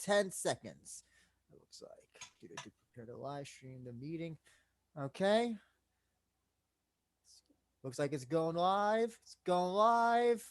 10 seconds. It looks like. Do prepare to live stream the meeting. Okay. Looks like it's going live. It's going live.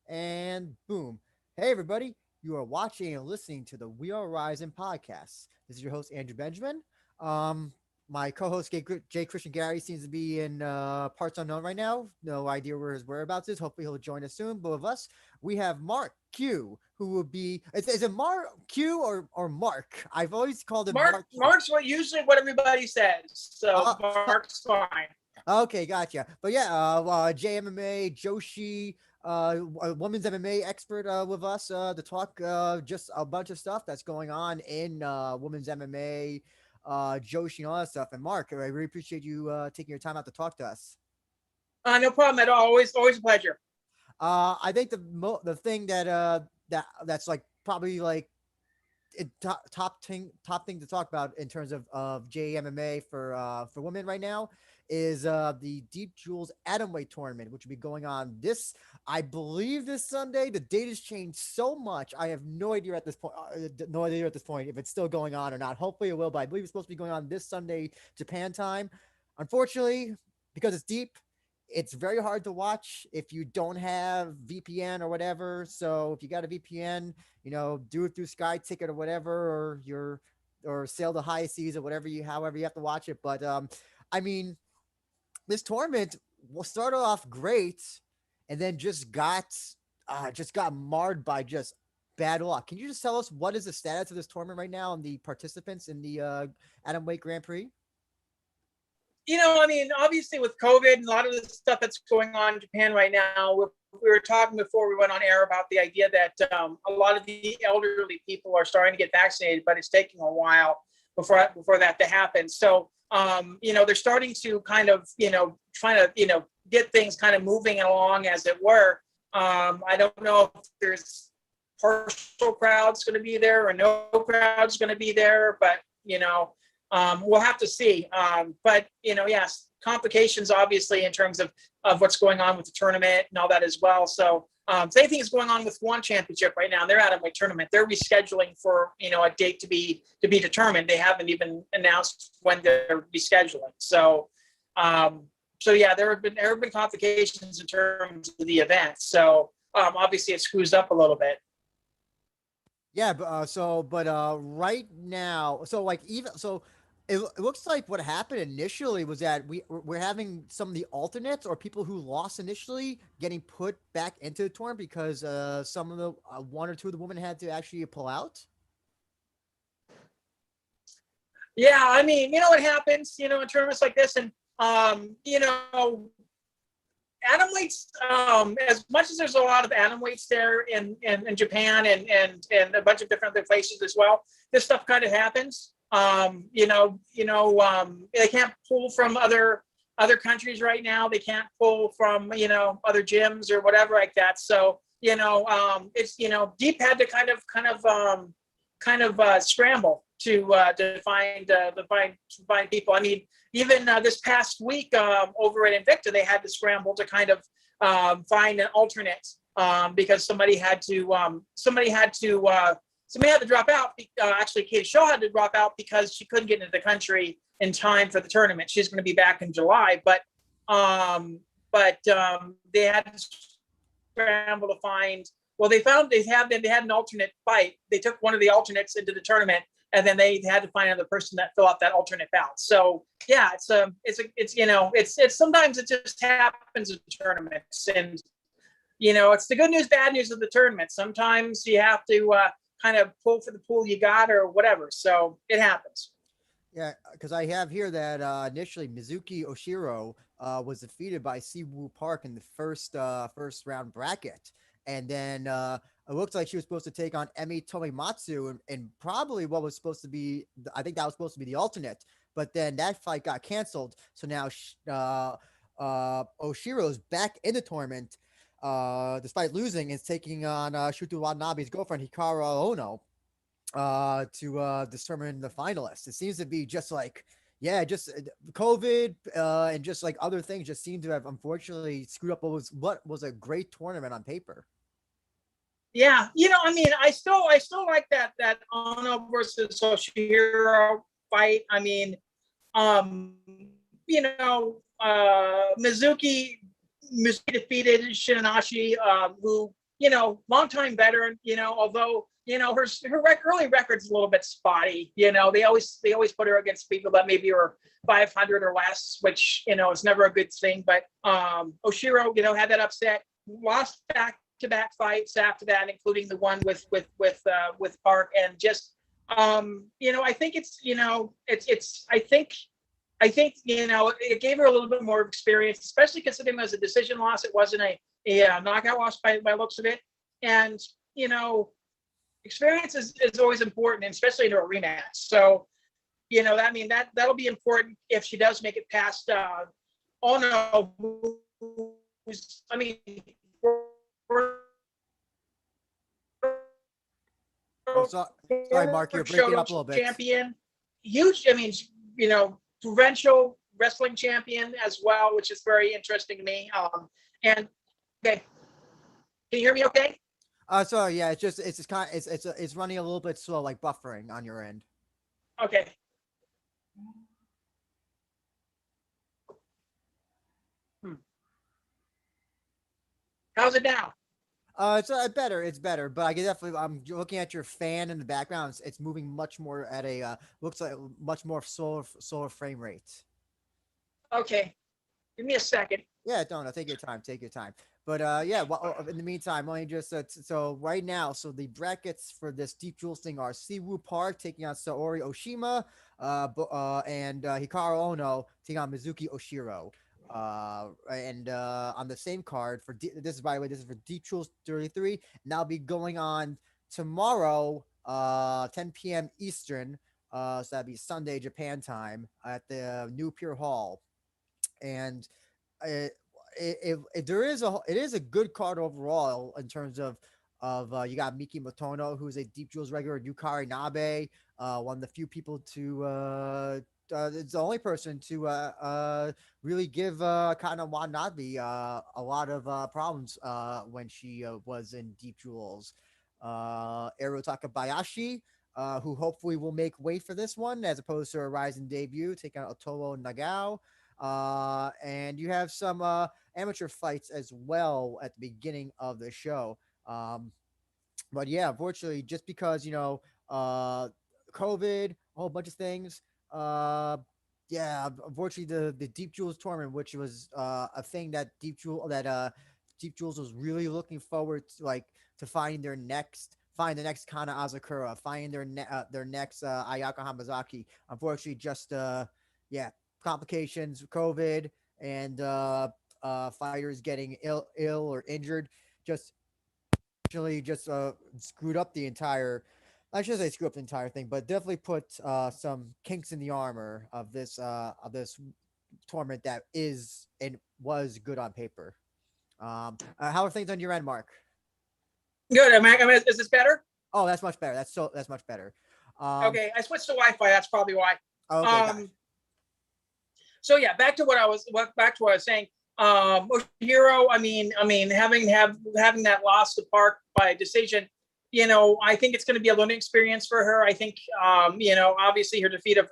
And boom. Hey, everybody. You are watching and listening to the We Are Rising podcast. This is your host, Andrew Benjamin. Um, my co-host, Jay Christian Gary, seems to be in parts unknown right now. No idea where his whereabouts is. Hopefully, he'll join us soon. But with us, we have MarQ, who will be. Is it MarQ or Mark? I've always called him Mark. Mark. Mark's usually what everybody says. So Uh, Mark's fine. Okay, gotcha. But yeah, JMMA, Joshi, a women's MMA expert with us to talk just a bunch of stuff that's going on in women's MMA, Joshi, and all that stuff. And Mark, I really appreciate you taking your time out to talk to us. No problem at all. Always a pleasure. I think the thing that's like probably like top thing to talk about in terms of JMMA for women right now is the Deep Jewels Atomweight tournament, which will be going on this, I believe, this Sunday. The date has changed so much. I have no idea at this point. If it's still going on or not. Hopefully it will, but I believe it's supposed to be going on this Sunday, Japan time. Unfortunately, because it's deep, it's very hard to watch if you don't have VPN or whatever. So if you got a VPN, do it through Sky Ticket or whatever, or sail the high seas or however you have to watch it. But I mean, this tournament will start off great, and then just got marred by just bad luck. Can you just tell us what is the status of this tournament right now and the participants in the Atomweight Grand Prix? I mean, obviously with COVID and a lot of the stuff that's going on in Japan right now, we were talking before we went on air about the idea that a lot of the elderly people are starting to get vaccinated, but it's taking a while before that to happen. So, they're starting to kind of, trying to, get things kind of moving along, as it were. I don't know if there's partial crowds going to be there or no crowds going to be there, but, we'll have to see. But, yes, complications, obviously, in terms of what's going on with the tournament and all that as well. So same thing is going on with One Championship right now. They're out of my tournament. They're rescheduling for, a date to be determined. They haven't even announced when they're rescheduling. So, yeah, there have been complications in terms of the event. So obviously it screws up a little bit. Yeah, but right now, it looks like what happened initially was that we're having some of the alternates or people who lost initially getting put back into the tournament because some of the one or two of the women had to actually pull out. Yeah, I mean, what happens, in tournaments like this, and atom weights, as much as there's a lot of atom weights there in Japan and a bunch of different other places as well, this stuff kind of happens. They can't pull from other countries right now. They can't pull from other gyms or whatever like that. So it's Deep had to kind of scramble to find people. I mean, even this past week over at Invicta, they had to scramble to kind of find an alternate because somebody had to drop out. Actually, Katie Shaw had to drop out because she couldn't get into the country in time for the tournament. She's going to be back in July, but they had to scramble to find. Well, they had an alternate fight. They took one of the alternates into the tournament, and then they had to find another person that fill out that alternate bout. So yeah, it's sometimes it just happens in tournaments, and it's the good news, bad news of the tournament. Sometimes you have to kind of pull for the pool you got or whatever. So it happens. Yeah, because I have here that initially Mizuki Oshiro was defeated by Siwoo Park in the first round bracket. And then it looks like she was supposed to take on Emi Tomimatsu and probably what was supposed to be, I think that was supposed to be the alternate. But then that fight got canceled. So now Oshiro's back in the tournament despite losing, is taking on Shuto Watanabe's girlfriend, Hikaru Ono, to determine the finalists. It seems to be just like, just COVID and just like other things just seem to have unfortunately screwed up what was a great tournament on paper. Yeah, I mean, I still like that Ono versus Soshiro fight. I mean, um, Mizuki defeated Shinanashi, who, longtime veteran, although, her early record's a little bit spotty. They always put her against people that maybe are 500 or less, which, is never a good thing. But Oshiro, had that upset, lost back-to-back fights after that, including the one with Park, and just, I think I think it gave her a little bit more experience, especially considering it was a decision loss. It wasn't a knockout loss by looks of it. And experience is always important, and especially in a rematch. So I mean, that'll be important if she does make it past Ono, who's, I mean, Oh, sorry, Mark, you're breaking up a little bit. Champion, huge. I mean, provincial wrestling champion as well, which is very interesting to me. And okay, can you hear me? Okay. Sorry, yeah, it's just kind of, it's running a little bit slow, like buffering on your end. Okay. How's it now? It's better, but I can definitely. I'm looking at your fan in the background. It's moving much more at a looks like much more slower frame rate. Okay, give me a second. Yeah, don't take your time. Take your time. But yeah. Well, in the meantime, let me just so right now, so the brackets for this Deep Jewels thing are Siwoo Park taking on Saori Oshima, and Hikaru Ono taking on Mizuki Oshiro. And on the same card for this is, by the way, this is for Deep Jewels 33, and that'll be going on tomorrow, 10 p.m. Eastern. So that'd be Sunday Japan time at the New Pier Hall, and it, it is a good card overall in terms of you got Miki Motono, who's a Deep Jewels regular, Yukari Nabe, one of the few people to it's the only person to really give kind of Watanabe a lot of problems when she was in Deep Jewels. Ero Takabayashi, who hopefully will make way for this one as opposed to a rising debut, taking out Otomo Nagao. And you have some amateur fights as well at the beginning of the show. But yeah, unfortunately, just because COVID, a whole bunch of things. Yeah, unfortunately, the Deep Jewels tournament, which was a thing that Deep Jewels was really looking forward to, like to find the next Kana Azakura, finding their next Ayaka Hamazaki. Unfortunately, just yeah, complications, COVID, and fighters getting ill or injured, just actually just screwed up the entire. I should say screw up the entire thing, but definitely put some kinks in the armor of this tournament that is and was good on paper. How are things on your end, Mark? Good. Is this better? Oh, that's much better. That's much better. Okay, I switched to Wi-Fi. That's probably why. Okay, guys. So yeah, back to what I was saying. Hero, having that loss to Park by decision, I think it's going to be a learning experience for her. I think, obviously her defeat of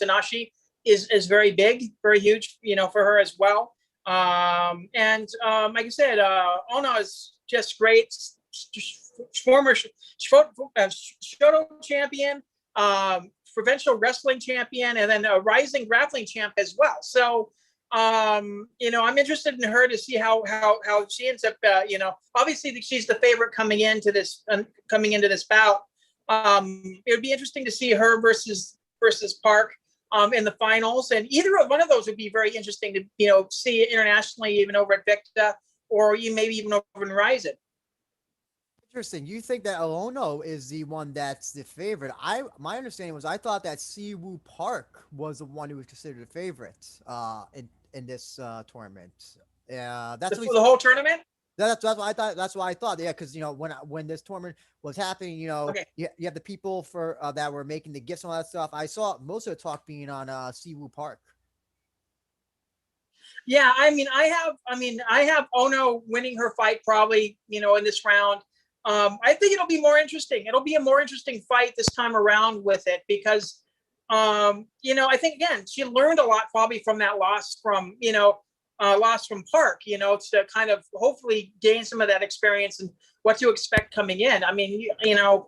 Tanashi is very big, very huge, for her as well. And like I said, Ona is just great. Former Shoto champion, provincial wrestling champion, and then a rising grappling champ as well. So, I'm interested in her to see how she ends up. Obviously she's the favorite coming into this bout. It would be interesting to see her versus Park in the finals, and either of one of those would be very interesting to see internationally, even over at Victa, or maybe even over in Rizin. Interesting. You think that Olono is the one that's the favorite? My understanding was I thought that Siwoo Park was the one who was considered a favorite in this tournament. That's for the whole tournament. That's what I thought. That's what I thought. Yeah, because when this tournament was happening, okay. you have the people for that were making the gifts and all that stuff. I saw most of the talk being on Siwoo Park. Yeah, I have Ono winning her fight probably, in this round. I think it'll be more interesting. It'll be a more interesting fight this time around with it because, I think again she learned a lot probably from that loss from Park. To kind of hopefully gain some of that experience and what to expect coming in. I mean,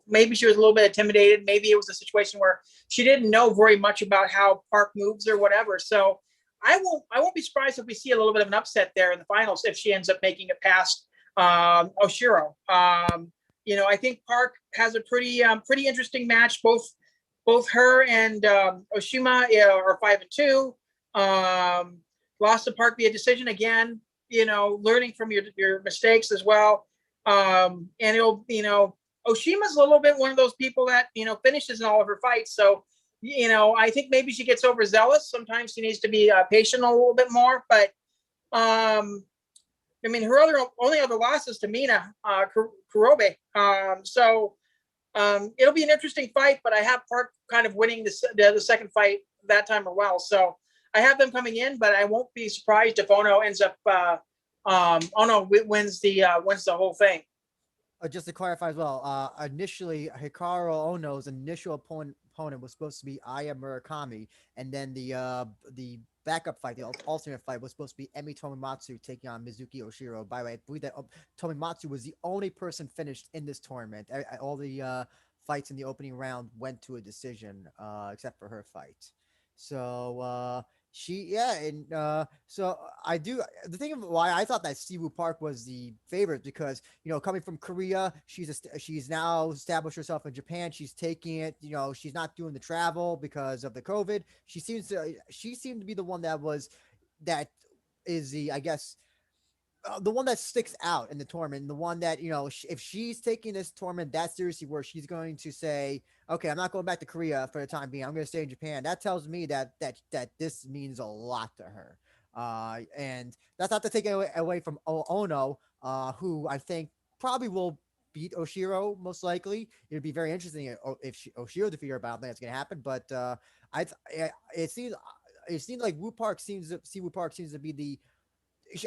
maybe she was a little bit intimidated. Maybe it was a situation where she didn't know very much about how Park moves or whatever. So I won't be surprised if we see a little bit of an upset there in the finals if she ends up making it past Oshiro. I think Park has a pretty interesting match. Both her and Oshima are 5-2. Lost to Park via decision again. Learning from your mistakes as well. And Oshima's a little bit one of those people that finishes in all of her fights. So I think maybe she gets overzealous. Sometimes she needs to be patient a little bit more. But her only other loss is to Mina Kurobe. It'll be an interesting fight, but I have Park kind of winning the second fight that time as well. So I have them coming in, but I won't be surprised if Ono ends up Ono wins the whole thing. Just to clarify as well, initially Hikaru Ono's initial opponent was supposed to be Aya Murakami, and then the backup fight, the alternate fight, was supposed to be Emi Tomimatsu taking on Mizuki Oshiro. By the way, I believe that Tomimatsu was the only person finished in this tournament. All the fights in the opening round went to a decision, except for her fight. So so I do the thing of why I thought that Siwoo Park was the favorite because coming from Korea, she's now established herself in Japan. She's taking it. She's not doing the travel because of the COVID. She seemed to be the one that is the, I guess, the one that sticks out in the tournament, the one that if she's taking this tournament that seriously, where she's going to say, "Okay, I'm not going back to Korea for the time being. I'm going to stay in Japan." That tells me that this means a lot to her. And that's not to take it away from Ono, who I think probably will beat Oshiro most likely. It'd be very interesting if Oshiro defeated her, but I don't think that's going to happen. But I it seems like Siwoo Park seems to be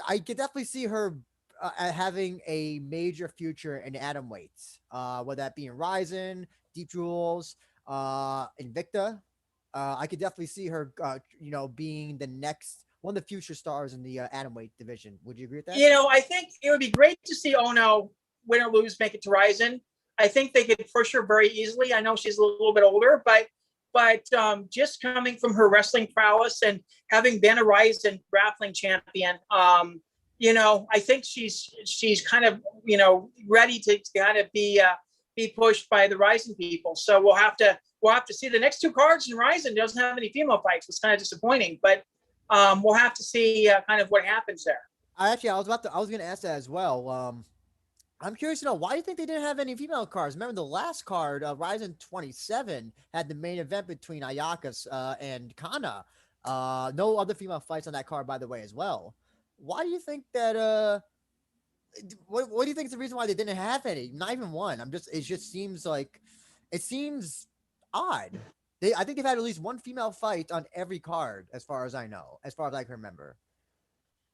I could definitely see her having a major future in atom weights, whether that be in Rizin, Deep Jewels, Invicta. I could definitely see her, being the next one of the future stars in the atom weight division. Would you agree with that? I think it would be great to see Ono win or lose, make it to Rizin. I think they could push her very easily. I know she's a little bit older, but just coming from her wrestling prowess and having been a Rizin grappling champion, I think she's kind of ready to kind of be pushed by the Rizin people. So we'll have to see. The next two cards in Rizin doesn't have any female fights. It's kind of disappointing, but we'll have to see kind of what happens there. I was going to ask that as well. I'm curious to know, why do you think they didn't have any female cards? Remember the last card, Rizin 27, had the main event between Ayakas and Kana. No other female fights on that card, by the way, as well. Why do you think that? What do you think is the reason why they didn't have any? Not even one. It just seems like it seems odd. I think they've had at least one female fight on every card, as far as I know, as far as I can remember.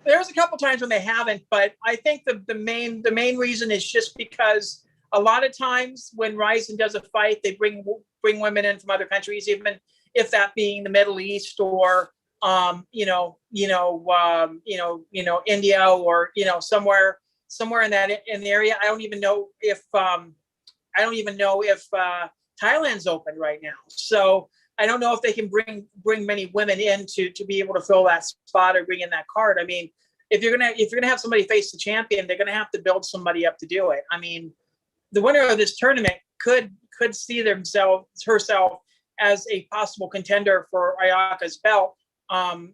There's a couple times when they haven't, but I think the main reason is just because a lot of times when Rizin does a fight, they bring women in from other countries, even if that being the Middle East or India or somewhere in the area. I don't even know if Thailand's open right now. So I don't know if they can bring many women in to be able to fill that spot or bring in that card. I mean, if you're gonna have somebody face the champion, they're gonna have to build somebody up to do it. I mean, the winner of this tournament could see herself as a possible contender for Ayaka's belt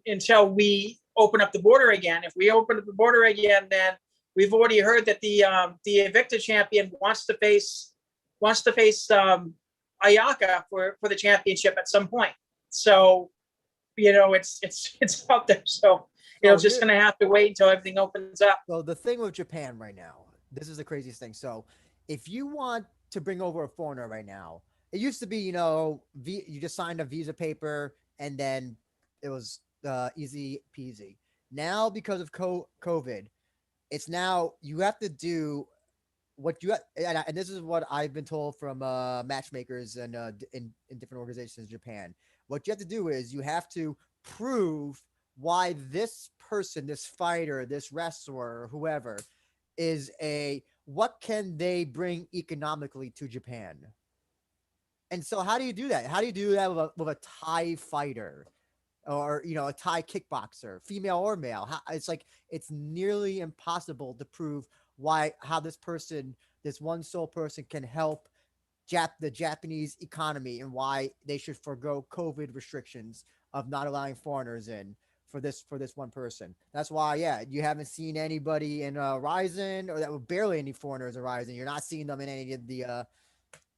until we open up the border again. If we open up the border again, then we've already heard that the Invicta champion wants to face Ayaka for the championship at some point. So, it's out there. So, just going to have to wait until everything opens up. So the thing with Japan right now, this is the craziest thing. So if you want to bring over a foreigner right now, it used to be, you just signed a visa paper and then it was easy peasy. Now, because of COVID, it's now you have to do what you and this is what I've been told from matchmakers and in different organizations in Japan. What you have to do is you have to prove why this person, this fighter, this wrestler, whoever, is a what can they bring economically to Japan? And so, how do you do that? How do you do that with a Thai fighter, or a Thai kickboxer, female or male? It's like it's nearly impossible to prove how this one sole person, can help the Japanese economy, and why they should forego COVID restrictions of not allowing foreigners in for this one person. That's why, yeah, you haven't seen anybody in Rizin, or that were barely any foreigners in Rizin. You're not seeing them in any of the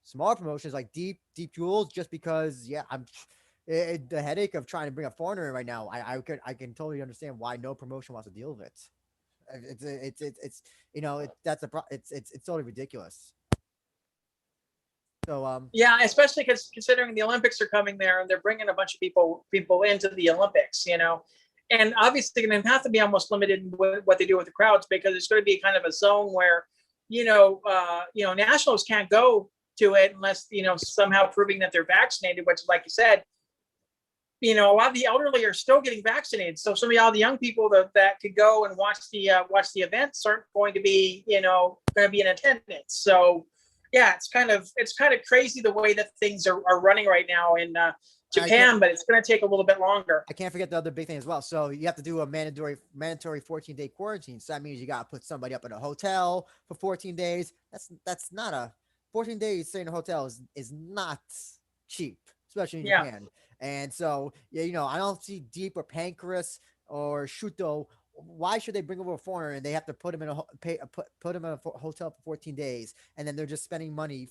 small promotions like Deep Jewels, just because, yeah, the headache of trying to bring a foreigner in right now. I can totally understand why no promotion wants to deal with it. It's it's totally ridiculous. So Yeah, especially because considering the Olympics are coming there and they're bringing a bunch of people into the Olympics, and obviously going to have to be almost limited in what they do with the crowds, because it's going to be kind of a zone where nationals can't go to it unless somehow proving that they're vaccinated, which, like you said, a lot of the elderly are still getting vaccinated. So some of y'all, the young people that could go and watch the events, aren't going to be going to be in attendance. So yeah, it's kind of crazy the way that things are running right now in Japan, but it's going to take a little bit longer. I can't forget the other big thing as well. So you have to do a mandatory 14-day quarantine. So that means you got to put somebody up in a hotel for 14 days. That's not a 14 days staying in a hotel is not cheap, especially in Japan. And so, yeah, I don't see Deep or Pancras or Shuto. Why should they bring over a foreigner and they have to put him in put him in a hotel for 14 days, and then they're just spending money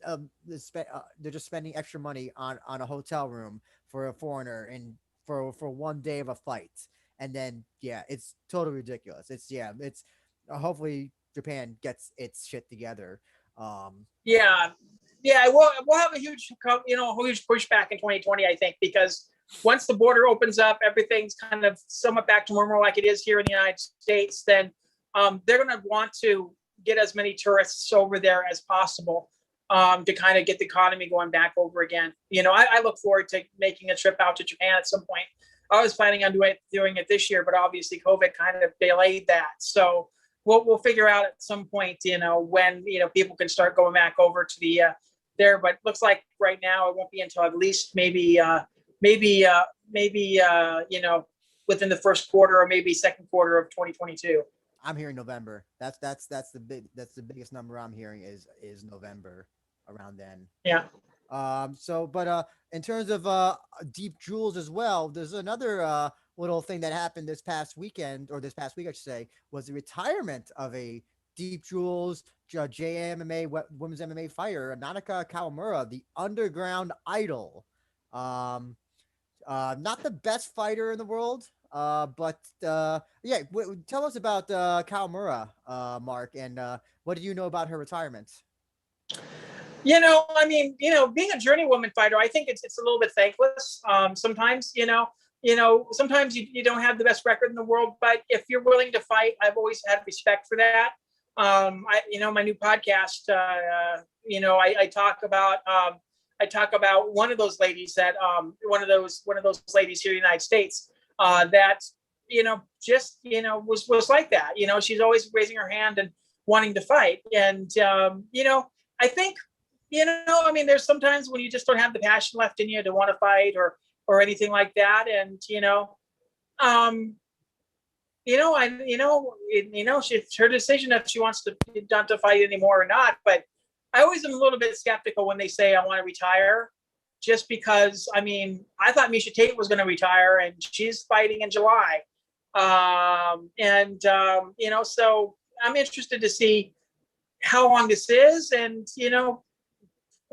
they're just spending extra money on a hotel room for a foreigner and for one day of a fight. And then, yeah, it's totally ridiculous. It's hopefully Japan gets its shit together. Yeah, we'll have a huge pushback in 2020, I think, because once the border opens up, everything's kind of somewhat back to normal like it is here in the United States, then they're going to want to get as many tourists over there as possible to kind of get the economy going back over again. I look forward to making a trip out to Japan at some point. I was planning on doing it this year, but obviously COVID kind of delayed that. So we'll figure out at some point, when, people can start going back over to the there. But looks like right now it won't be until at least maybe within the first quarter or maybe second quarter of 2022. I'm hearing November. That's the biggest number I'm hearing is November, around then. Yeah. But in terms of Deep Jewels as well, there's another little thing that happened this past week, I should say, was the retirement of a Deep Jewels JMMA women's MMA fighter, Nanaka Kawamura, the Underground Idol. Not the best fighter in the world, but tell us about Kawamura, Mark, and what do you know about her retirement? Being a journeywoman fighter, I think it's a little bit thankless. Sometimes, sometimes you don't have the best record in the world, but if you're willing to fight, I've always had respect for that. My new podcast, I talk about one of those ladies that one of those ladies here in the United States that was like that. She's always raising her hand and wanting to fight. And I think there's sometimes when you just don't have the passion left in you to want to fight or anything like that. And it's her decision if she wants to not to fight anymore or not. But I always am a little bit skeptical when they say I want to retire, just because, I thought Miesha Tate was going to retire and she's fighting in July. So I'm interested to see how long this is. And,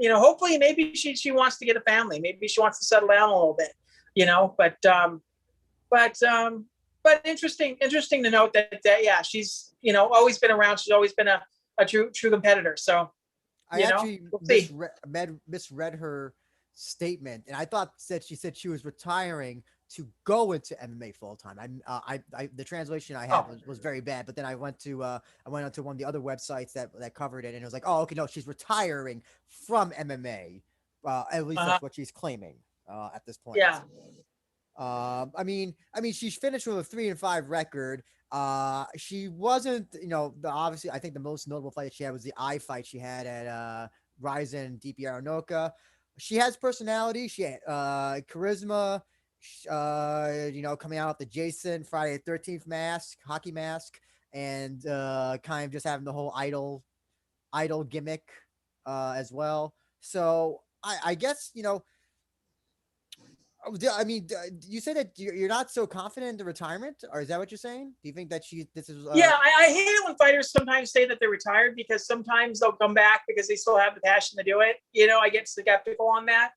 hopefully maybe she wants to get a family. Maybe she wants to settle down a little bit, but interesting to note that she's, always been around. She's always been a true competitor. So, I actually misread her statement, and I thought that she said she was retiring to go into MMA full time. The translation I had Oh, was very bad, but then I went onto one of the other websites that covered it, and it was like, oh, okay, no, she's retiring from MMA. At least uh-huh. that's what she's claiming at this point. Yeah. I mean, she's finished with a 3-5 record. She wasn't, obviously, I think the most notable fight she had was the eye fight she had at Rizin DP Aranoka. She has personality. She had charisma. Coming out with the Jason Friday the 13th hockey mask, and kind of just having the whole idol gimmick as well. So I guess I mean, you say that you're not so confident in the retirement, or is that what you're saying? Do you think that this is? Yeah, I hate it when fighters sometimes say that they're retired because sometimes they'll come back because they still have the passion to do it. I get skeptical on that.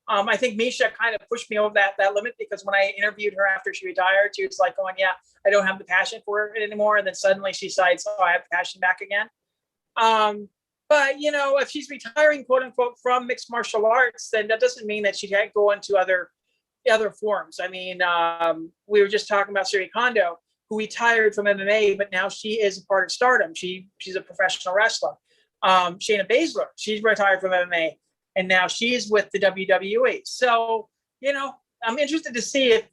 I think Misha kind of pushed me over that limit because when I interviewed her after she retired, she was like going, yeah, I don't have the passion for it anymore. And then suddenly she decides, oh, I have the passion back again. But if she's retiring, quote unquote, from mixed martial arts, then that doesn't mean that she can't go into other forms. I mean, we were just talking about Suri Kondo, who retired from MMA, but now she is a part of Stardom. She's a professional wrestler. Shayna Baszler, she's retired from MMA, and now she's with the WWE. So, I'm interested to see if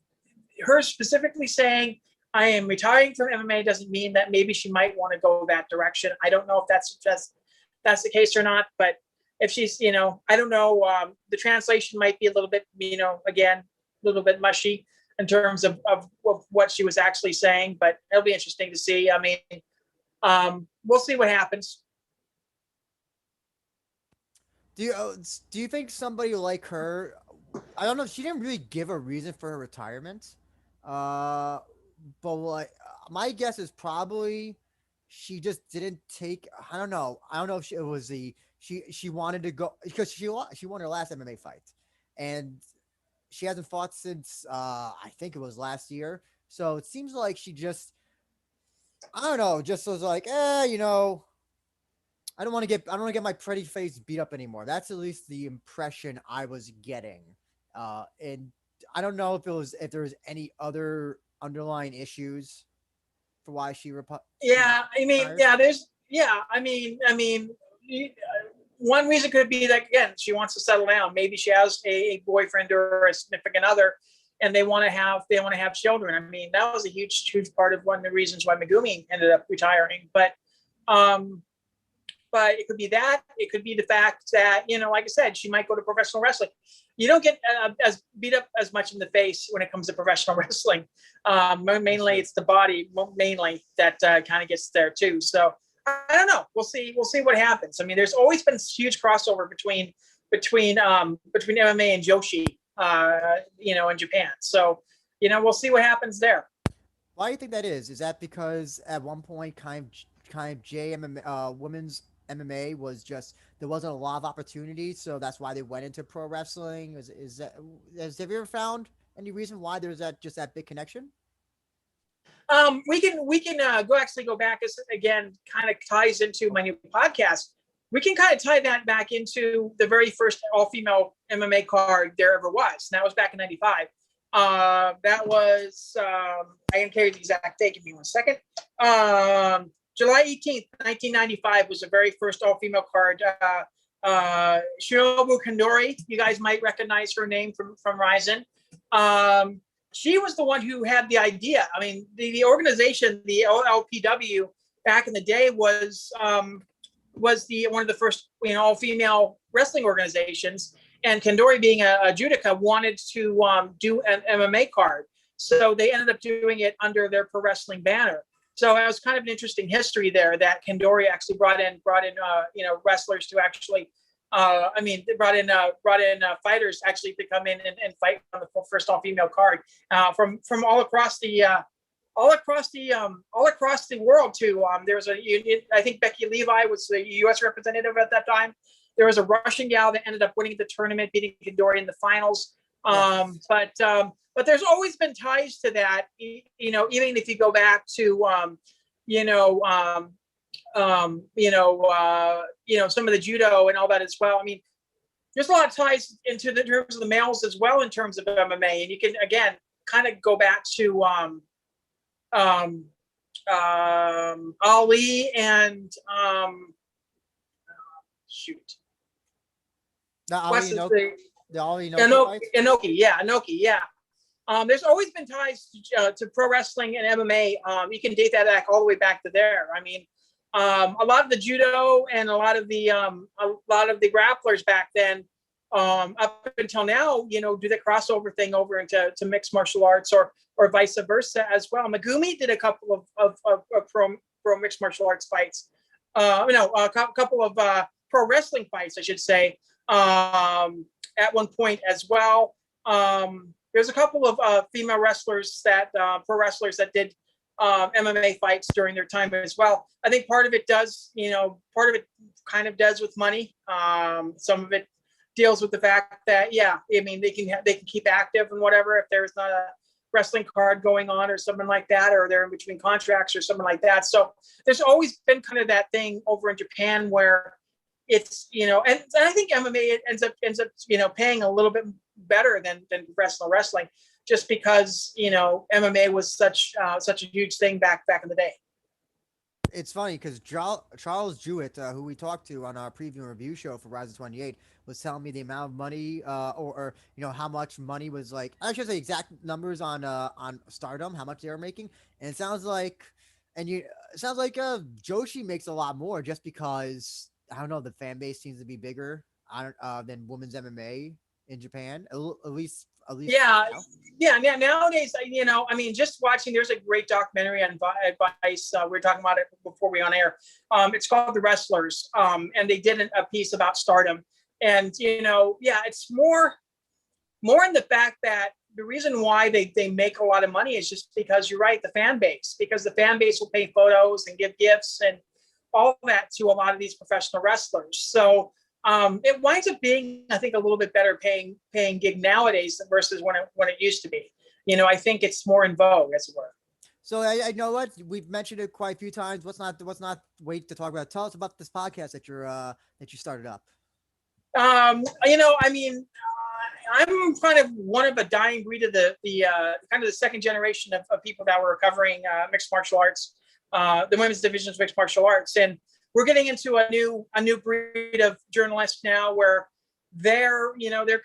her specifically saying, I am retiring from MMA doesn't mean that maybe she might want to go that direction. I don't know if that's the case or not, but if she's, I don't know, the translation might be a little bit, again, a little bit mushy in terms of what she was actually saying, but it'll be interesting to see. I mean, we'll see what happens. Do you think somebody like her? I don't know. She didn't really give a reason for her retirement, uh, but like my guess is probably she just didn't take. I don't know. I don't know if it was she wanted to go because she won her last MMA fight, and she hasn't fought since I think it was last year. So it seems like she just I don't know, just was like, I don't want to get my pretty face beat up anymore. That's at least the impression I was getting. And I don't know if there was any other underlying issues for why Yeah, I mean, retired. yeah, one reason could be that again, she wants to settle down. Maybe she has a boyfriend or a significant other, and they want to have children. I mean, that was a huge part of one of the reasons why Megumi ended up retiring. Um, but it could be that. It could be the fact that like I said, she might go to professional wrestling. You don't get as beat up as much in the face when it comes to professional wrestling. Mainly, it's the body mainly that kind of gets there too. So I don't know. We'll see. We'll see what happens. I mean, there's always been huge crossover between MMA and Joshi, in Japan. So we'll see what happens there. Why do you think that is? Is that because at one point, kind of JMM women's MMA was just there wasn't a lot of opportunities, so that's why they went into pro wrestling. Have you ever found any reason why there's that big connection? We can go back as again kind of ties into my new podcast. We can kind of tie that back into the very first all-female MMA card there ever was. And that was back in '95. That was I can carry the exact date. Give me one second. July 18th, 1995 was the very first all-female card. Shinobu Kandori, you guys might recognize her name from Rizin. She was the one who had the idea. I mean, the organization, the OLPW, back in the day was one of the first all-female wrestling organizations. And Kandori, being a judoka, wanted to do an MMA card, so they ended up doing it under their pro wrestling banner. So it was kind of an interesting history there that Kandori actually brought in wrestlers to actually. They brought in fighters actually to come in and fight on the first all-female card from all across the world too. There was I think Becky Levi was the U.S. representative at that time. There was a Russian gal that ended up winning the tournament, beating Kandori in the finals. But there's always been ties to that. Even if you go back to some of the judo and all that as well. I mean, there's a lot of ties into the terms of the males as well in terms of MMA, and you can again kind of go back to Ali and shoot. The Ali Inoki, the Ali Inoki, Inoki, yeah. There's always been ties to pro wrestling and MMA. You can date that back all the way back to there. I mean, a lot of the judo and a lot of the grapplers back then, up until now, you know, do the crossover thing over into mixed martial arts or vice versa as well. Megumi did a couple of pro mixed martial arts fights. A couple of pro wrestling fights, I should say, at one point as well. There's a couple of female wrestlers that pro wrestlers that did MMA fights during their time as well. I think part of it kind of does with money. Some of it deals with the fact that, yeah, I mean, they can keep active and whatever if there's not a wrestling card going on or something like that, or they're in between contracts or something like that. So there's always been kind of that thing over in Japan where it's, you know, and I think MMA ends up, you know, paying a little bit better than professional wrestling, just because, you know, MMA was such a huge thing back in the day. It's funny because Charles Jewett, who we talked to on our preview and review show for Rizin 28, was telling me the amount of money, or you know, how much money was, like, I should say exact numbers on Stardom, how much they were making, and it sounds like Joshi makes a lot more just because, I don't know, the fan base seems to be bigger than women's MMA in Japan, at least. Yeah, you know? Yeah. Nowadays, you know, I mean, just watching. There's a great documentary on Vice. We were talking about it before we on air. It's called The Wrestlers, and they did a piece about Stardom. And you know, yeah, it's more in the fact that the reason why they make a lot of money is just because you're right, the fan base, because the fan base will pay photos and give gifts and all that to a lot of these professional wrestlers. So it winds up being, I think, a little bit better paying gig nowadays versus when it used to be. You know, I think it's more in vogue, as it were. So I know what we've mentioned it quite a few times. Let's not wait to talk about it. Tell us about this podcast that you started up. You know, I mean, I'm kind of one of a dying breed of the kind of the second generation of people that were covering mixed martial arts, the women's division of mixed martial arts, and we're getting into a new breed of journalists now where they're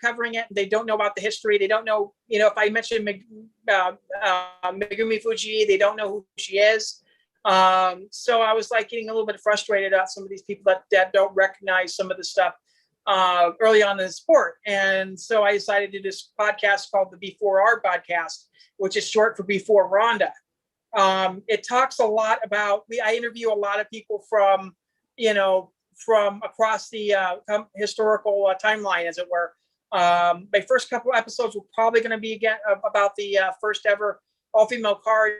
covering it. They don't know about the history. They don't know, you know, if I mentioned Megumi Fuji, they don't know who she is. So I was like getting a little bit frustrated at some of these people that don't recognize some of the stuff early on in the sport. And so I decided to do this podcast called the B4R podcast, which is short for Before Ronda. It talks a lot about, I interview a lot of people from across the historical timeline, as it were. My first couple of episodes were probably going to be again about the first ever all-female card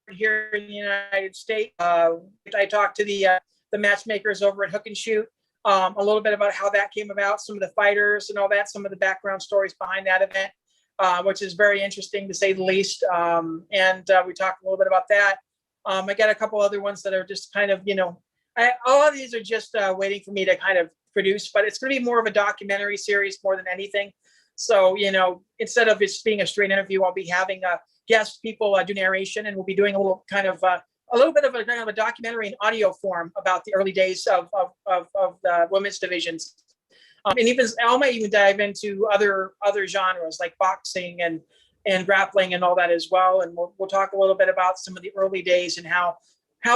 here in the United States. I talked to the matchmakers over at Hook and Shoot, a little bit about how that came about, some of the fighters and all that, some of the background stories behind that event, which is very interesting to say the least. And we talked a little bit about that. I got a couple other ones that are just kind of, you know, all of these are just waiting for me to kind of produce, but it's going to be more of a documentary series more than anything. So, you know, instead of just being a straight interview, I'll be having guest people do narration, and we'll be doing a little bit of a documentary in audio form about the early days of the women's divisions. And even I might even dive into other genres like boxing and grappling and all that as well. And we'll talk a little bit about some of the early days and how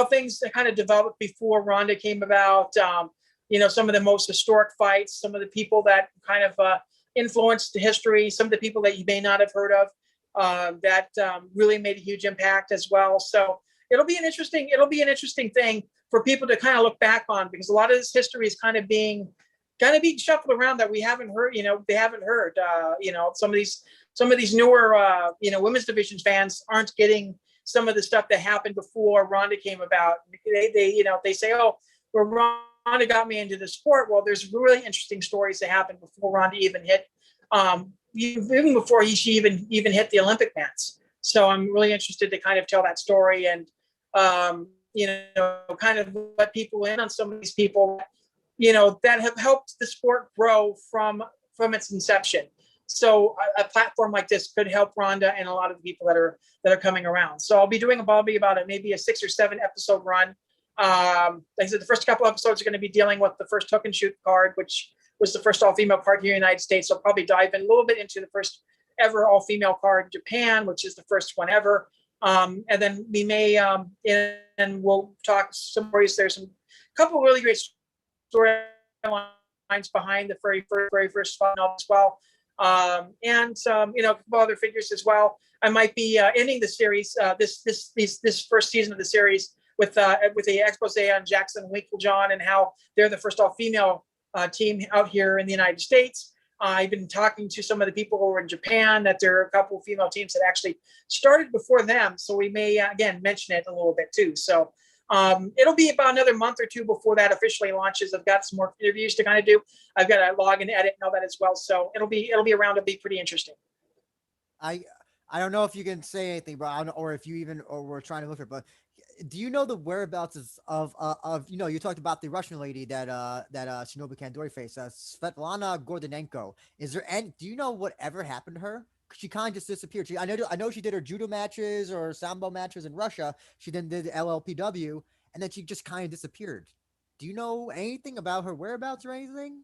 things kind of developed before Ronda came about. You know, some of the most historic fights, some of the people that kind of influenced the history, some of the people that you may not have heard of that really made a huge impact as well. So it'll be an interesting thing for people to kind of look back on, because a lot of this history is kind of being shuffled around that we haven't heard. You know, they haven't heard. You know, some of these newer women's division fans aren't getting some of the stuff that happened before Ronda came about. They say, oh, well, Ronda got me into the sport. Well, there's really interesting stories that happened before Ronda even hit, even before she even hit the Olympic mats. So I'm really interested to kind of tell that story and, kind of let people in on some of these people. that have helped the sport grow from its inception. So a platform like this could help Rhonda and a lot of the people that are coming around. So I'll be doing probably about maybe a 6 or 7 episode run. Like I said, the first couple episodes are going to be dealing with the first hook and shoot card, which was the first all-female card here in the United States. So I'll probably dive in a little bit into the first ever all-female card in Japan, which is the first one ever. And then we may, and we'll talk some stories. There's a couple really great storylines behind the very first one as well. And a couple other figures as well. I might be ending the series, this first season of the series with the expose on Jackson Winklejohn and how they're the first all-female team out here in the United States. I've been talking to some of the people over in Japan that there are a couple of female teams that actually started before them. So we may, again, mention it a little bit too. So it'll be about another month or two before that officially launches. I've got some more interviews to kind of do. I've got to log and edit and all that as well. So it'll be around. It'll be pretty interesting. I don't know if you can say anything, bro, or if you even or we're trying to look for it, but do you know the whereabouts of you talked about the Russian lady that Shinobu Kandori faced, Svetlana Gordonenko. Is there any? Do you know whatever happened to her? She kind of just disappeared. I know she did her judo matches or sambo matches in Russia. She then did LLPW, and then she just kind of disappeared. Do you know anything about her whereabouts or anything?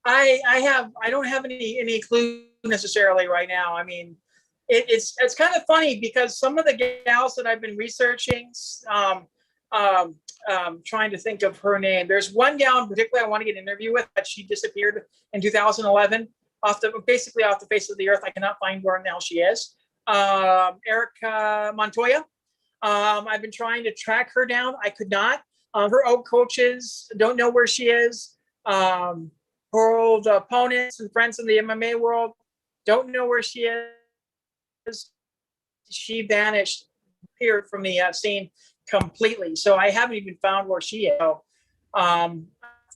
I don't have any clue necessarily right now. I mean, it's kind of funny because some of the gals that I've been researching, trying to think of her name. There's one gal in particular I want to get an interview with, but she disappeared in 2011 basically off the face of the earth. I cannot find where now she is. Erica Montoya. I've been trying to track her down. I could not. Her old coaches don't know where she is. Her old opponents and friends in the MMA world don't know where she is. She vanished, appeared from the scene completely. So I haven't even found where she is. So,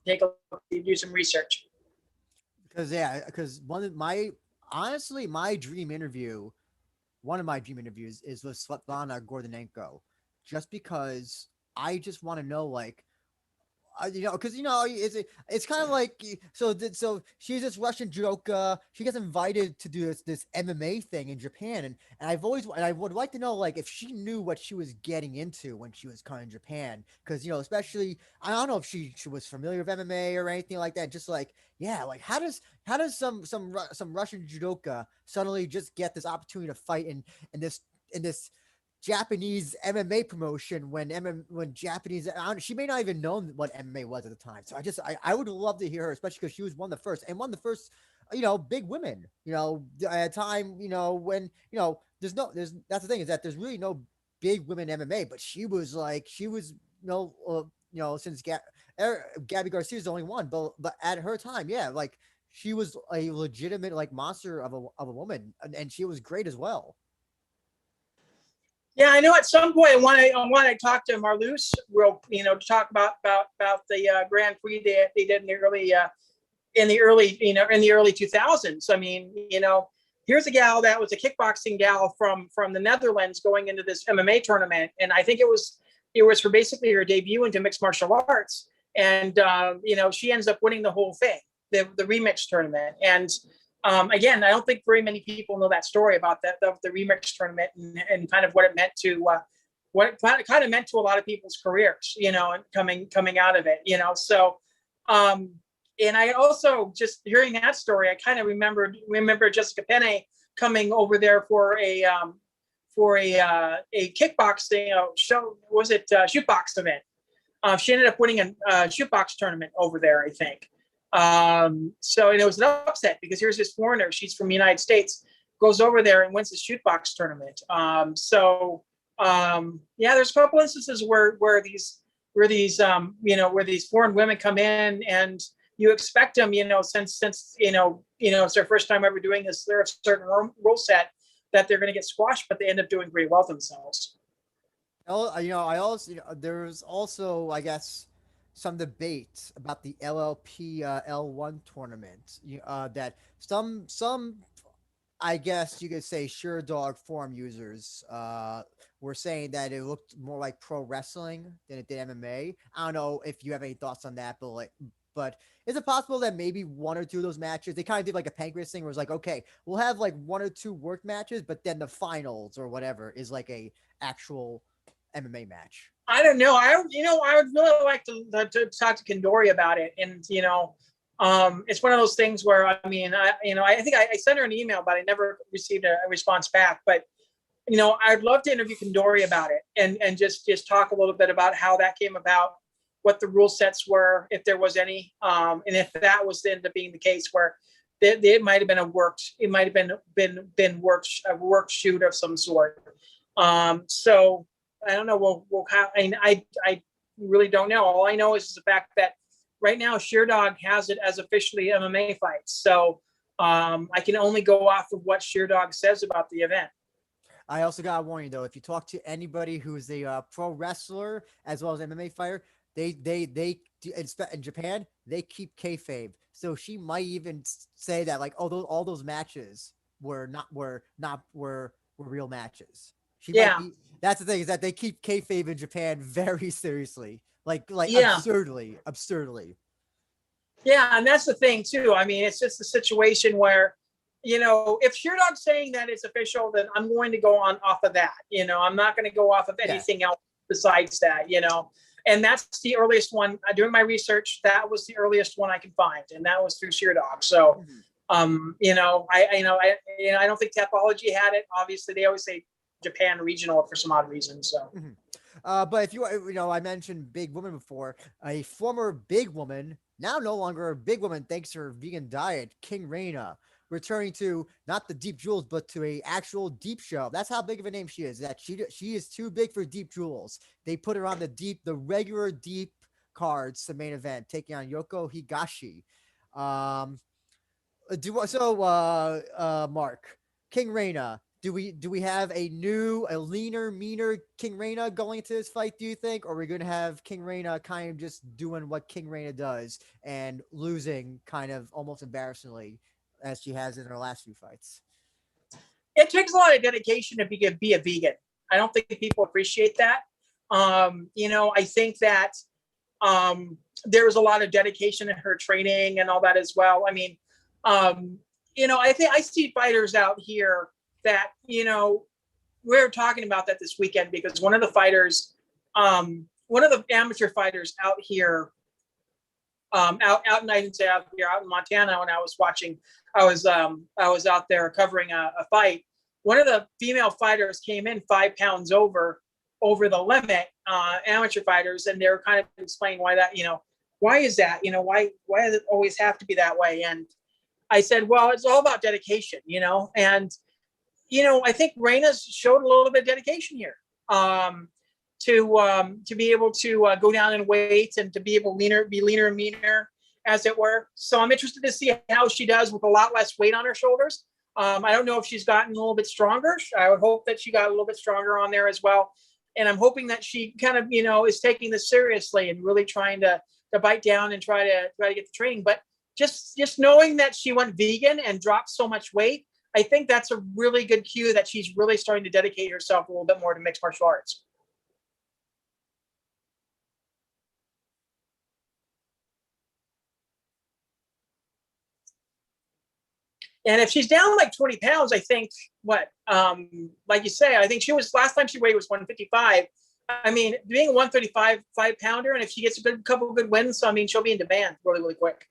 take a look, do some research. Because my dream interview, one of my dream interviews is with Svetlana Gordonenko, just because I just want to know, like, because it's kind of like so she's this Russian judoka. She gets invited to do this MMA thing in Japan, and I would like to know, like, if she knew what she was getting into when she was coming to Japan, because especially I don't know if she was familiar with MMA or anything like that. Just like, yeah, like how does some Russian judoka suddenly just get this opportunity to fight in this Japanese MMA promotion when Japanese, she may not even know what MMA was at the time. So I would love to hear her, especially because she was one of the first, big women, at a time, when, that's the thing, is that there's really no big women MMA, but since Gabby Garcia is the only one, but at her time, yeah, like she was a legitimate, like, monster of a woman, and she was great as well. Yeah, I know. At some point, I want to talk to Marlouse, to talk about the Grand Prix they did in the early 2000s. I mean, here's a gal that was a kickboxing gal from the Netherlands going into this MMA tournament, and I think it was for basically her debut into mixed martial arts, and she ends up winning the whole thing, the remix tournament, and again, I don't think very many people know that story about the remix tournament and kind of what it meant to a lot of people's careers, and coming out of it, So, and I also, just hearing that story, I kind of remember Jessica Penne coming over there for a kickboxing show. Was it shootbox event? She ended up winning a shootbox tournament over there, I think. So it was an upset because here's this foreigner, she's from the United States, goes over there and wins the shootbox tournament. Yeah, there's a couple instances where these foreign women come in, and you expect them, since it's their first time ever doing this, they're a certain rule set that they're going to get squashed, but they end up doing pretty well themselves. There's also, I guess, some debate about the LLP L1 tournament. That some I guess you could say sure dog forum users were saying that it looked more like pro wrestling than it did MMA. I don't know if you have any thoughts on that, but is it possible that maybe one or two of those matches they kind of did like a pancreas thing where it's like, okay, we'll have like one or two work matches, but then the finals or whatever is like a actual MMA match. I don't know. I would really like to talk to Kendori about it. And, it's one of those things where, I mean, I think I sent her an email, but I never received a response back. But, I'd love to interview Kendori about it and just talk a little bit about how that came about, what the rule sets were, if there was any, and if that was to end up being the case where it might have been it might have been a work shoot of some sort. So I don't know. We'll have, I really don't know. All I know is the fact that right now Sheerdog has it as officially MMA fights. So I can only go off of what Sheerdog says about the event. I also got to warn you though, if you talk to anybody who's a pro wrestler as well as MMA fighter, they in Japan they keep kayfabe. So she might even say that like, oh, all those matches were real matches. She might Yeah. be. That's the thing is that they keep kayfabe in Japan very seriously, like Yeah. absurdly. Yeah, and that's the thing too. I mean, it's just a situation where, if Sheerdog's saying that it's official, then I'm going to go on off of that. I'm not going to go off of Yeah. anything else besides that. And that's the earliest one. Doing my research, that was the earliest one I could find, and that was through Sheerdog. So, I don't think Tapology had it. Obviously, they always say Japan regional for some odd reason. So. But if I mentioned big woman before, a former big woman, now no longer a big woman thanks to her vegan diet, King Reina, returning to not the Deep Jewels, but to a actual deep show. That's how big of a name she is. That she is too big for Deep Jewels. They put her on the regular deep cards, the main event, taking on Yoko Higashi. Um, Mark, King Reina. Do we have a leaner, meaner King Reina going into this fight? Do you think, or are we going to have King Reina kind of just doing what King Reina does and losing kind of almost embarrassingly as she has in her last few fights? It takes a lot of dedication to be a vegan. I don't think people appreciate that. I think that there was a lot of dedication in her training and all that as well. I mean, I think I see fighters out here that, we're talking about that this weekend because one of one of the amateur fighters out here, out in I didn't say out here, out in Montana when I was watching, I was out there covering a fight. One of the female fighters came in 5 pounds over the limit, amateur fighters, and they were kind of explaining why that, why is that, why does it always have to be that way? And I said, well, it's all about dedication, and I think Reina's showed a little bit of dedication here, to be able to go down in weight and to be able to be leaner and meaner, as it were. So I'm interested to see how she does with a lot less weight on her shoulders. I don't know if she's gotten a little bit stronger. I would hope that she got a little bit stronger on there as well. And I'm hoping that she kind of, is taking this seriously and really trying to bite down and try to get the training. But just knowing that she went vegan and dropped so much weight, I think that's a really good cue that she's really starting to dedicate herself a little bit more to mixed martial arts. And if she's down like 20 pounds, I think like you say, I think she was last time she weighed was 155. I mean, being a 135 5-pounder, and if she gets a couple of good wins, so I mean, she'll be in demand really, really quick.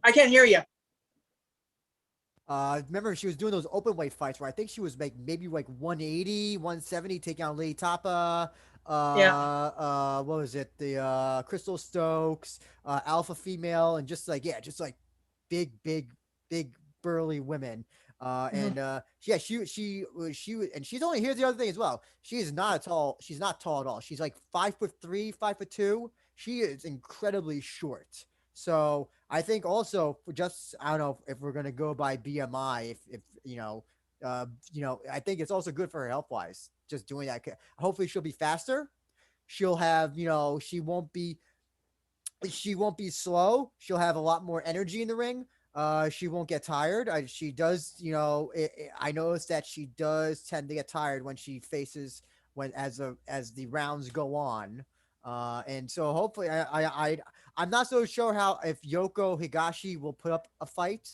I can't hear you. Remember she was doing those open weight fights where I think she was maybe like 180, 170, taking on Lady Tapa. Yeah. What was it? The Crystal Stokes, alpha female, and just like big, big, big burly women. And yeah, and she's only here's the other thing as well. She is not tall. She's not tall at all. She's like 5'3", 5'2". She is incredibly short. So I think also for just I don't know if we're gonna go by BMI, if I think it's also good for her health wise. Just doing that. Hopefully she'll be faster. she'll have, she won't be slow. She'll have a lot more energy in the ring. She won't get tired. She does, I noticed that she does tend to get tired when she faces when as the rounds go on. And so hopefully, I'm not so sure how if Yoko Higashi will put up a fight.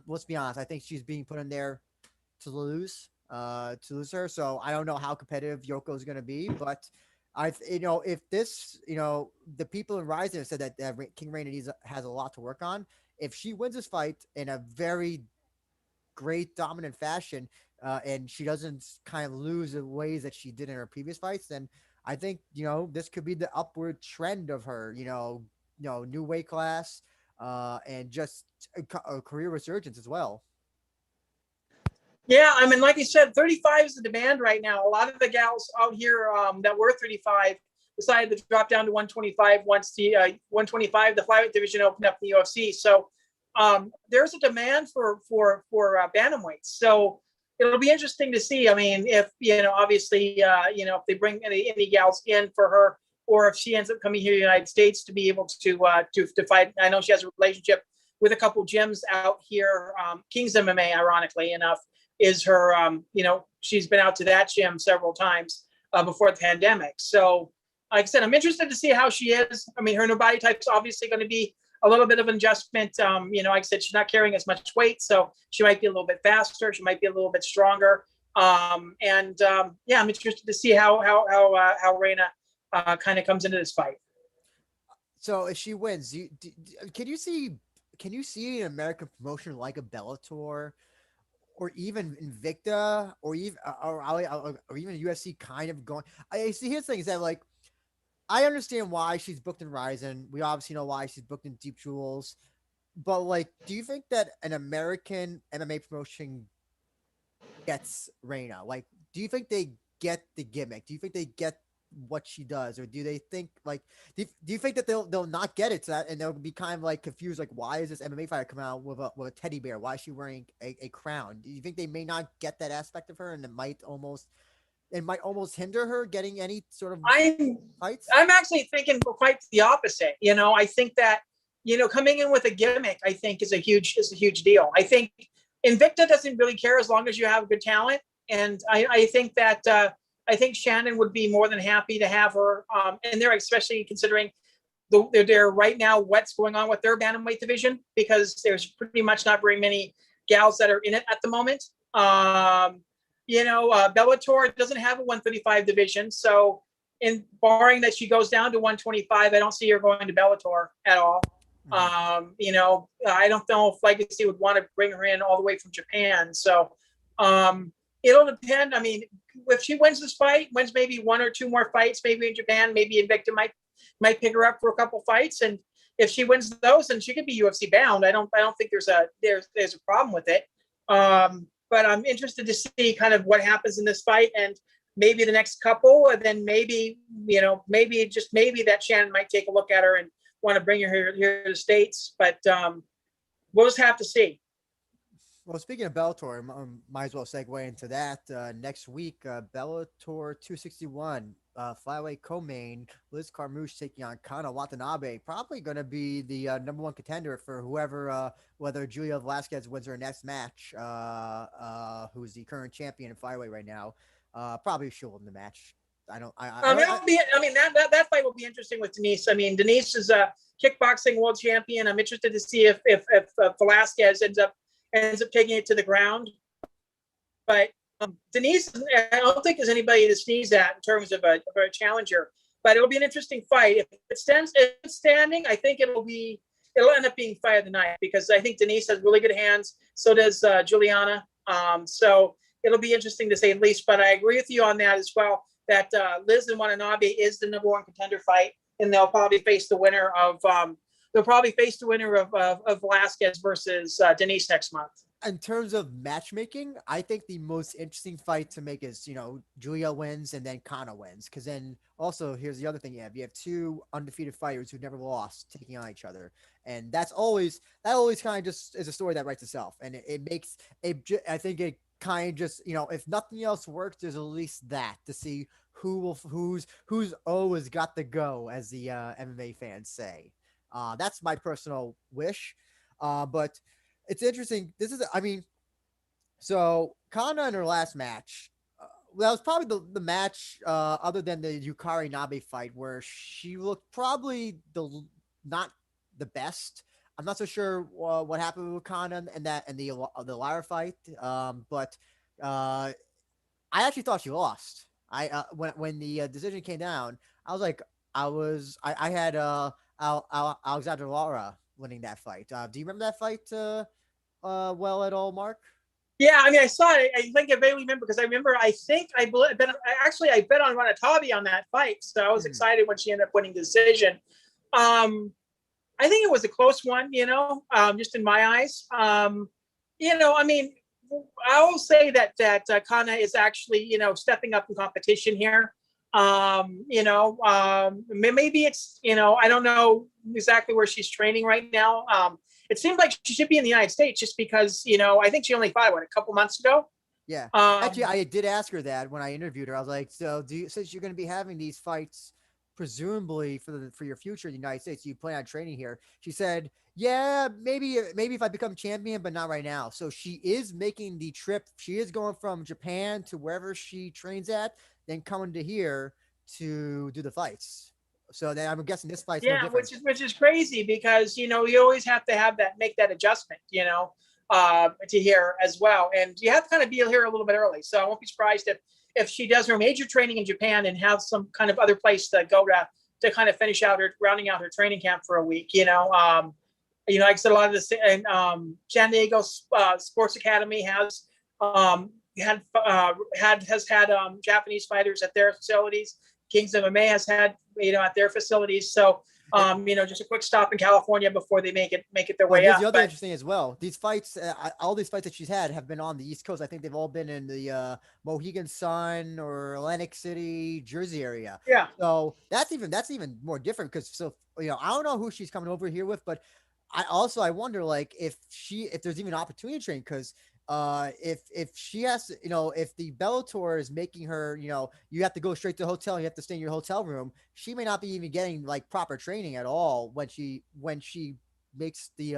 Let's be honest. I think she's being put in there to lose her. So I don't know how competitive Yoko is going to be, but if this, the people in Rizin said that King Reina has a lot to work on. If she wins this fight in a very great dominant fashion, and she doesn't kind of lose the ways that she did in her previous fights, then I think this could be the upward trend of her. New weight class, and just a career resurgence as well. Yeah, I mean, like you said, 35 is the demand right now. A lot of the gals out here that were 35 decided to drop down to 125 once the 125, the flyweight division opened up in the UFC. So there's a demand for bantamweights. So it'll be interesting to see. I mean, if obviously, if they bring any gals in for her, or if she ends up coming here to the United States to be able to fight. I know she has a relationship with a couple gyms out here. King's MMA, ironically enough, is her, she's been out to that gym several times before the pandemic. So, like I said, I'm interested to see how she is. I mean, her new body type's obviously going to be a little bit of an adjustment. Like I said, she's not carrying as much weight, so she might be a little bit faster. She might be a little bit stronger. I'm interested to see how Reina kind of comes into this fight. So if she wins, can you see an American promotion like a Bellator, or even Invicta, or even UFC kind of going? I see. Here's the thing: is that like I understand why she's booked in Rizin. We obviously know why she's booked in Deep Jewels, but like, do you think that an American MMA promotion gets Reina? Like, do you think they get the gimmick? Do you think they get what she does, or do they think like do you think that they'll not get it to that, and they'll be kind of like confused, like why is this MMA fighter coming out with a teddy bear? Why is she wearing a crown? Do you think they may not get that aspect of her, and it might almost hinder her getting any sort of fights? I'm actually thinking quite the opposite. I think that coming in with a gimmick, I think is a huge deal. I think Invicta doesn't really care as long as you have good talent, and I think that I think Shannon would be more than happy to have her in there, especially considering they're right now what's going on with their bantamweight division, because there's pretty much not very many gals that are in it at the moment. Bellator doesn't have a 135 division, so in barring that she goes down to 125, I don't see her going to Bellator at all. I don't know if Legacy would want to bring her in all the way from Japan. So it'll depend. I mean, if she wins this fight, wins maybe one or two more fights, maybe in Japan, maybe Invicta might pick her up for a couple fights, and if she wins those, then she could be UFC bound. I don't think there's a problem with it. But I'm interested to see kind of what happens in this fight, and maybe the next couple, and then maybe that Shannon might take a look at her and want to bring her here to the States. But we'll just have to see. Well, speaking of Bellator, might as well segue into that. Next week, Bellator 261, flyweight co-main, Liz Carmouche taking on Kana Watanabe. Probably going to be the number one contender for whoever, whether Julia Velasquez wins her next match, who's the current champion in flyweight right now. Probably she'll win the match. That fight will be interesting with Denise. I mean, Denise is a kickboxing world champion. I'm interested to see if Velasquez ends up taking it to the ground. But Denise, I don't think there's anybody to sneeze at in terms of a challenger. But it'll be an interesting fight. If it's standing, I think it'll end up being fight of the night, because I think Denise has really good hands. So does Juliana. So it'll be interesting to say the least. But I agree with you on that as well, that Liz and Watanabe is the number one contender fight, and they'll probably face the winner of Velasquez versus Denise next month. In terms of matchmaking, I think the most interesting fight to make is, Julia wins and then Kana wins. Because then also, here's the other thing: you have two undefeated fighters who never lost taking on each other, and that always kind of just is a story that writes itself, and it makes I think it kind of just, if nothing else works, there's at least that to see who's always got the go, as the MMA fans say. That's my personal wish. But it's interesting. I mean, so Kana in her last match, that was probably the match, other than the Yukari Nabe fight, where she looked probably not the best. I'm not so sure what happened with Kana and the Lyra fight, but uh, I actually thought she lost. When the decision came down, I was like, I had Alexander Lara winning that fight. Do you remember that fight well at all, Mark? Yeah, I mean, I saw it. I think I vaguely remember because I remember. I think I bet on Watanabe on that fight, so I was excited when she ended up winning the decision. I think it was a close one, just in my eyes. I mean, I will say that Kana is actually, stepping up in competition here. Maybe it's, I don't know exactly where she's training right now. It seems like she should be in the United States just because, I think she only fought, a couple months ago? Yeah. Actually, I did ask her that when I interviewed her. I was like, so since you're going to be having these fights, presumably for your future in the United States, you plan on training here? She said, yeah, maybe if I become champion, but not right now. So she is making the trip. She is going from Japan to wherever she trains at, then coming to here to do the fights. So then I'm guessing this fight's no Yeah, different. which is crazy because you always have to make that adjustment, to here as well, and you have to kind of be here a little bit early. So I won't be surprised if she does her major training in Japan and have some kind of other place to go to kind of finish out rounding out her training camp for a week. Like I said, a lot of this, and San Diego Sports Academy has had Japanese fighters at their facilities. Kings MMA has had at their facilities. So just a quick stop in California before they make it their way up. The other interesting as well. These fights, all these fights that she's had have been on the East Coast. I think they've all been in the Mohegan Sun or Atlantic City, Jersey area. Yeah. So that's even more different because I don't know who she's coming over here with, but I wonder like if there's even an opportunity to train because if she has to, if the Bellator is making her, you have to go straight to the hotel, you have to stay in your hotel room, she may not be even getting like proper training at all when she makes the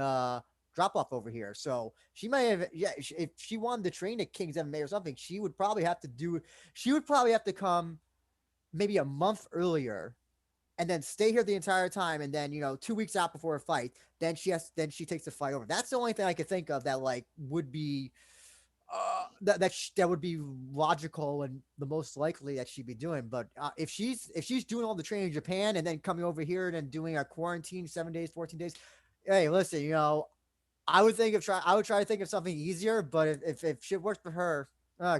drop off over here. So she might have, if she wanted to train at King's MMA or something, she would probably have to come maybe a month earlier and then stay here the entire time, and then 2 weeks out before a fight, then she takes the fight over. That's the only thing I could think of that like would be that would be logical and the most likely that she'd be doing. But if she's doing all the training in Japan and then coming over here and then doing a quarantine 7 days, 14 days, hey, listen, I would try to think of something easier. But if shit works for her,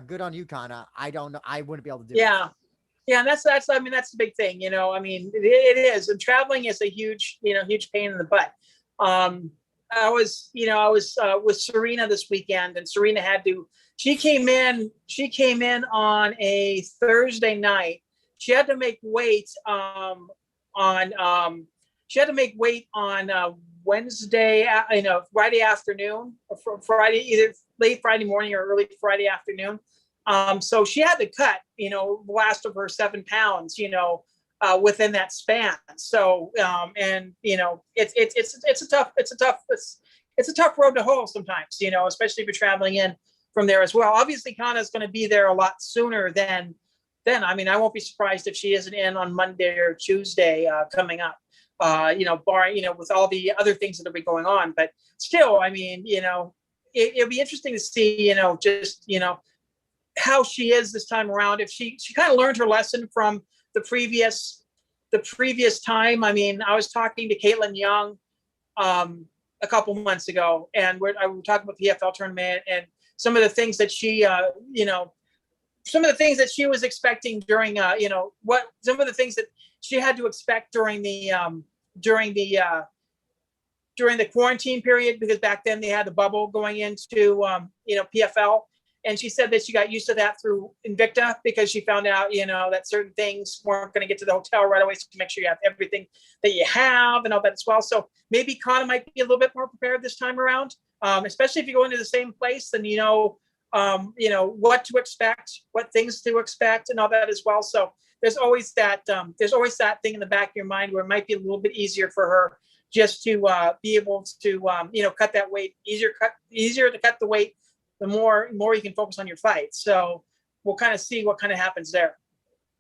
good on you, Kana. I don't know. I wouldn't be able to do it. Yeah, and that's the big thing. I mean, it is, and traveling is a huge pain in the butt. I was with Serena this weekend, and Serena she came in on a Thursday night. She had to make weight on Wednesday, Friday afternoon, or Friday, either late Friday morning or early Friday afternoon. So she had to cut, the last of her 7 pounds, within that span. So, it's a tough road to hoe sometimes, especially if you're traveling in from there as well. Obviously, Kana is going to be there a lot sooner than. I mean, I won't be surprised if she isn't in on Monday or Tuesday coming up. Barring, with all the other things that will be going on, but still, I mean, it'll be interesting to see, how she is this time around. If she kind of learned her lesson from the previous time. I mean, I was talking to Caitlin Young a couple months ago, and we were talking about the PFL tournament and some of the things that she, some of the things that she was expecting during, some of the things that she had to expect during the quarantine period, because back then they had the bubble going into, PFL. And she said that she got used to that through Invicta because she found out, that certain things weren't going to get to the hotel right away. So to make sure you have everything that you have and all that as well. So maybe Kana might be a little bit more prepared this time around, especially if you go into the same place and what to expect, what things to expect and all that as well. So there's always that thing in the back of your mind where it might be a little bit easier for her just to be able to cut that weight, easier to cut the weight, the more you can focus on your fight. So we'll kind of see what kind of happens there.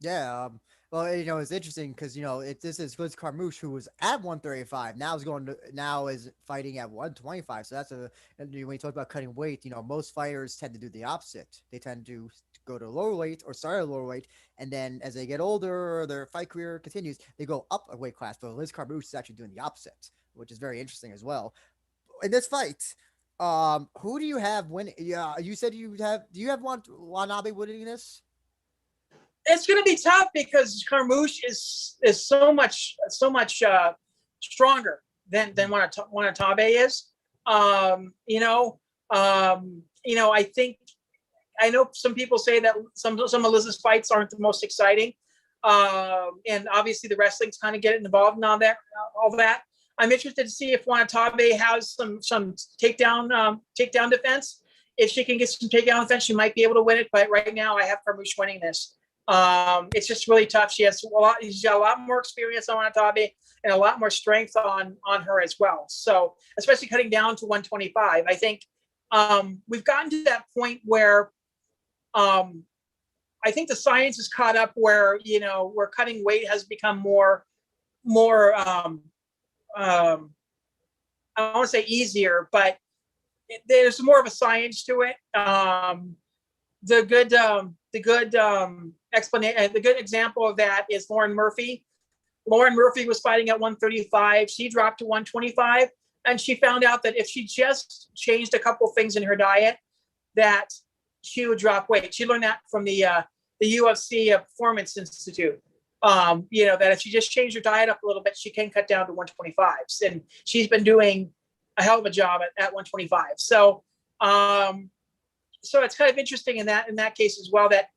Yeah. Well, it's interesting because this is Liz Carmouche, who was at 135, now is fighting at 125. So that's when you talk about cutting weight, most fighters tend to do the opposite. They tend to go to lower weight or start at lower weight, and then as they get older, or their fight career continues, they go up a weight class. But Liz Carmouche is actually doing the opposite, which is very interesting as well. In this fight, who do you have winning? Yeah, you said do you have Watanabe winning this? It's going to be tough because Carmouche is so much stronger than Watanabe is. I think I know some people say that some of Liz's fights aren't the most exciting, and obviously the wrestling's kind of getting involved in all that. I'm interested to see if Watanabe has some takedown defense. If she can get some takedown defense, she might be able to win it. But right now, I have Carmouche winning this. It's just really tough. She's got a lot more experience on Watanabe and a lot more strength on her as well. So especially cutting down to 125, I think we've gotten to that point where I think the science is caught up where where cutting weight has become more I don't want to say easier, but there's more of a science to it. The good explanation, the good example of that is Lauren Murphy. Lauren Murphy was fighting at 135. She dropped to 125, and she found out that if she just changed a couple things in her diet, that she would drop weight. She learned that from the UFC Performance Institute. That if she just changed her diet up a little bit, she can cut down to 125s, and she's been doing a hell of a job at 125. So it's kind of interesting in that case as well that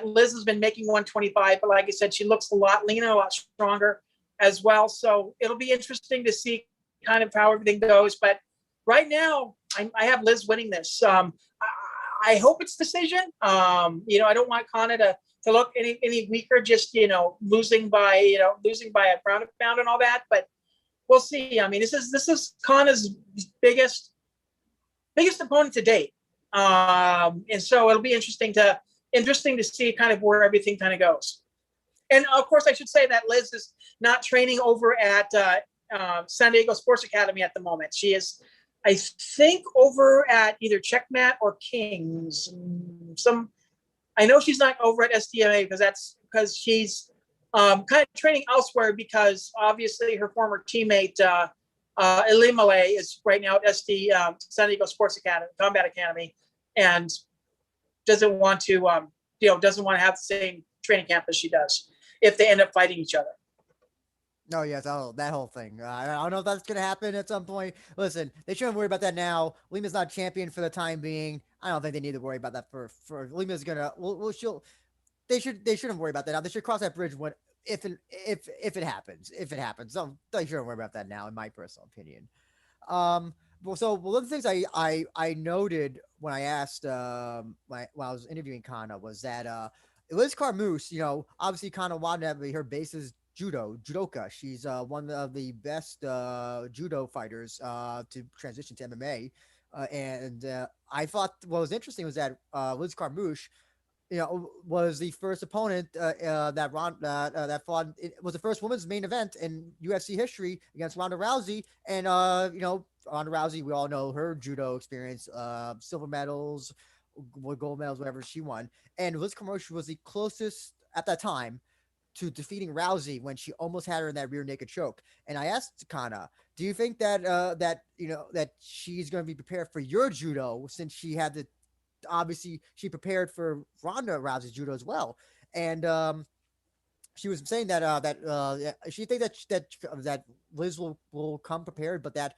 Liz has been making 125, but like I said, she looks a lot leaner, a lot stronger as well. So it'll be interesting to see kind of how everything goes. But right now, I have Liz winning this. I hope it's decision. I don't want Kana to look any weaker, just losing by a ground and pound and all that. But we'll see. I mean, this is Kana's biggest opponent to date, and so it'll be interesting to see kind of where everything kind of goes. And of course, I should say that Liz is not training over at San Diego Sports Academy at the moment. She is, I think, over at either Checkmat or Kings. I know she's not over at SDMA because she's kind of training elsewhere because obviously her former teammate Elimale is right now at San Diego Sports Academy, Combat Academy, and doesn't want to have the same training camp as she does if they end up fighting each other. No, yes, that whole thing. I don't know if that's going to happen at some point. Listen, they shouldn't worry about that now. Lima's not champion for the time being. I don't think they need to worry about that for Lima's going to, they shouldn't worry about that now. They should cross that bridge when, if it happens. So they shouldn't worry about that now, in my personal opinion. One of the things I noted when I asked, when I was interviewing Kana was that, Liz Carmouche, obviously Kana Watanabe, her base is judoka. She's one of the best judo fighters to transition to MMA. And I thought what was interesting was that Liz Carmouche, was the first opponent that fought. It was the first women's main event in UFC history against Ronda Rousey. And Ronda Rousey, we all know her judo experience, silver medals, gold medals, whatever she won. And Liz Carmouche was the closest at that time to defeating Rousey when she almost had her in that rear naked choke. And I asked Kana, do you think that that she's going to be prepared for your judo, since she had to, obviously she prepared for Ronda Rousey's judo as well? And she was saying that she thinks that Liz will come prepared, but that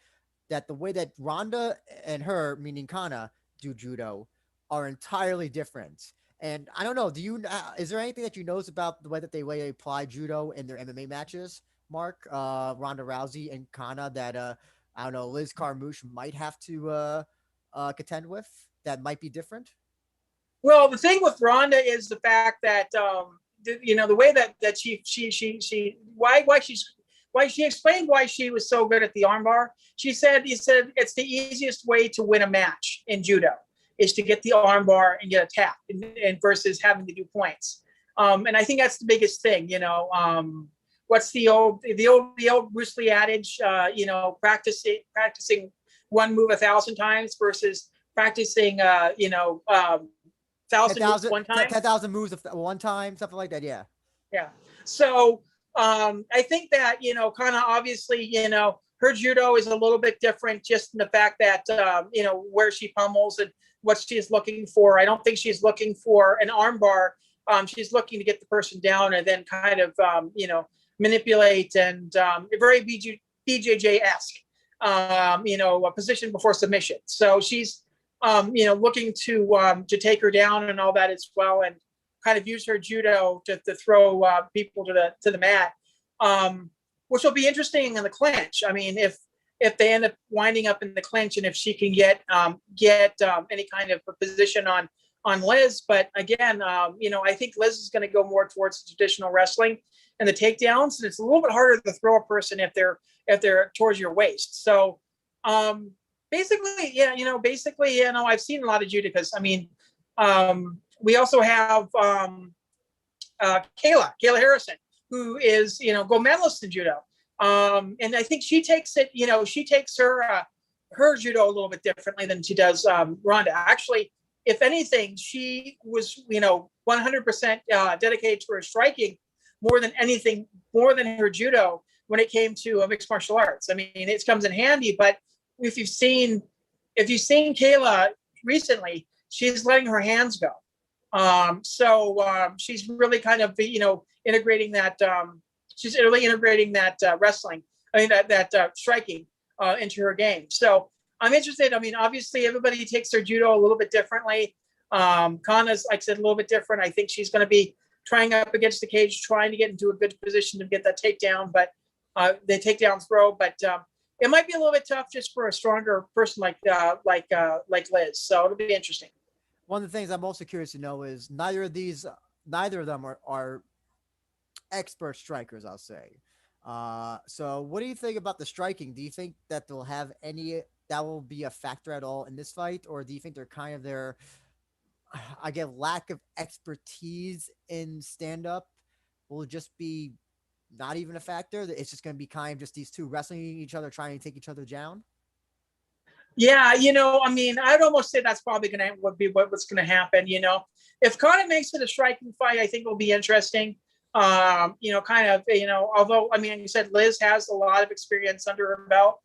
the way that Ronda and her, meaning Kana, do judo are entirely different. And I don't know, is there anything that you knows about the way that they apply judo in their MMA matches, Mark? Ronda Rousey and Kana, that I don't know, Liz Carmouche might have to contend with, that might be different? Well, the thing with Ronda is the fact that the way that she why she explained why she was so good at the armbar. He said it's the easiest way to win a match in judo is to get the armbar and get a tap, and versus having to do points. And I think that's the biggest thing. What's the old Bruce Lee adage? Practicing one move 1,000 times versus practicing 1,000 moves one time. 10,000 moves of one time, something like that. Yeah. Yeah. So I think that, kind of obviously, her judo is a little bit different just in the fact that, where she pummels and what she's looking for. I don't think she's looking for an arm bar. She's looking to get the person down and then kind of, manipulate and very BJJ-esque, a position before submission. So she's, looking to take her down and all that as well, and kind of use her judo to throw people to the mat, which will be interesting in the clinch. I mean, if they end up winding up in the clinch, and if she can get any kind of a position on Liz. But again, I think Liz is going to go more towards traditional wrestling and the takedowns, and it's a little bit harder to throw a person if they're towards your waist. So basically, I've seen a lot of judokas. I mean, we also have Kayla Harrison, who is, gold medalist in judo. And I think she takes it, she takes her judo a little bit differently than she does Rhonda. Actually, if anything, she was, 100% dedicated to her striking more than her judo when it came to mixed martial arts. I mean, it comes in handy, but if you've seen Kayla recently, she's letting her hands go. She's really kind of, integrating that. She's really integrating that wrestling. I mean, that striking into her game. So I'm interested. I mean, obviously, everybody takes their judo a little bit differently. Kana's, like I said, a little bit different. I think she's going to be trying up against the cage, trying to get into a good position to get that takedown, but the takedown throw. But it might be a little bit tough just for a stronger person like Liz. So it'll be interesting. One of the things I'm also curious to know is neither of them are expert strikers, I'll say. So what do you think about the striking? Do you think that that will be a factor at all in this fight? Or do you think they're kind of lack of expertise in stand-up will just be not even a factor? It's just going to be kind of just these two wrestling each other, trying to take each other down? Yeah, I mean, I'd almost say that's probably what's going to happen. If Conor makes it a striking fight, I think it'll be interesting. Although, I mean, you said Liz has a lot of experience under her belt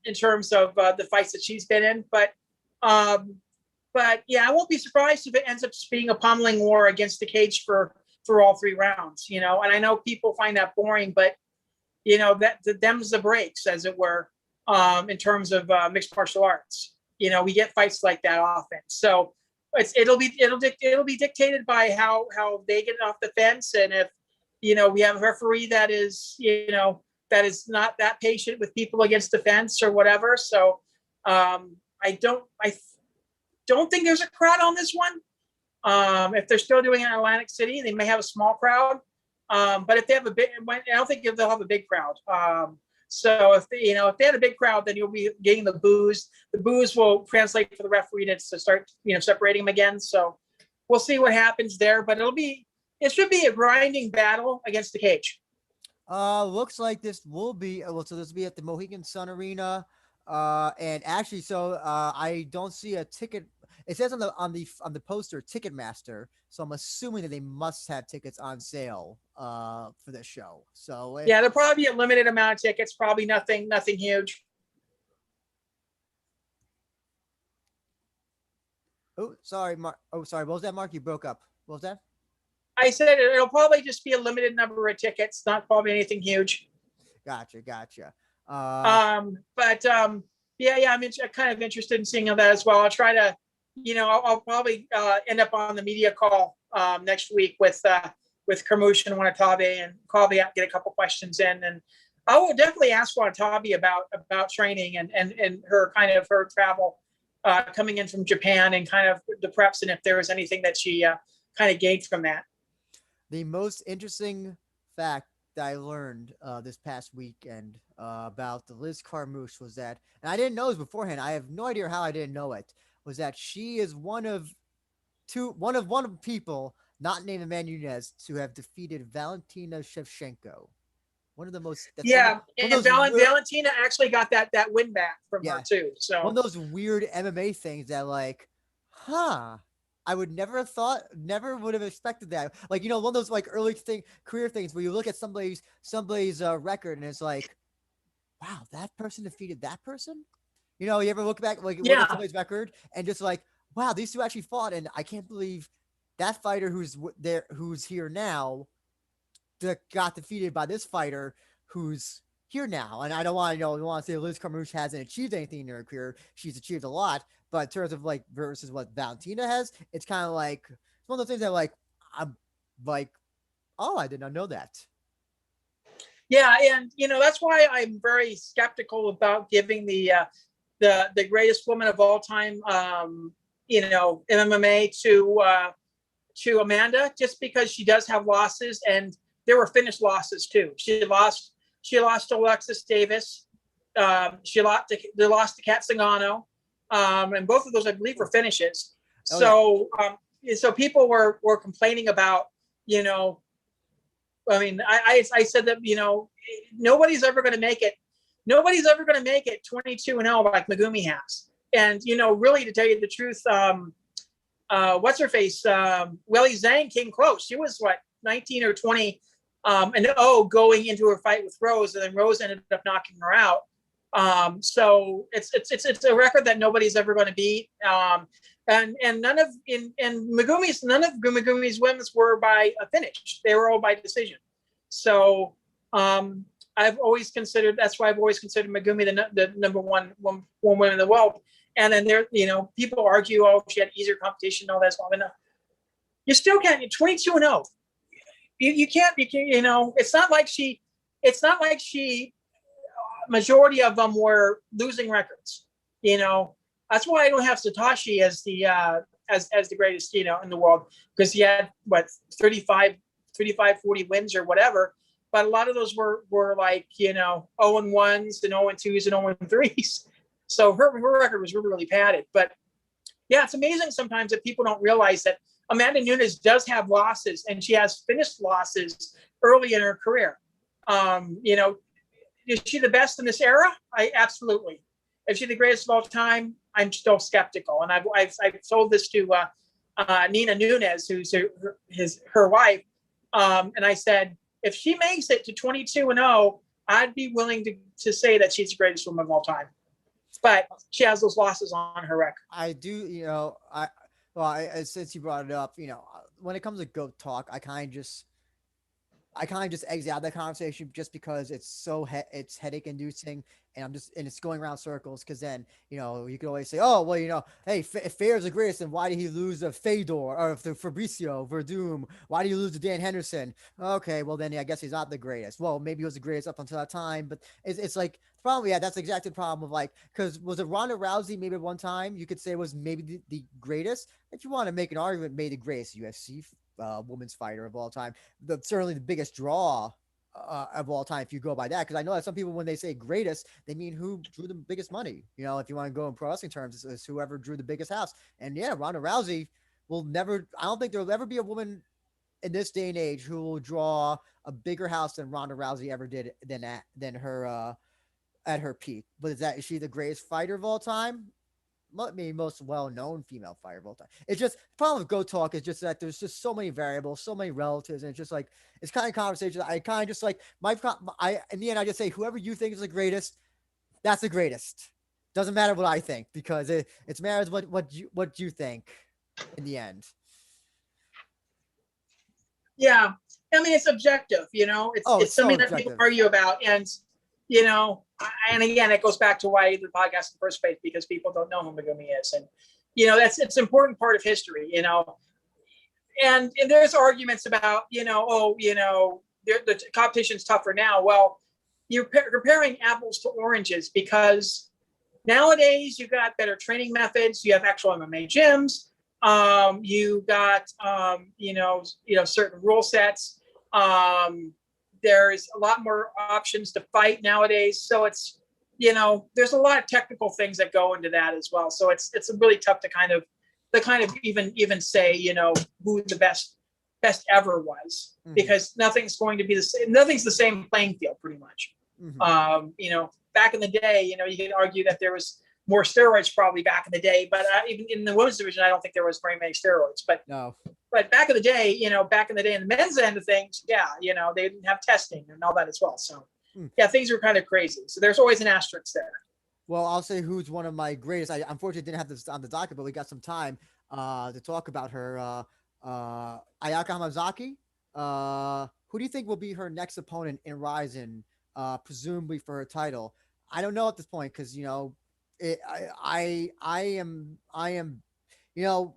in terms of the fights that she's been in. But yeah, I won't be surprised if it ends up being a pummeling war against the cage for all 3 rounds, and I know people find that boring, but, that them's the breaks, as it were. In terms of mixed martial arts, we get fights like that often. So it'll be dictated by how they get off the fence, and if we have a referee that is not that patient with people against the fence or whatever. So I don't think there's a crowd on this one. If they're still doing it in Atlantic City, they may have a small crowd. But if they have I don't think they'll have a big crowd. So if they had a big crowd, then you'll be getting the boos. The boos will translate for the referee to start, separating them again. So we'll see what happens there, but it should be a grinding battle against the cage. Looks like this will be, so this will be at the Mohegan Sun Arena. And actually, I don't see a ticket. It says on the poster Ticketmaster, so I'm assuming that they must have tickets on sale for this show. So yeah, there'll probably be a limited amount of tickets. Probably nothing huge. Oh, sorry, Mark. Oh, sorry. What was that, Mark? You broke up. What was that? I said it'll probably just be a limited number of tickets. Not probably anything huge. Gotcha. Yeah, I'm kind of interested in seeing that as well. I'll try to. I'll probably end up on the media call next week with Carmouche and Watanabe, and probably get a couple questions in. And I will definitely ask Watanabe about training and her travel coming in from Japan, and kind of the preps, and if there was anything that she kind of gained from that. The most interesting fact that I learned this past weekend about the Liz Carmouche was that, and I didn't know this beforehand. I have no idea how I didn't know it. Was that she is one of people not named Amanda Nunes to have defeated Valentina Shevchenko. One of the most. That's Yeah, one of and those weird, Valentina actually got that win back from her yeah, too. one So of those weird MMA things that like, huh. I would never have thought, never would have expected that. Like, one of those like early career things where you look at somebody's record and it's like, wow, that person defeated that person. You ever look back, like look at yeah, somebody's record and just like, wow, these two actually fought, and I can't believe that fighter who's here now that got defeated by this fighter who's here now. And I don't want to say Liz Carmouche hasn't achieved anything in her career. She's achieved a lot, but in terms of like versus what Valentina has, it's kind of like it's one of those things that like I'm like, oh, I did not know that. yeah, and that's why I'm very skeptical about giving the greatest woman of all time, MMA to Amanda, just because she does have losses, and there were finished losses too. She lost to Alexis Davis. They lost to Kat Zingano, and both of those, I believe, were finishes. Oh yeah. So people were complaining about, I mean, I said that nobody's ever going to make it. Nobody's ever going to make it 22-0 like Megumi has. And really, to tell you the truth, what's her face? Weili Zhang came close. She was 19 or 20 and going into her fight with Rose, and then Rose ended up knocking her out. So it's a record that nobody's ever going to beat. And none of Megumi's wins were by a finish. They were all by decision. So I've always considered, that's why I've always considered Megumi the number one woman in the world. And then people argue, oh, she had easier competition, all that's long enough. You still can't. You're 22-0. You can't. It's not like she. Majority of them were losing records. That's why I don't have Satoshi as the as the greatest in the world, because he had 35, 40 wins or whatever. But a lot of those were like 0-1s and 0-2s and 0-3s. So her record was really, really padded. But yeah, it's amazing sometimes that people don't realize that Amanda Nunes does have losses, and she has finished losses early in her career. Is she the best in this era? Absolutely. Is she the greatest of all time? I'm still skeptical, and I've told this to Nina Nunes, who's her wife, and I said, if she makes it to 22-0, I'd be willing to say that she's the greatest woman of all time. But she has those losses on her record. I do, since you brought it up, when it comes to GOAT talk, I kind of just exit out that conversation just because it's so it's headache inducing, and it's going around circles. Because then you could always say, oh well, hey, if Fair's the greatest, then why did he lose to Fedor or to Fabricio Verdum? Why did he lose to Dan Henderson? Okay, well then I guess he's not the greatest. Well, maybe he was the greatest up until that time, but it's like probably that's exactly the problem of because was it Ronda Rousey maybe at one time you could say was maybe the greatest? If you want to make an argument, maybe the greatest UFC women's fighter of all time, certainly the biggest draw of all time, if you go by that. Because I know that some people, when they say greatest, they mean who drew the biggest money. If you want to go in pro wrestling terms, it's whoever drew the biggest house. And yeah, Ronda Rousey will never. I don't think there will ever be a woman in this day and age who will draw a bigger house than Ronda Rousey ever did than her at her peak. But is she the greatest fighter of all time? Most well-known female fighter of all time. It's just the problem with Go Talk is just that there's just so many variables, so many relatives, and it's just like it's kind of conversation. I kind of just like in the end I just say whoever you think is the greatest, that's the greatest. Doesn't matter what I think, because it's matters what you think in the end. Yeah, I mean it's objective. It's something that people argue about, and and again, it goes back to why I did the podcast in the first place, because people don't know who Megumi is. And, it's an important part of history, and there's arguments about, the competition's tougher now. Well, you're comparing apples to oranges, because nowadays you've got better training methods. You have actual MMA gyms. You got certain rule sets. There's a lot more options to fight nowadays. So it's there's a lot of technical things that go into that as well. So it's really tough to kind of even say who the best ever was, because nothing's going to be the same. Nothing's the same playing field pretty much. Back in the day, you can argue that there was more steroids probably back in the day, but even in the women's division, I don't think there was very many steroids. But no. But back in the day, in the men's end of things, yeah, they didn't have testing and all that as well. So yeah, things were kind of crazy. So there's always an asterisk there. Well, I'll say who's one of my greatest. I unfortunately didn't have this on the docket, but we got some time to talk about her. Ayaka Hamazaki. Who do you think will be her next opponent in Rizin, presumably for her title? I don't know at this point because I am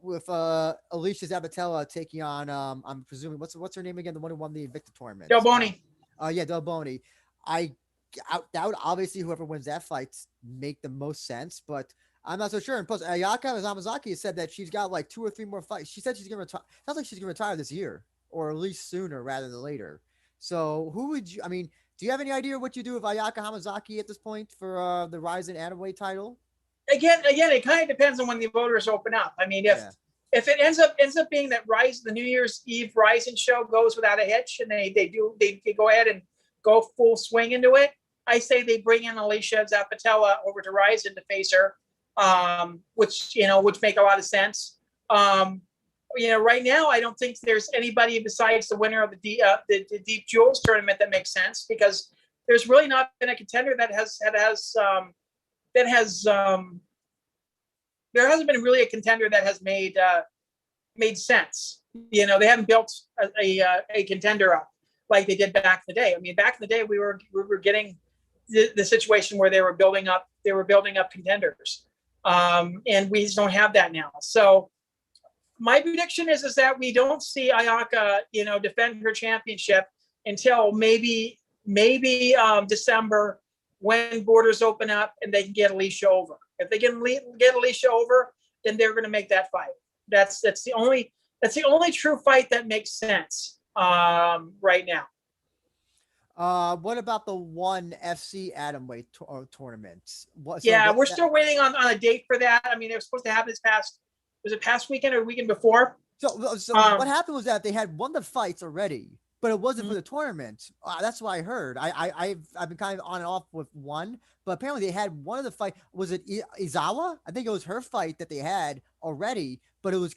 with Alicia Zabatella taking on I'm presuming what's her name again, the one who won the Invicta tournament. Del Boni. Del Boni. That would obviously whoever wins that fight make the most sense, but I'm not so sure. And plus, Ayaka Hamazaki has said that she's got like 2 or 3 more fights. She said she's gonna retire. Sounds like she's gonna retire this year, or at least sooner rather than later. So who would you? I mean, do you have any idea what you do with Ayaka Hamazaki at this point for the Rizin Atomweight title? Again, it kind of depends on when the voters open up. I mean, if it ends up being that the New Year's Eve Rizin show goes without a hitch, and they go ahead and go full swing into it, I say they bring in Alicia Zappatella over to Rizin to face her, which make a lot of sense. Right now, I don't think there's anybody besides the winner of the Deep Jewels tournament that makes sense, because there's really not been a contender there hasn't been really a contender that has made sense. They haven't built a contender up like they did back in the day. I mean, back in the day, we were getting the situation where they were building up contenders, and we just don't have that now. So my prediction is that we don't see Ayaka defend her championship until maybe December, when borders open up and they can get Alicia over. If they can get Alicia over, then they're going to make that fight. That's the only true fight that makes sense right now. What about the ONE FC Atomweight tournament? We're still waiting on a date for that. I mean, they were supposed to have this past weekend or weekend before. So what happened was that they had won the fights already, but it wasn't for the tournament. That's what I heard. I've been kind of on and off with one, but apparently they had one of the fight. Was it Izawa? I think it was her fight that they had already, but it was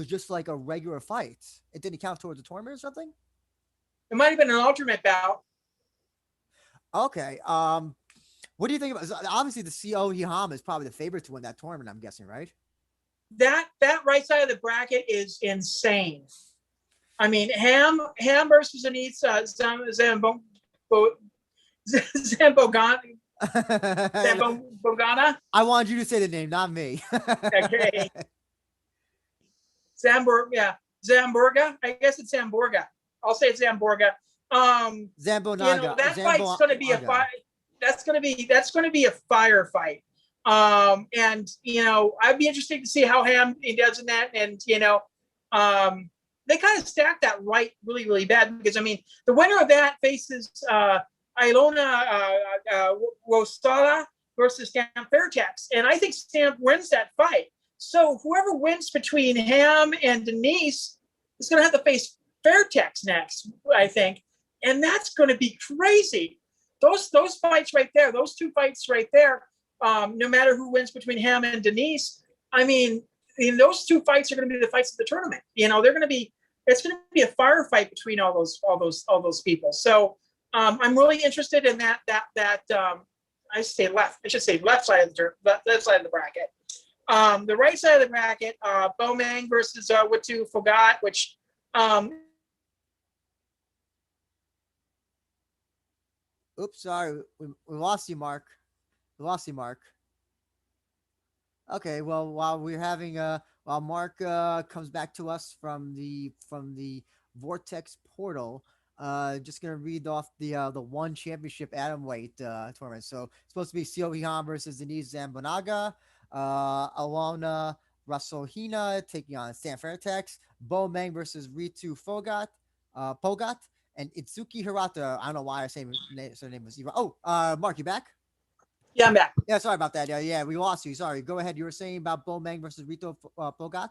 just like a regular fight. It didn't count towards the tournament or something. It might have been an alternate bout. Okay. What do you think about? Obviously, the CO Hihama is probably the favorite to win that tournament. I'm guessing, right? That right side of the bracket is insane. I mean, Ham versus Anissa Zambogana. I wanted you to say the name, not me. Okay. Zamburga. I guess it's Zamborga. I'll say it's Zamborga. Zambonaga. That fight's going to be a fight. That's going to be a firefight. And I'd be interested to see how Ham does in that. And they kind of stacked that right really, really bad, because I mean, the winner of that faces Ilona Rosada versus Stamp Fairtex, and I think Stamp wins that fight. So whoever wins between Ham and Denise is going to have to face Fairtex next, I think, and that's going to be crazy. Those fights right there, those 2 fights right there, no matter who wins between Ham and Denise, I mean, those 2 fights are going to be the fights of the tournament. It's going to be a firefight between all those people. So I'm really interested in that. I should say left side of the bracket. The right side of the bracket, Bomang versus Watu Fogat, which oops, sorry, we lost you, Mark. Okay, well, while we're having while Mark comes back to us from the Vortex portal, just gonna read off the ONE Championship Atomweight tournament. So it's supposed to be Seo Hihan versus Denise Zambonaga, Alona Russell Hina taking on Stan Fairtex. Bo Meng versus Ritu Pogat, and Itsuki Hirata. I don't know why I say her name was. Mark, you back? Yeah, I'm back. Yeah, sorry about that. Yeah, we lost you. Sorry. Go ahead. You were saying about Bo Meng versus Rito Pogat.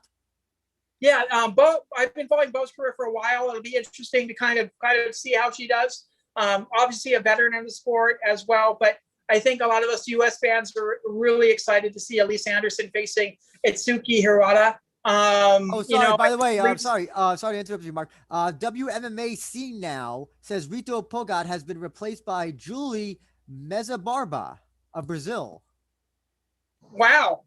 Yeah, Bo. I've been following Bo's career for a while. It'll be interesting to kind of see how she does. Obviously, a veteran in the sport as well, but I think a lot of us U.S. fans are really excited to see Elise Anderson facing Itsuki Hirata. Oh, You sorry. know, By the way, I'm Elise, sorry. Sorry to interrupt you, Mark. WMMA scene now says Rito Pogat has been replaced by Julie Mezabarba of Brazil. wow.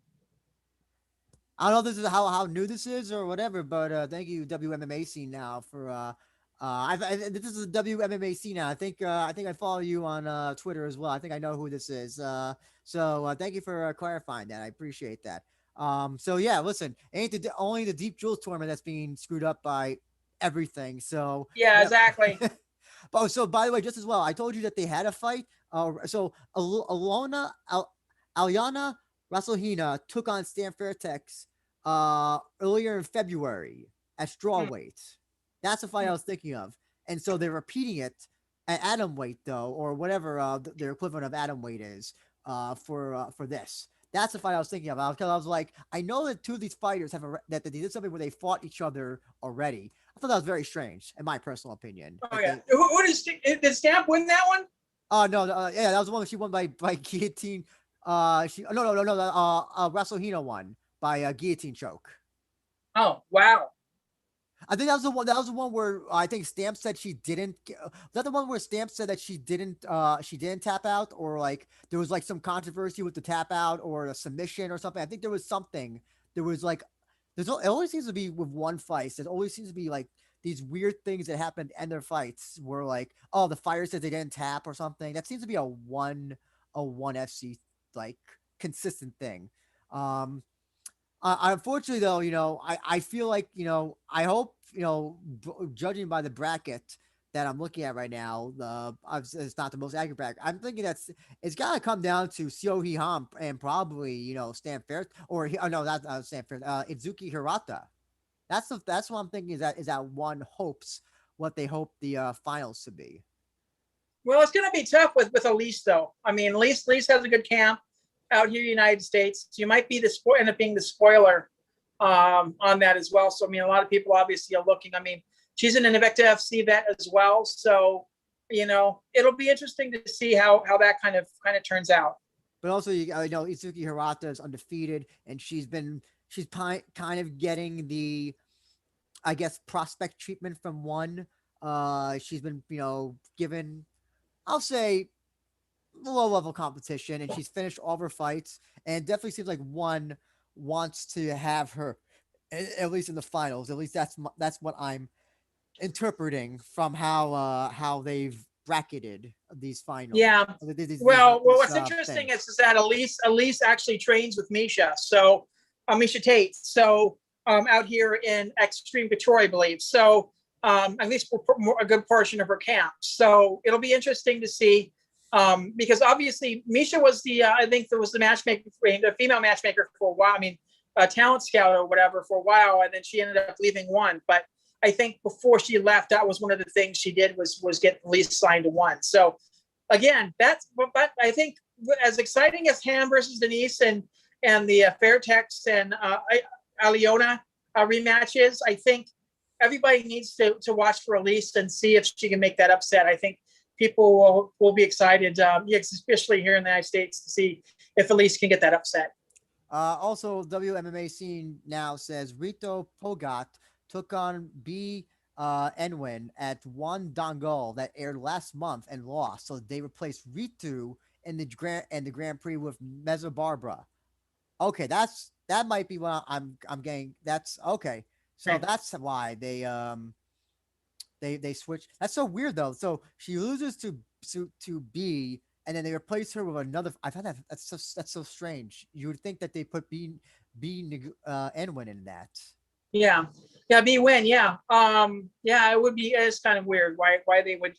I don't know if this is how new this is or whatever, but thank you WMMA scene now for this is a WMMA scene now. I think I follow you on Twitter as well. I think I know who this is. So thank you for clarifying that. I appreciate that. So yeah, listen, only the Deep Jewels tournament that's being screwed up by everything. So Yeah, yeah. exactly. Oh, so by the way, just as well, I told you that they had a fight. So Alyana Rasulhina took on Stan Fairtex earlier in February at straw weight. That's the fight I was thinking of. And so they're repeating it at atom weight though, or whatever their equivalent of atom weight is for this. That's the fight I was thinking of. Because I was like, I know that two of these fighters that they did something where they fought each other already. I thought that was very strange, in my personal opinion. Oh yeah. Who did Stamp win that one? No, yeah, that was the one she won by guillotine. She no. Russell Hino won by guillotine choke. Oh wow. I think that was the one. That was the one where I think Stamp said she didn't. Was that the one where Stamp said that she didn't? She didn't tap out, or like there was like some controversy with the tap out or a submission or something. I think there was something. There was like, it always seems to be with one fight. There always seems to be like these weird things that happen at the end of fights where like, oh, the fighter said they didn't tap or something. That seems to be a one FC like consistent thing. Um, unfortunately, though, I feel like, I hope, judging by the bracket that I'm looking at right now, it's not the most accurate bracket. I'm thinking it's got to come down to Seo Hee Ham and probably, Stan Fair or no, not Stan Fair, Itsuki Hirata. That's what I'm thinking is that one hopes what they hope the finals to be. Well, it's going to be tough with Elise though. I mean, Elise has a good camp out here in the United States. So you might be end up being the spoiler on that as well. So I mean, a lot of people obviously are looking. I mean, she's an Invicta FC vet as well. So it'll be interesting to see how that kind of turns out. But also, Itsuki Hirata is undefeated, and she's kind of getting the, I guess, prospect treatment from one. She's been, given, I'll say, low level competition, and she's finished all of her fights, and it definitely seems like one wants to have her at least in the finals. At least that's what I'm interpreting from how they've bracketed these finals. Yeah. Well, what's interesting is that Elise actually trains with Misha. So Misha Tate. So out here in Extreme Couture, I believe. So at least for a good portion of her camp. So it'll be interesting to see because obviously Misha was I think there was the female matchmaker for a while. I mean, a talent scout or whatever for a while, and then she ended up leaving one. But I think before she left, that was one of the things she did was get Elise signed to one. So again, but I think as exciting as Ham versus Denise and the Fairtex and Aliona rematches, I think everybody needs to watch for Elise and see if she can make that upset. I think people will be excited, especially here in the United States, to see if Elise can get that upset. Also, WMMA scene now says Rito Pogat took on B. Enwin at One Dongol that aired last month and lost. So they replaced Ritu in the Grand Prix with Meza Barbara. Okay, that might be what I'm getting. That's okay. So that's why they switched. That's so weird though. So she loses to B, and then they replace her with another. I thought that's so strange. You would think that they put B Enwin in that. Yeah, B win. Yeah, it would be. It's kind of weird why they would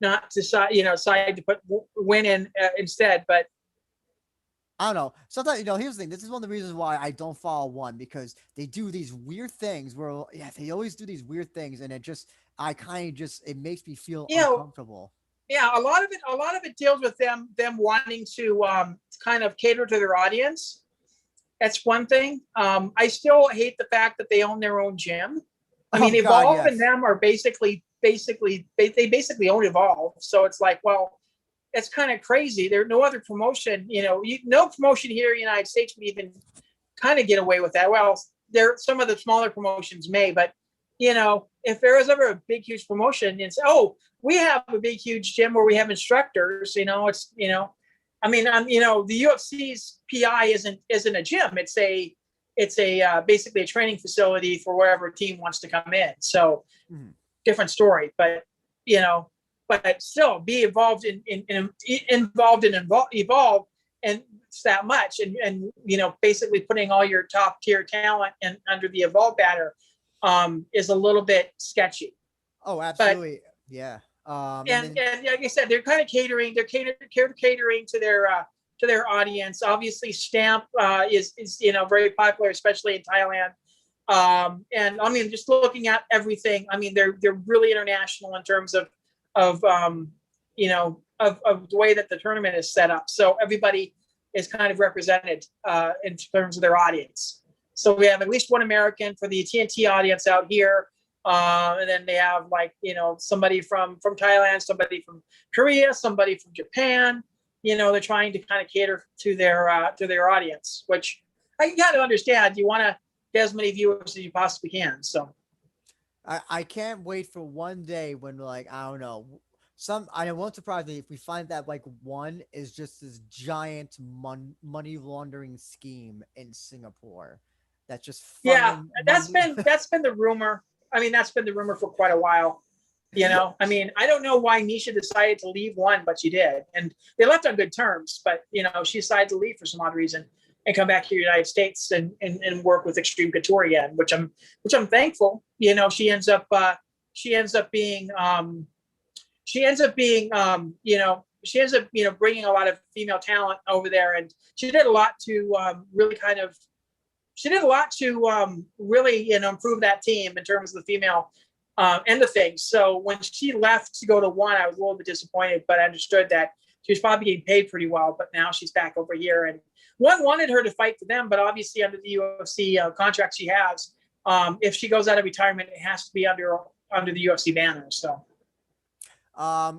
not decide to put win in instead. But I don't know. Sometimes, here's the thing. This is one of the reasons why I don't follow one, because they do these weird things where, yeah, they always do these weird things, and I kind of it makes me feel You know, uncomfortable. yeah, a lot of it deals with them wanting to kind of cater to their audience. That's one thing. I still hate the fact that they own their own gym. I Oh mean, God, Evolve and yes. them are they basically own Evolve. So it's like, well, it's kind of crazy. There's no other promotion, no promotion here in the United States would even kind of get away with that. Well, there some of the smaller promotions may, but if there is ever a big huge promotion, it's we have a big huge gym where we have instructors. It's I mean, the UFC's PI isn't a gym. It's a basically a training facility for whatever team wants to come in. So Mhm. different story, but you know, but still be involved in evolve, and it's that much, and basically putting all your top tier talent and under the evolve banner is a little bit sketchy. Oh, But absolutely. Yeah. And and then and like I said, they're kind of catering to their audience. Obviously, Stamp is very popular, especially in Thailand. And I mean, just looking at everything, I mean, they're really international in terms of of the way that the tournament is set up. So everybody is kind of represented in terms of their audience. So we have at least one American for the TNT audience out here. And then they have somebody from Thailand, somebody from Korea, somebody from Japan. They're trying to kind of cater to their audience, which I got to understand. You want to get as many viewers as you possibly can. So I can't wait for one day when, like, I don't know, I won't surprise me if we find that, like, one is just this giant money laundering scheme in Singapore that's just yeah, funneling that's money. been that's been the rumor. I mean, that's been the rumor for quite a while. I mean, I don't know why Nisha decided to leave one, but she did, and they left on good terms. But she decided to leave for some odd reason and come back to the United States and work with Extreme Couture again, which I'm thankful. She ends up being she ends up bringing a lot of female talent over there, and she did a lot to really kind of she did a lot to really improve that team in terms of the female end of things. So when she left to go to one, I was a little bit disappointed, but I understood that she was probably getting paid pretty well. But now she's back over here, and one wanted her to fight for them, but obviously under the UFC contract she has, if she goes out of retirement, it has to be under the UFC banner. So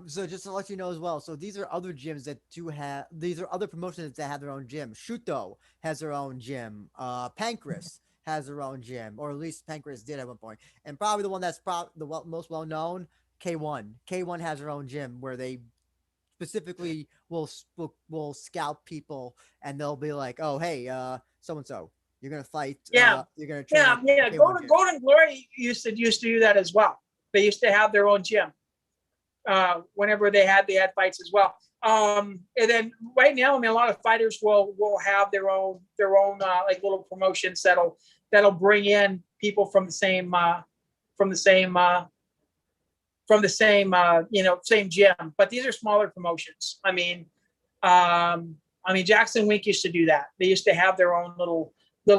So just to let you know as well, so these are other gyms that do have these are other promotions that have their own gym. Shuto has their own gym. Pancras has their own gym, or at least Pancras did at one point. And probably the one that's most well known, K1. K1 has their own gym where they specifically will scout people, and they'll be like, "Oh, hey, so and so, you're gonna fight. yeah, You're gonna train yeah, at the yeah. K1 gym." Golden Glory used to do that as well. They used to have their own gym. Whenever they had fights as well. And then right now, I mean, a lot of fighters will have their own like little promotions that'll bring in people from the same same gym. But these are smaller promotions. I mean, Jackson Wink used to do that. They used to have their own little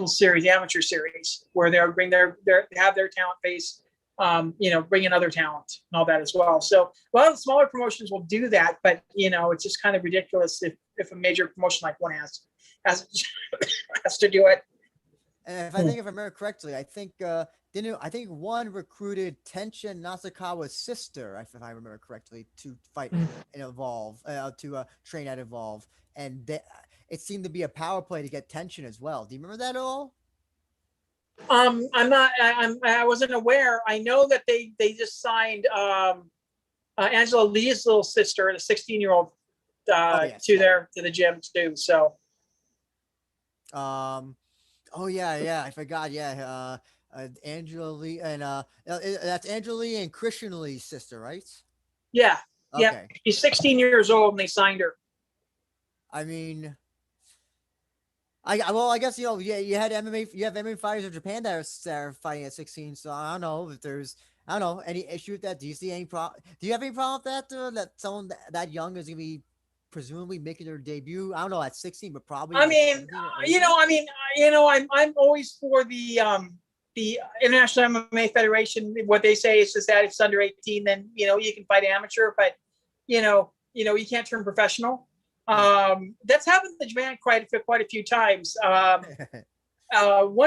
series, amateur series, where they'll bring have their talent face, bring in other talent and all that as well. So a lot of the smaller promotions will do that, but it's just kind of ridiculous if a major promotion like one has has to do it. And if I think, if I remember correctly, I think one recruited Tenshin Nasukawa's sister, if I remember correctly, to fight in Evolve, to train at Evolve, and it seemed to be a power play to get Tenshin as well. Do you remember that at all? I'm not. I wasn't aware. I know that they just signed Angela Lee's little sister, the 16-year-old, Oh yes, to the gym too. So yeah. Oh yeah. I forgot. Yeah. Angela Lee and that's Angela Lee and Christian Lee's sister, right? yeah, yeah, Okay. she's 16 years old and they signed her. I mean, I guess yeah, you have MMA fighters in Japan that are fighting at 16. So I don't know if there's I don't know any issue with that. Do you see any problem? Do you have any problem with that? That someone that young is gonna be presumably making their debut. I don't know at 16, but probably I like mean, 17 or you 18. know, I mean, I'm always for the International MMA Federation. What they say is just that if it's under 18, then you can fight amateur, but you can't turn professional. That's happened in Japan quite a few times. One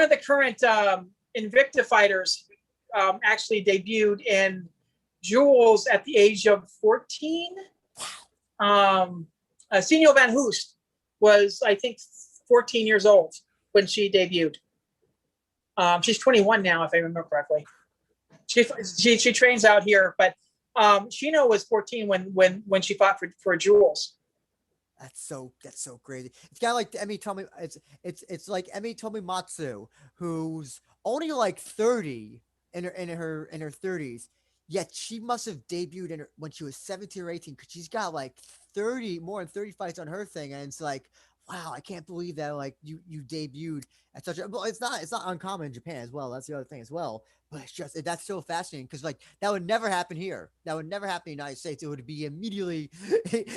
of the current Invicta fighters actually debuted in Jules at the age of 14. Senio Van Hoest was, I think, 14 years old when she debuted. She's 21 now, if I remember correctly. She trains out here, but Shino was 14 when she fought for Jules. That's so crazy. It's kind of like Emi Tomi. It's like Emi Tomimatsu, who's only like 30 in her 30s, yet she must have debuted when she was 17 or 18 because she's got like 30 more than 30 fights on her thing, and it's like, wow, I can't believe that like you debuted at such a. Well, it's not uncommon in Japan as well. That's the other thing as well. But it's just that's so fascinating because like that would never happen here. That would never happen in the United States. It would be immediately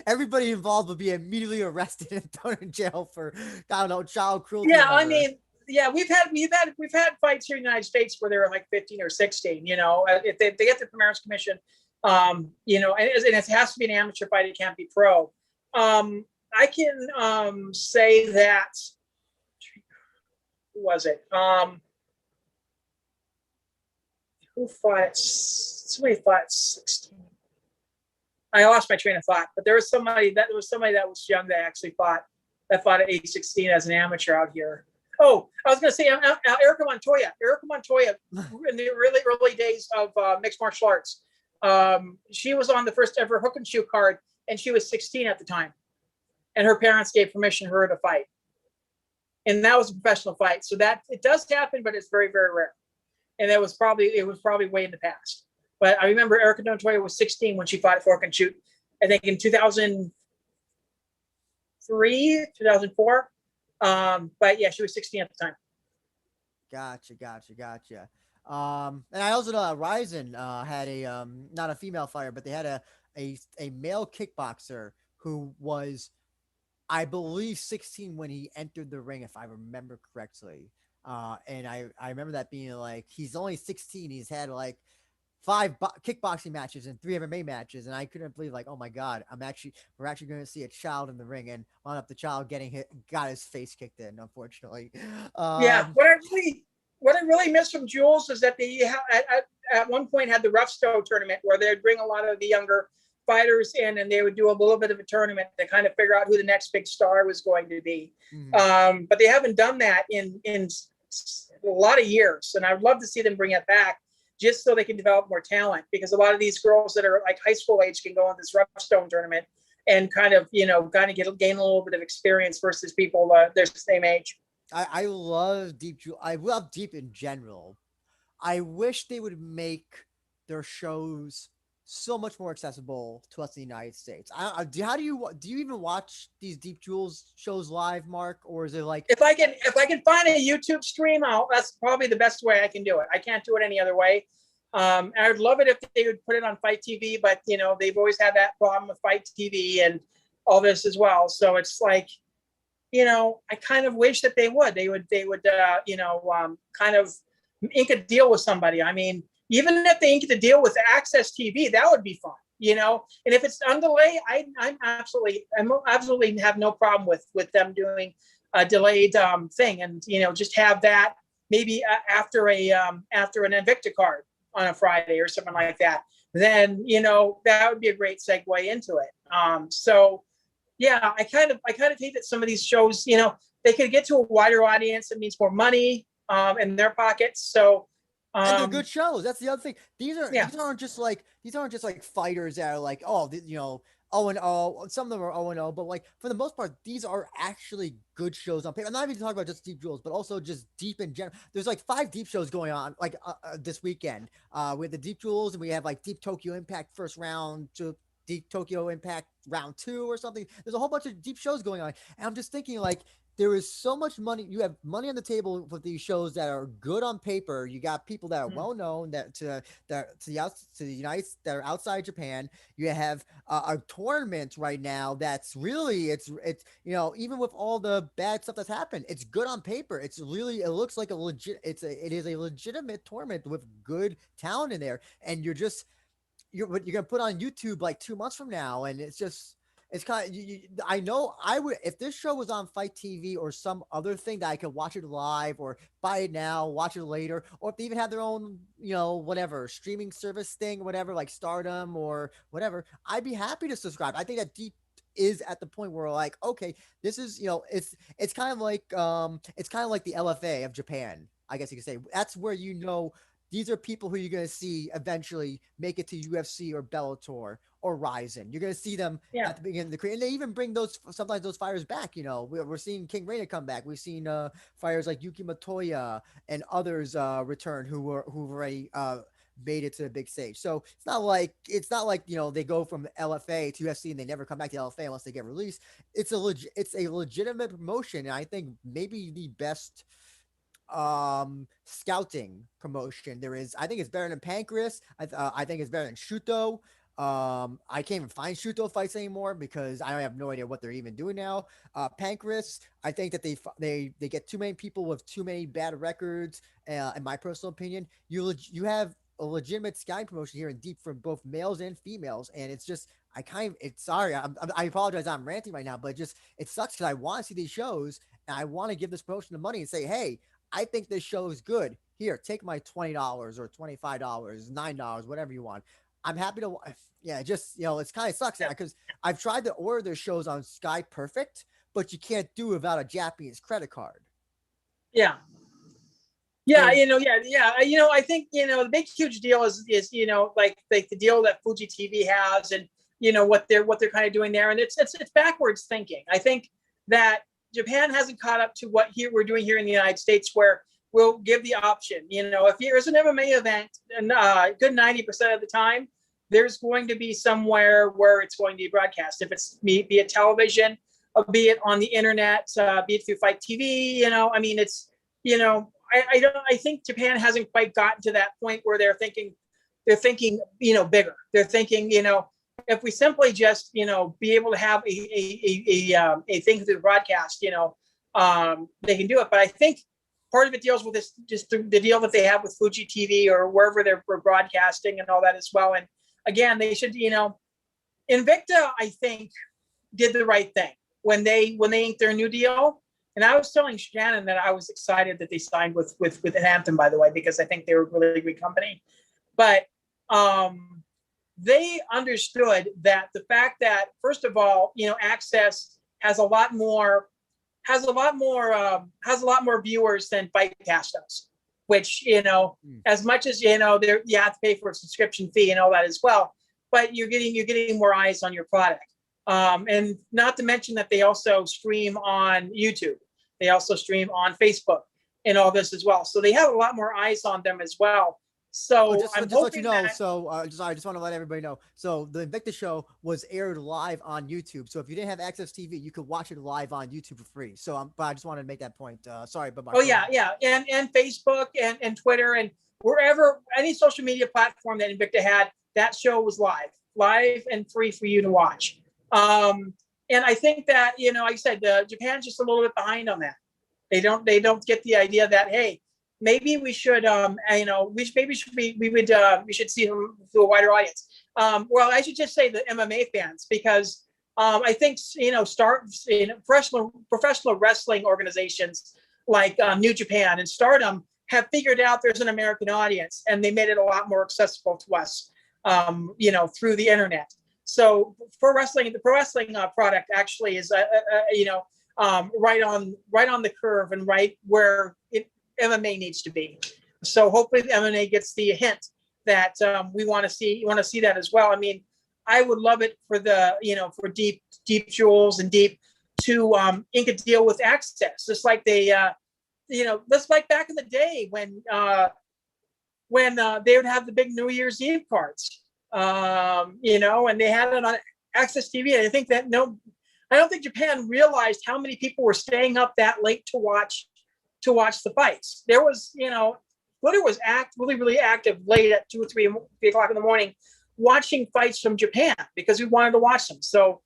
everybody involved would be immediately arrested and thrown in jail for I don't know child cruelty or Yeah, I whatever. mean, yeah, we've had fights here in the United States where they were like 15 or 16. If they get the Primaris Commission, and it has to be an amateur fight; it can't be pro. I can say that. Who was it? Who fought? Somebody fought 16. I lost my train of thought, but there was somebody that was young that actually fought at age 16 as an amateur out here. Oh, I was going to say Erica Montoya. Erica Montoya, in the really early days of mixed martial arts, she was on the first ever hook and shoe card, and she was 16 at the time, and her parents gave permission for her to fight, and that was a professional fight. So that it does happen, but it's very very rare, and it was probably way in the past. But I remember Erica Montoya was 16 when she fought at Fork and Shoot. I think in 2003, 2004. But yeah, she was 16 at the time. Gotcha. And I also know that Rizin had a not a female fighter, but they had a male kickboxer who was, I believe, 16 when he entered the ring, if I remember correctly. And I remember that being like he's only 16. He's had like five kickboxing matches and three MMA matches, and I couldn't believe like, oh my god, we're actually going to see a child in the ring, and wound up the child got his face kicked in, unfortunately. Yeah, Um, what I really missed from Jules is that they at one point had the Rough Stone tournament where they'd bring a lot of the younger fighters in, and they would do a little bit of a tournament to kind of figure out who the next big star was going to be. But they haven't done that in a lot of years, and I'd love to see them bring it back just so they can develop more talent, because a lot of these girls that are like high school age can go on this Rough Stone tournament and kind of gain a little bit of experience versus people their same age. I love I love Deep in general. I wish they would make their shows so much more accessible to us in the United States. How do you even watch these Deep Jewels shows live, Mark, or is it like If I can find a YouTube stream, that's probably the best way I can do it. I can't do it any other way. I would love it if they would put it on Fight TV, but they've always had that problem with Fight TV and all this as well. So it's like, I kind of wish that they would kind of ink a deal with somebody. I mean, even if they inked a deal with Access TV, that would be fun. And if it's on delay, I'm absolutely have no problem with them doing a delayed thing, and just have that maybe after an Invicta card on a Friday or something like that. Then that would be a great segue into it. So yeah, I kind of hate that some of these shows, they could get to a wider audience. It means more money in their pockets. So and they're good shows. That's the other thing. yeah, These aren't just like fighters that are like, oh, 0-0. Some of them are 0-0, but like for the most part, these are actually good shows on paper. I'm not even talking about just Deep Jewels, but also just Deep in general. There's like 5 Deep shows going on like this weekend. With the Deep Jewels, and we have like Deep Tokyo Impact first round to Deep Tokyo Impact round 2 or something. There's a whole bunch of deep shows going on, and I'm just thinking like there is so much money. You have money on the table with these shows that are good on paper. You got people that are well known to the United that are outside Japan. You have a tournament right now that's really it's even with all the bad stuff that's happened, it's good on paper. It looks like it is a legitimate tournament with good talent in there, and you're gonna put on YouTube like 2 months from now, and it's kind of I know I would if this show was on Fight TV or some other thing that I could watch it live or buy it now, watch it later, or if they even have their own whatever streaming service thing, whatever like Stardom or whatever, I'd be happy to subscribe. I think that deep is at the point where like okay, this is it's kind of like the LFA of Japan, I guess you could say. That's where these are people who you're going to see eventually make it to UFC or Bellator or Rizin. You're going to see them Yeah. at the beginning of the career, and they even bring sometimes those fighters back. We're seeing King Reina come back. We've seen fighters like Yuki Matoya and others return who've already made it to the big stage. So it's not like they go from LFA to UFC and they never come back to LFA unless they get released. It's a legitimate promotion, and I think maybe the best scouting promotion there is. I think it's better than Pancreas. I think it's better than Shuto. I can't even find Shuto fights anymore because I have no idea what they're even doing now. Pancreas, I think that they get too many people with too many bad records. In my personal opinion, you have a legitimate scouting promotion here in Deep for both males and females, and it's just I apologize, I'm ranting right now, but it sucks because I want to see these shows and I want to give this promotion the money and say, hey, I think this show is good. Here, take my $20 or $25, $9, whatever you want. I'm happy to. Yeah, it's kind of sucks because I've tried to order their shows on Sky Perfect, but you can't do it without a Japanese credit card. Yeah. Yeah, And I think the big huge deal is like the deal that Fuji TV has, and what they're kind of doing there, and it's backwards thinking. I think that Japan hasn't caught up to what we're doing here in the United States, where we'll give the option. If there's an MMA event, and good 90% of the time, there's going to be somewhere where it's going to be broadcast. If it's be it television, or be it on the internet, be it through Fight TV. It's I think Japan hasn't quite gotten to that point where they're thinking bigger. They're thinking if we simply just be able to have a thing through the broadcast, they can do it. But I think part of it deals with this, just the deal that they have with Fuji TV or wherever they're broadcasting and all that as well. And again, they should Invicta, I think, did the right thing when they inked their new deal. And I was telling Shannon that I was excited that they signed with Anthem, by the way, because I think they were a really great company. But they understood that the fact that, first of all, Access has a lot more viewers than Fightcast does. Which as much as you have to pay for a subscription fee and all that as well, but you're getting more eyes on your product. And not to mention that they also stream on YouTube. They also stream on Facebook and all this as well. So they have a lot more eyes on them as well. So just let you know. I just want to let everybody know. So the Invicta show was aired live on YouTube. So if you didn't have Access TV, you could watch it live on YouTube for free. So but I just wanted to make that point. Sorry, but yeah, and Facebook and Twitter and wherever, any social media platform that Invicta had, that show was live and free for you to watch. And I think that like I said, Japan's just a little bit behind on that. They don't get the idea that, hey, maybe we should we should see them through a wider audience. Well, I should just say the MMA fans, because I think professional wrestling organizations like New Japan and Stardom have figured out there's an American audience, and they made it a lot more accessible to us, through the internet. So the pro wrestling product actually is right on the curve and right where MMA needs to be. So hopefully the MMA gets the hint that we want to see that as well. I mean, I would love it for for Deep Jewels and Deep to ink a deal with Access, just like they just like back in the day when they would have the big New Year's Eve cards, and they had it on Access TV. And I I don't think Japan realized how many people were staying up that late to watch the fights. There was, Twitter was really active late at 2 or 3 o'clock in the morning, watching fights from Japan because we wanted to watch them. So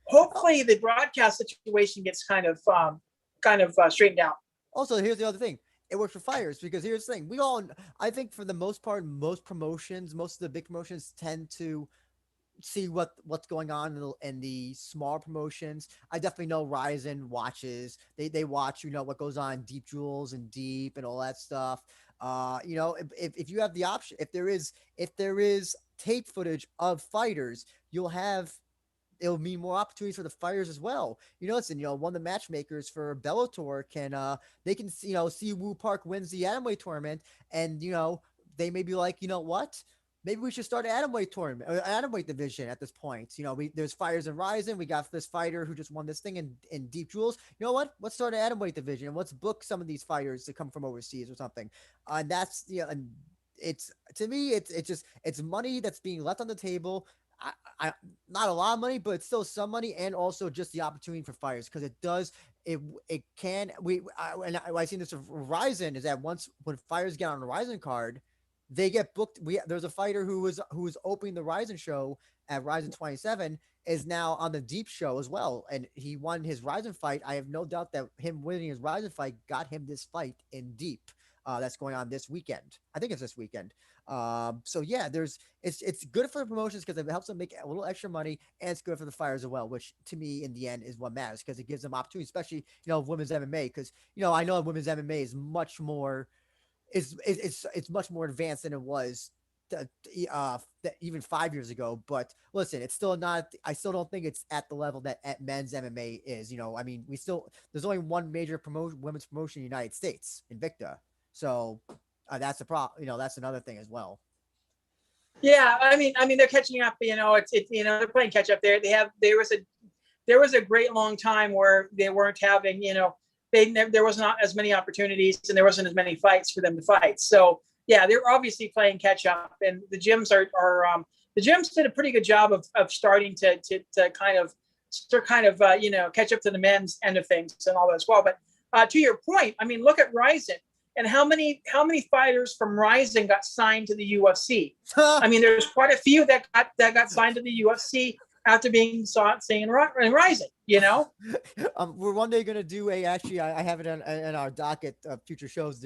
hopefully the broadcast situation gets straightened out. Also, here's the other thing. It works for fighters because here's the thing. I think for the most part, most promotions, most of the big promotions tend to see what's going on in the small promotions. I definitely know Rizin watches. They watch, what goes on in Deep Jewels and Deep and all that stuff. If you have the option, if there is tape footage of fighters, it'll mean more opportunities for the fighters as well. Listen, one of the matchmakers for Bellator they can see Woo Park wins the atomweight tournament, and they may be like, what? Maybe we should start an atomweight tournament, or atomweight division at this point. There's fighters in Rizin. We got this fighter who just won this thing in Deep Jewels. You know what? Let's start an atomweight division and let's book some of these fighters to come from overseas or something. And that's and it's to me, it's money that's being left on the table. Not a lot of money, but it's still some money, and also just the opportunity for fighters because it can and I seen this with Rizin is that when fighters get on the Rizin card, they get booked. There's a fighter who was opening the Rizin show at Rizin 27 is now on the Deep show as well, and he won his Rizin fight. I have no doubt that him winning his Rizin fight got him this fight in Deep. That's going on this weekend. I think it's this weekend. So yeah, it's good for the promotions because it helps them make a little extra money, and it's good for the fighters as well, which to me in the end is what matters because it gives them opportunity, especially women's MMA. Because I know women's MMA is much more it's much more advanced than it was even 5 years ago. But listen, it's still not. I still don't think it's at the level that at men's MMA is. I mean, there's only one major women's promotion in the United States, Invicta. So that's a problem. That's another thing as well. Yeah, I mean, they're catching up. They're playing catch up. There was a great long time where they weren't having. There was not as many opportunities and there wasn't as many fights for them to fight. So yeah, they're obviously playing catch up, and the gyms the gyms did a pretty good job of starting to kind of catch up to the men's end of things and all that as well. But to your point, I mean, look at Rizin and how many fighters from Rizin got signed to the UFC. I mean, there's quite a few that got signed to the UFC after being seen in Rizin, We're one day going to do actually, I have it in our docket of future shows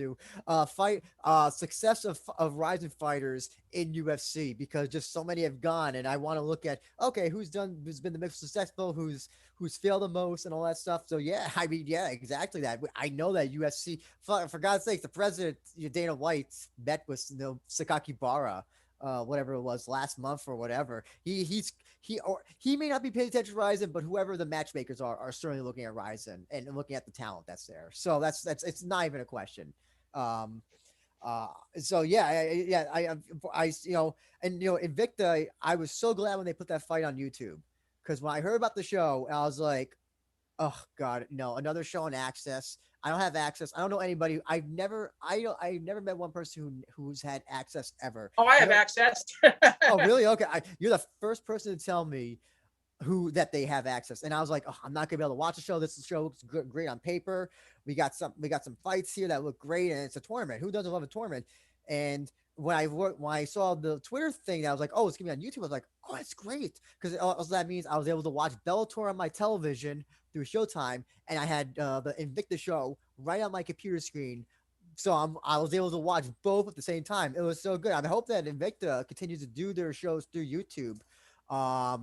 success of Rizin fighters in UFC because just so many have gone, and I want to look at, okay, who's been the most successful, who's failed the most and all that stuff. So yeah, I mean, yeah, exactly that. I know that UFC, for God's sake, the president, Dana White, met with Sakaki Bara, whatever it was last month or whatever. He may not be paying attention to Rizin, but whoever the matchmakers are certainly looking at Rizin and looking at the talent that's there. So that's it's not even a question. So yeah, Invicta, I was so glad when they put that fight on YouTube because when I heard about the show, I was like, oh God, no, another show on Access. I don't have access. I don't know anybody. I've never met one person who's had access ever. Oh, I have access. Oh, really? Okay. You're the first person to tell me that they have access, and I was like, oh, I'm not gonna be able to watch the show. This show looks great on paper. We got some fights here that look great, and it's a tournament. Who doesn't love a tournament? And when I saw the Twitter thing, I was like, oh, it's gonna be on YouTube. I was like, oh, that's great because also that means I was able to watch Bellator on my television through Showtime, and I had the Invicta show right on my computer screen. So I was able to watch both at the same time. It was so good. I hope that Invicta continues to do their shows through YouTube. I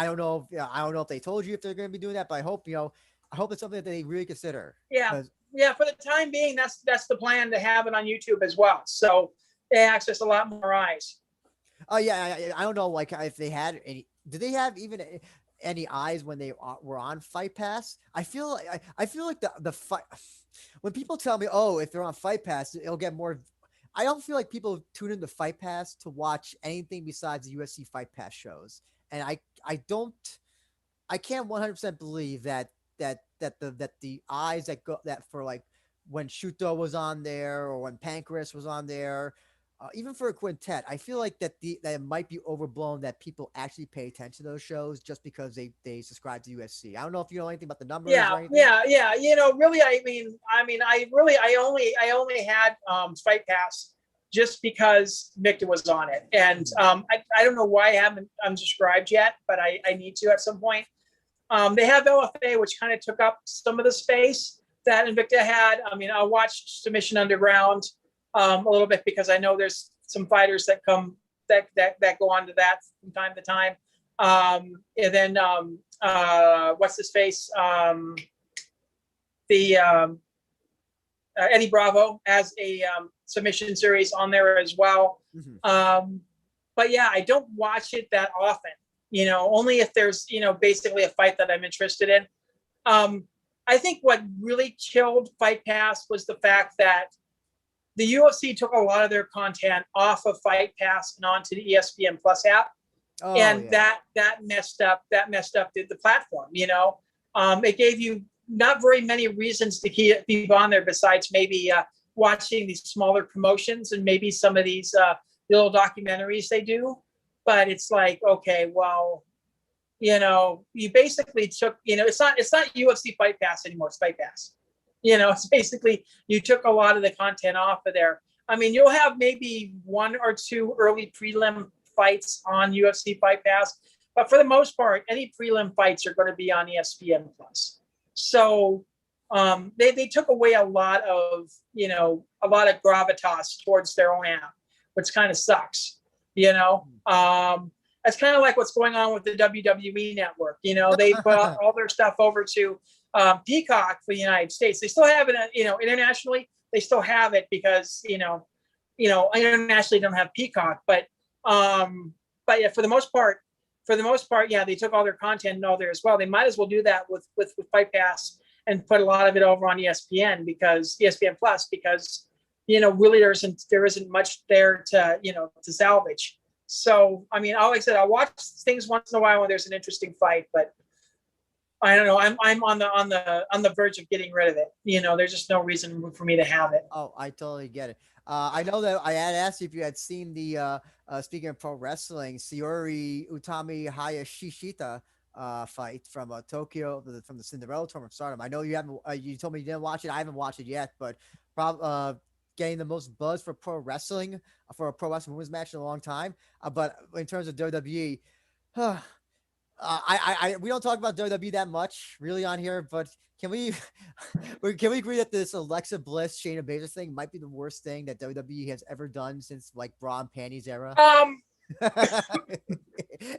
don't know if they told you if they're going to be doing that, but I hope it's something that they really consider. Yeah, yeah. For the time being, that's the plan to have it on YouTube as well. So they access a lot more eyes. Oh yeah, I don't know like if they had any. Did they have even any eyes when they were on Fight Pass? I feel like the fight when people tell me, oh, if they're on Fight Pass, it'll get more. I don't feel like people tune into Fight Pass to watch anything besides the UFC Fight Pass shows, and I can't 100% believe that the eyes that go that for like when Shuto was on there or when Pancras was on there, even for a quintet, I feel like that it might be overblown that people actually pay attention to those shows just because they subscribe to UFC. I don't know if you know anything about the numbers Yeah, or anything. yeah, yeah. Really, I only had Fight Pass just because Victor was on it, and Mhm. I don't know why I haven't unsubscribed yet, but I need to at some point. They have LFA, which kind of took up some of the space that Invicta had. I mean, I watched Submission Underground a little bit because I know there's some fighters that come that go on to that from time to time. And then what's his face? The Eddie Bravo as a submission series on there as well. Mhm. But yeah, I don't watch it that often. Only if there's basically a fight that I'm interested in. I think what really killed Fight Pass was the fact that the UFC took a lot of their content off of Fight Pass and onto the ESPN Plus app, Oh and yeah. that messed up the platform. It gave you not very many reasons to keep on there besides maybe watching these smaller promotions and maybe some of these little documentaries they do. But it's like, okay, well, you basically took, it's not UFC Fight Pass anymore. It's Fight Pass. It's basically you took a lot of the content off of there. I mean, you'll have maybe one or two early prelim fights on UFC Fight Pass, but for the most part, any prelim fights are going to be on ESPN Plus. So they took away a lot of gravitas towards their own app, which kind of sucks. That's kind of like what's going on with the WWE network. They put all their stuff over to Peacock for the United States. They still have it, internationally. They still have it because internationally don't have Peacock, but yeah, for the most part, yeah, they took all their content and all there as well. They might as well do that with Fight Pass and put a lot of it over on ESPN because ESPN Plus because really there isn't much there to to salvage. So I mean, like I said, I'll watch things once in a while when there's an interesting fight, but I don't know. I'm on the verge of getting rid of it. There's just no reason for me to have it. Oh, I totally get it. I know that I had asked you if you had seen the speaking of pro wrestling, Sayori Utami Hayashishita fight from Tokyo from the Cinderella tournament stardom. I know you haven't. You told me you didn't watch it. I haven't watched it yet, but getting the most buzz for pro wrestling for a pro wrestling women's match in a long time. But in terms of WWE, we don't talk about WWE that much really on here, but can we can we agree that this Alexa Bliss Shayna Baszler thing might be the worst thing that WWE has ever done since like bra and panties era?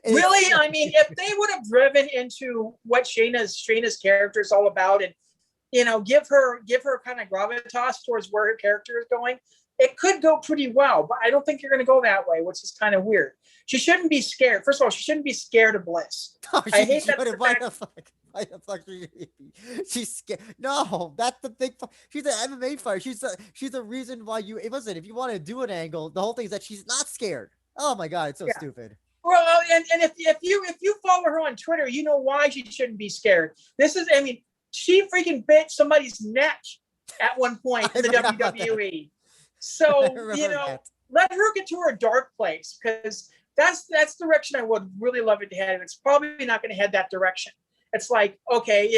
Really, I mean, if they would have driven into what Shayna's character is all about, and give her kind of gravitas towards where her character is going, it could go pretty well. But I don't think you're going to go that way, which is kind of weird. She shouldn't be scared. First of all, she shouldn't be scared of Bliss. No, I hate that. why the fuck? Why the fuck she's scared? No, that's the big. She's an MMA fighter. She's the reason why you. Listen, if you want to do an angle, the whole thing is that she's not scared. Oh my god, it's so stupid. Well, and if you follow her on Twitter, you know why she shouldn't be scared. I mean, she freaking bit somebody's neck at one point in the WWE. So let her get to her dark place because that's the direction I would really love it to head. And it's probably not going to head that direction. It's like, okay,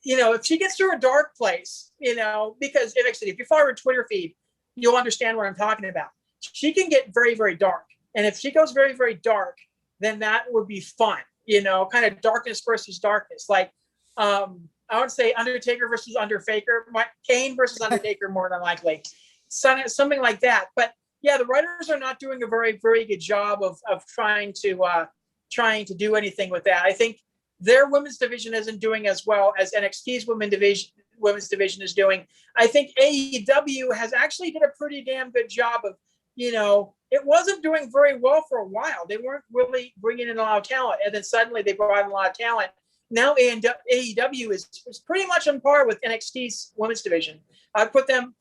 if she gets to her dark place, because if you follow her Twitter feed, you'll understand what I'm talking about. She can get very, very dark. And if she goes very, very dark, then that would be fun, kind of darkness versus darkness. Like, I would say Undertaker versus Underfaker, Kane versus Undertaker more than likely. Something like that. But yeah, the writers are not doing a very, very good job of trying to do anything with that. I think their women's division isn't doing as well as NXT's women's division is doing. I think AEW has actually did a pretty damn good job of, it wasn't doing very well for a while. They weren't really bringing in a lot of talent, and then suddenly they brought in a lot of talent. Now AEW is pretty much on par with NXT's women's division. I put them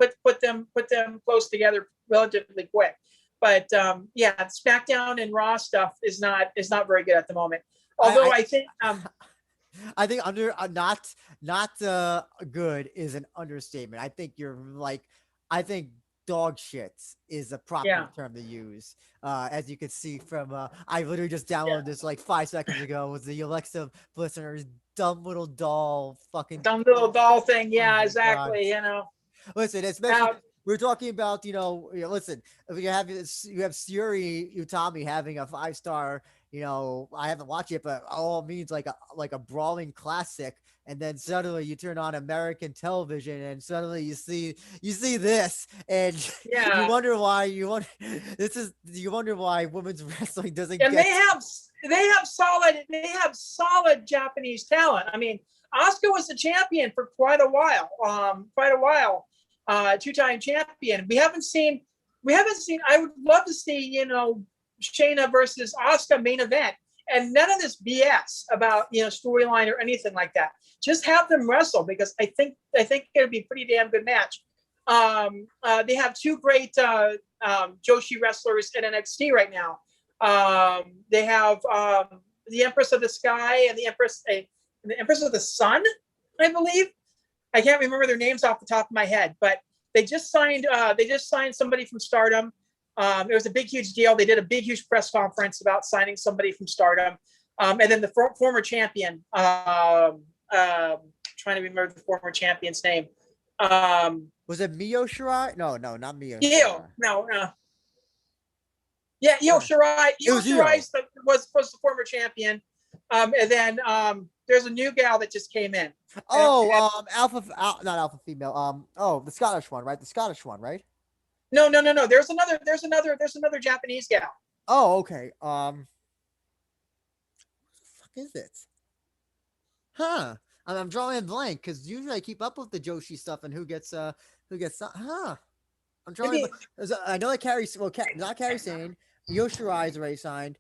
close together relatively quick. But SmackDown and Raw stuff is not very good at the moment. Although I think I think not good is an understatement. I think you're like I think dog shit is a proper term to use. As you can see from, I literally just downloaded this like 5 seconds ago. Was the Alexa listeners dumb little doll fucking Dumb little doll thing. Oh Yeah, my god! exactly. Listen, especially we're talking about listen, if you have Suri Utami having a 5-star. I haven't watched it, but all it means like a brawling classic. And then suddenly you turn on American television, and suddenly you see this, and you wonder why you wonder why women's wrestling doesn't. And they have solid Japanese talent. I mean, Asuka was the champion for quite a while. 2-time champion. We haven't seen. I would love to see Shayna versus Asuka main event, and none of this BS about storyline or anything like that. Just have them wrestle, because I think it'll be a pretty damn good match. They have 2 great Joshi wrestlers in NXT right now. They have the Empress of the Sky and the Empress of the Sun, I believe. I can't remember their names off the top of my head, but they just signed somebody from Stardom. It was a big, huge deal. They did a big, huge press conference about signing somebody from Stardom. And then the former champion, trying to remember the former champion's name. Was it Mio Shirai? No, not Mio. Io. No. Yeah, Io Shirai. Io Shirai was the former champion. And then there's a new gal that just came in. Not alpha female. The Scottish one, right? The Scottish one, right? No. There's another Japanese gal. Oh, okay. What the fuck is it? Huh? I'm drawing a blank, because usually I keep up with the Joshi stuff and who gets. I'm drawing. I know that not Carrie Sane. Yoshirai is already signed.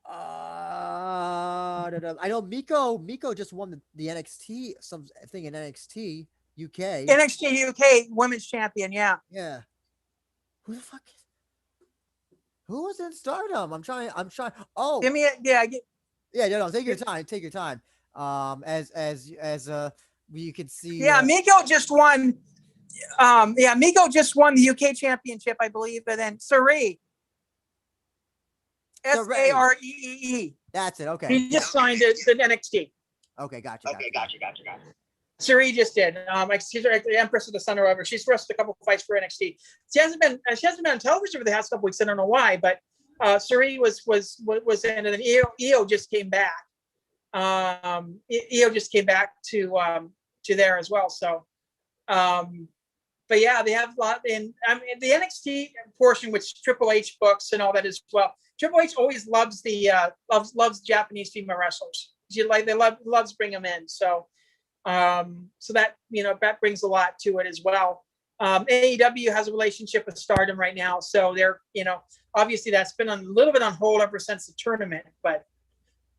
I know Miko just won the NXT something in NXT UK. NXT UK Women's Champion, yeah. Yeah. Who the fuck is? Who was in Stardom? I'm trying. Oh, give me a yeah. No. Take your time. As you can see. Yeah, Miko just won. Miko just won the UK Championship, I believe, and then Saree. Sareee. That's it. Okay. He just signed it to NXT. Okay, gotcha. Saree just did. She's the Empress of the Sun or whatever. She's wrestled a couple of fights for NXT. She hasn't been on television for the past couple weeks. I don't know why, but Saree was in, and then Io just came back. Io just came back to there as well. So, but yeah, they have a lot in. The NXT portion, which Triple H books and all that as well. Triple H always loves loves Japanese female wrestlers. Loves bring them in. So that that brings a lot to it as well. AEW has a relationship with Stardom right now, so they're obviously that's been a little bit on hold ever since the tournament. But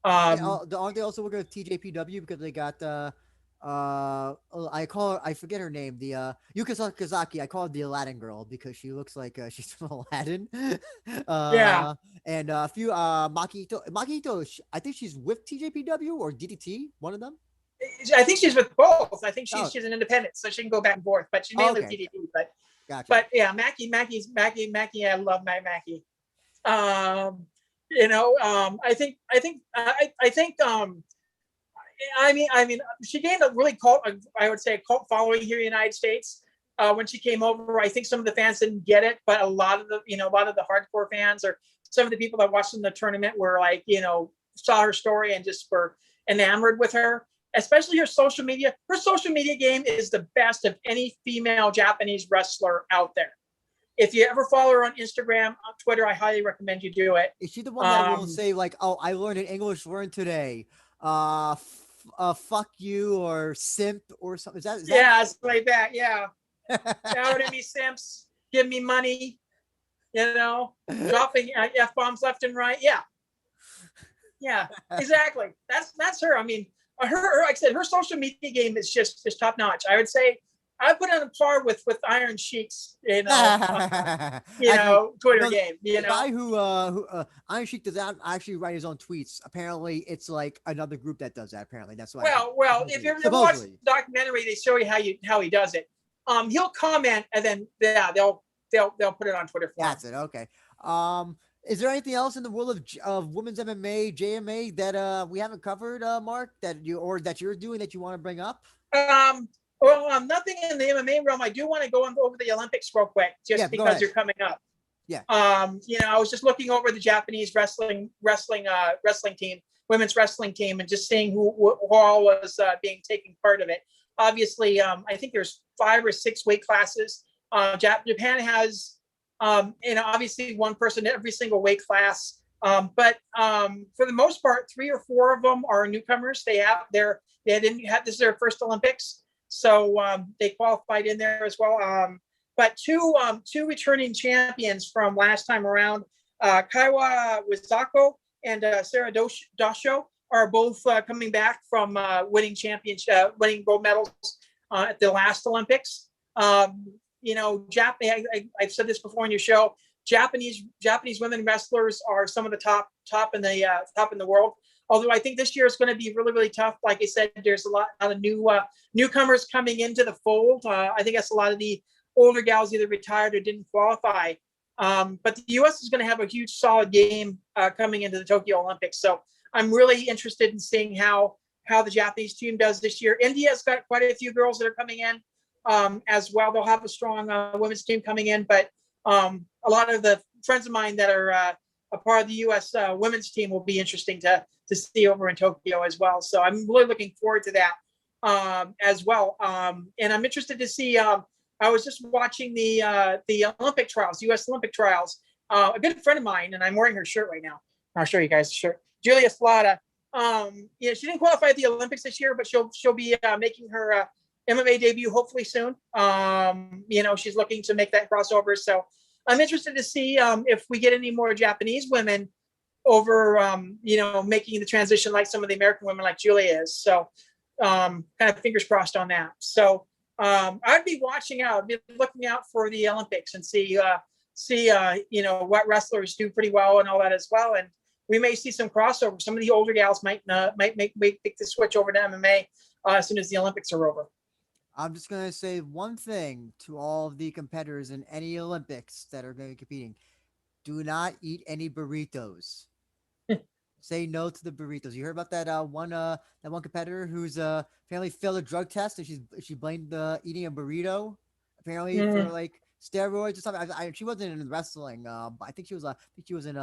aren't they also working with TJPW because they got I forget her name, the Yuka Sakazaki. I call her the Aladdin girl because she looks like she's from Aladdin. Yeah. And a few Makito, I think she's with TJPW or DDT, one of them. I think she's with both. I think she's an independent, so she can go back and forth. But she's mainly with DDT. But gotcha. But yeah, Mackie. I love my Mackie. I mean, she gained a really cult following here in the United States when she came over. I think some of the fans didn't get it, but a lot of the hardcore fans or some of the people that watched in the tournament were saw her story and just were enamored with her. Especially her social media. Her social media game is the best of any female Japanese wrestler out there. If you ever follow her on Instagram, on Twitter, I highly recommend you do it. Is she the one that will say "Oh, I learned an English word today"? Fuck you or simp or something. Is that yeah, it's like that. Yeah. Shout at me, simps. Give me money. Dropping F-bombs left and right. Yeah, exactly. That's her. I mean, her like I said, her social media game is just top notch. I would say I put it on par with Iron Sheik's, Twitter game. The guy who Iron Sheik does not actually write his own tweets. Apparently, it's like another group that does that. Apparently, that's why. Well, if you ever watch the documentary, they show you how he does it. He'll comment and then they'll they'll put it on Twitter for them. That's it. Okay. Is there anything else in the world of women's MMA, JMA that we haven't covered, Mark, that you or that you're doing that you want to bring up? Nothing in the MMA realm. I do want to go over the Olympics real quick, Yeah, just go because ahead. they're coming up. Yeah. I was just looking over the Japanese wrestling team, women's wrestling team, and just seeing who all was being taking part of it. Obviously, I think there's 5 or 6 weight classes. Japan has, obviously one person every single weight class. But for the most part, 3 or 4 of them are newcomers. They didn't have, this is their first Olympics, so they qualified in there as well. But two returning champions from last time around, Kaiwa Wizako and Sarah Dasho, are both coming back from winning gold medals at the last Olympics. Japan. I've said this before on your show. Japanese women wrestlers are some of the top in the world. Although I think this year is going to be really, really tough. Like I said, there's a lot of newcomers coming into the fold. I think that's a lot of the older gals either retired or didn't qualify. But the U.S. is going to have a huge, solid game coming into the Tokyo Olympics. So I'm really interested in seeing how the Japanese team does this year. India's got quite a few girls that are coming in as well. They'll have a strong women's team coming in, but a lot of the friends of mine that are a part of the U.S. Women's team will be interesting to see over in Tokyo as well. So I'm really looking forward to that as well. And I'm interested to see. I was just watching the Olympic trials, U.S. Olympic trials. A good friend of mine, and I'm wearing her shirt right now. I'll show you guys the shirt. Julia Slata. She didn't qualify at the Olympics this year, but she'll be making her MMA debut hopefully soon. She's looking to make that crossover. So I'm interested to see if we get any more Japanese women over, making the transition like some of the American women like Julia is. So kind of fingers crossed on that. So I'd be watching out, be looking out for the Olympics and see what wrestlers do pretty well and all that as well. And we may see some crossover. Some of the older gals might make the switch over to MMA as soon as the Olympics are over. I'm just going to say one thing to all of the competitors in any Olympics that are going to be competing. Do not eat any burritos. Say no to the burritos. You heard about that one competitor whose apparently failed a drug test and she blamed eating a burrito apparently for like steroids or something. She wasn't in wrestling, but I think she was in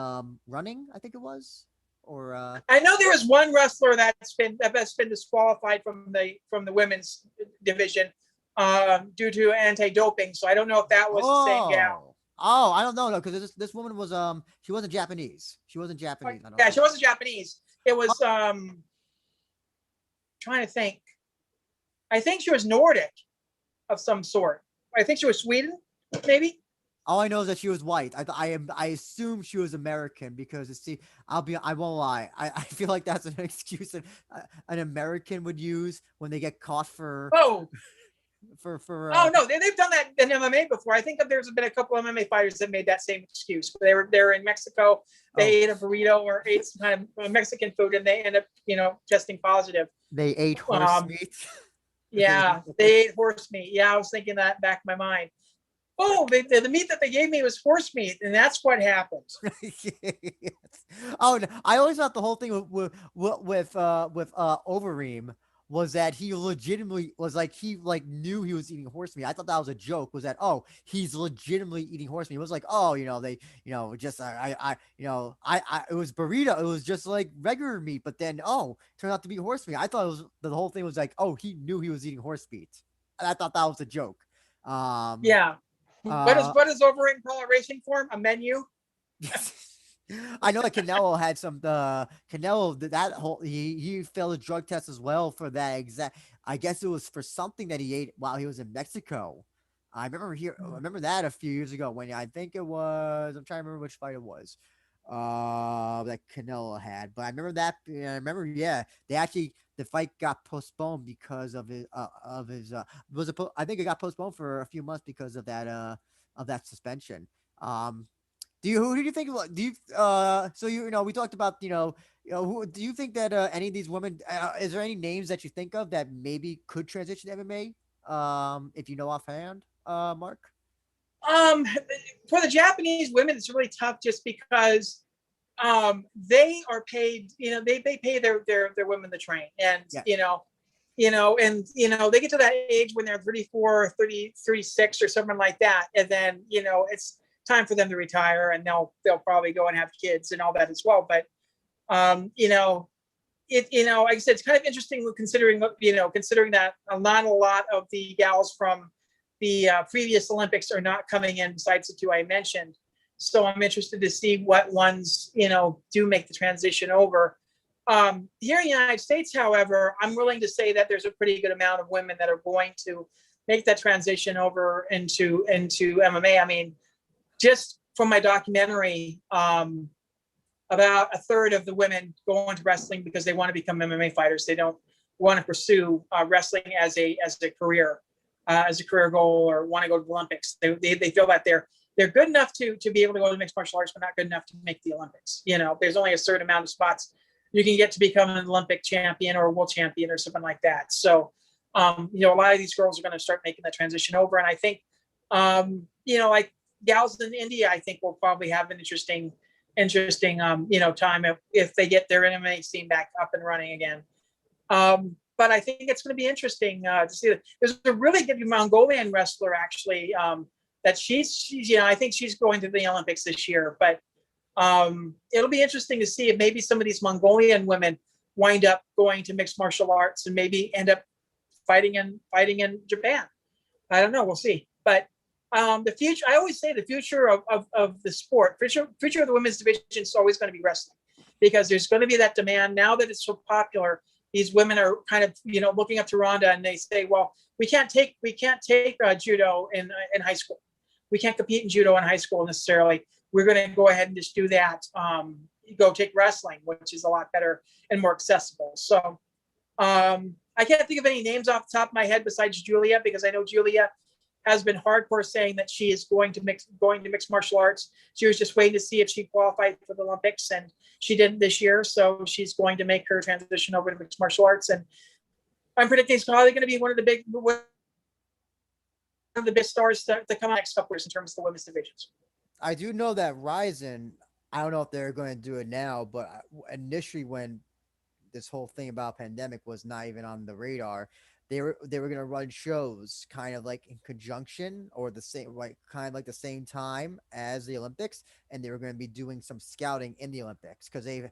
running, I think it was. Or I know there was one wrestler that's been disqualified from the women's division due to anti-doping. So I don't know if that was the same gal. Oh, I don't know, no, because this woman was she wasn't Japanese. She wasn't Japanese. She wasn't Japanese. It was trying to think. I think she was Nordic of some sort. I think she was Sweden, maybe. All I know is that she was white. I assume she was American because I won't lie. I feel like that's an excuse that an American would use when they get caught for. Oh. No, they've done that in MMA before. I think there's been a couple of MMA fighters that made that same excuse. They were in Mexico. They ate a burrito or ate some kind of Mexican food, and they end up testing positive. They ate horse meat. Yeah, they ate horse meat. Yeah, I was thinking that back in my mind. Oh, the meat that they gave me was horse meat, and that's what happened. Yes. Oh, no, I always thought the whole thing with Overeem was that he legitimately was like he knew he was eating horse meat. I thought that was a joke. Was that he's legitimately eating horse meat? It was like they just it was burrito. It was just like regular meat, but then turned out to be horse meat. I thought it was the whole thing was like he knew he was eating horse meat. And I thought that was a joke. Yeah. What does Overeem call a racing form? A menu? I know that Canelo had that whole he failed a drug test as well for that exact. I guess it was for something that he ate while he was in Mexico. I remember that a few years ago when I think it was. I'm trying to remember which fight it was. That Canelo had, but I remember that. The fight got postponed because of his I think it got postponed for a few months because of that suspension. Who do you think? We talked about who do you think that any of these women? Is there any names that you think of that maybe could transition to MMA? If you know offhand, Mark. Um, for the Japanese women, it's really tough just because they are paid, they pay their women to train. And, Yeah. they get to that age when they're 34, 30, 36 or something like that. And then, it's time for them to retire, and they'll probably go and have kids and all that as well. But, like I said, it's kind of interesting considering that not a lot of the gals from the previous Olympics are not coming in besides the two I mentioned. So I'm interested to see what ones, do make the transition over. Here in the United States, however, I'm willing to say that there's a pretty good amount of women that are going to make that transition over into MMA. I mean, just from my documentary, about a third of the women go into wrestling because they want to become MMA fighters. They don't want to pursue wrestling as a career, goal, or want to go to the Olympics. They feel that they're good enough to be able to go to mixed martial arts, but not good enough to make the Olympics. There's only a certain amount of spots you can get to become an Olympic champion or a world champion or something like that. So, a lot of these girls are going to start making the transition over. And I think, like gals in India, I think will probably have an interesting time if they get their MMA scene back up and running again. But I think it's going to be interesting to see that. There's a really good Mongolian wrestler actually that she's I think she's going to the Olympics this year. But it'll be interesting to see if maybe some of these Mongolian women wind up going to mixed martial arts and maybe end up fighting in Japan. I don't know. We'll see. But the future, I always say the future of the sport, future of the women's division is always going to be wrestling, because there's going to be that demand now that it's so popular. These women are kind of, looking up to Ronda, and they say, well, we can't take judo in high school. We can't compete in judo in high school necessarily. We're going to go ahead and just do that. Go take wrestling, which is a lot better and more accessible. So I can't think of any names off the top of my head besides Julia, because I know Julia has been hardcore saying that she is going to mixed martial arts. She was just waiting to see if she qualified for the Olympics, and she didn't this year. So she's going to make her transition over to mixed martial arts. And I'm predicting it's probably going to be one of the big stars to come out next couple years in terms of the women's divisions. I do know that Rizin, I don't know if they're going to do it now, but initially when this whole thing about pandemic was not even on the radar, they were going to run shows kind of like in conjunction, or the same, like kind of like the same time as the Olympics, and they were going to be doing some scouting in the Olympics, because they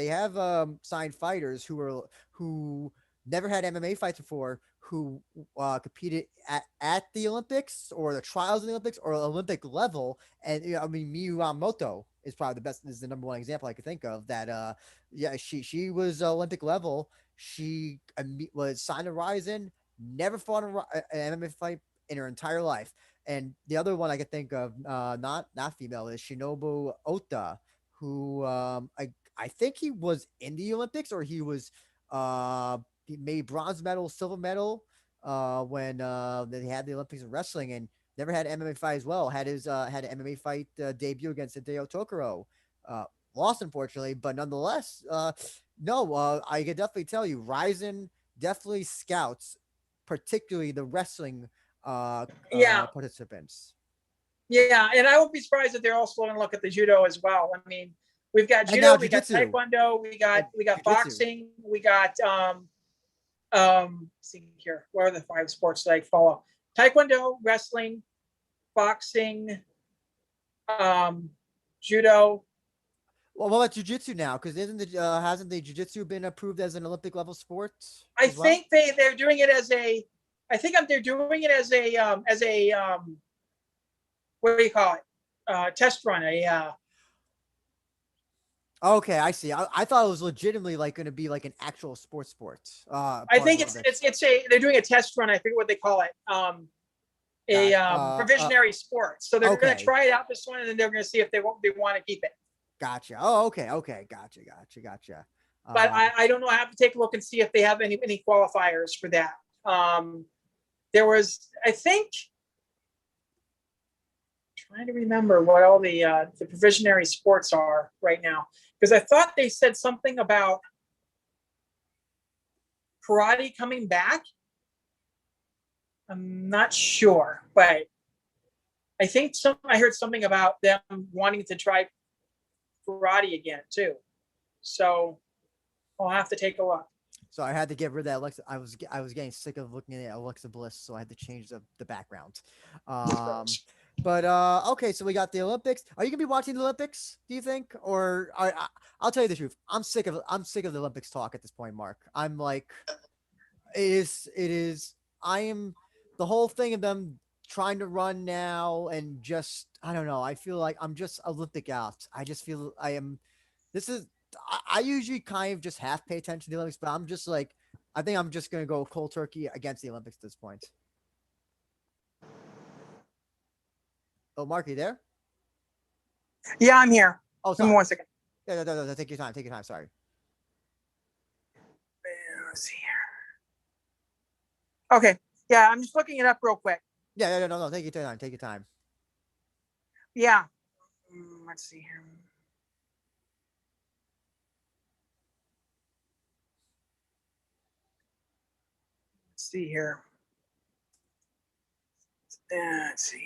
have signed fighters who never had MMA fights before, who competed at the Olympics or the trials of the Olympics or Olympic level. And I mean, Miyu Yamamoto is probably is the number one example I could think of that. Yeah, she was Olympic level. She was signed to Rizin, never fought an MMA fight in her entire life. And the other one I could think of, not female, is Shinobu Ota, who I think he was in the Olympics, or he made bronze medal, silver medal when they had the Olympics of wrestling, and never had an MMA fight as well. Had an MMA fight debut against Hideo Tokoro. Lost, unfortunately, but nonetheless, no, I can definitely tell you, Rizin definitely scouts, particularly the wrestling Yeah. participants. Yeah, and I won't be surprised if they're also going to look at the judo as well. I mean, we've got And judo, now we got jiu-jitsu. taekwondo, we got Jiu-jitsu. boxing, we got see here, what are the 5 sports that I follow? Taekwondo, wrestling, boxing, judo. Well, what about jiu-jitsu now? Because hasn't the jiu-jitsu been approved as an Olympic level sport? I think they're doing it as a. I think they're doing it as a what do you call it? Test run. Okay, I see. I thought it was legitimately like going to be like an actual sport. I think they're doing a test run. I forget what they call it. Provisionary sport. So they're going to try it out this one, and then they're going to see if they want to keep it. Gotcha. Oh, okay. Gotcha. But I don't know. I have to take a look and see if they have any qualifiers for that. There was, I think, trying to remember what all the provisionary sports are right now, because I thought they said something about karate coming back. I'm not sure, but I think I heard something about them wanting to try karate again too. So I'll have to take a look. So I had to get rid of that Alexa. I was getting sick of looking at Alexa Bliss, so I had to change the background. But okay, so we got the Olympics. Are you gonna be watching the Olympics? Do you think? Or I'll tell you the truth. I'm sick of the Olympics talk at this point, Mark. I'm like, it is. I am the whole thing of them trying to run now and just I don't know. I feel like I'm just Olympic out. I just feel I am. This is I usually kind of just half pay attention to the Olympics, but I'm just like, I think I'm just going to go cold turkey against the Olympics at this point. Oh, Mark, you there? Yeah, I'm here. Oh, Give me sorry. 1 second. No. Take your time. Take your time. Sorry. Let's see here. Okay. Yeah, I'm just looking it up real quick. Yeah. No. Take your time. Take your time. Yeah. Let's see here. Let's see here. Let's see.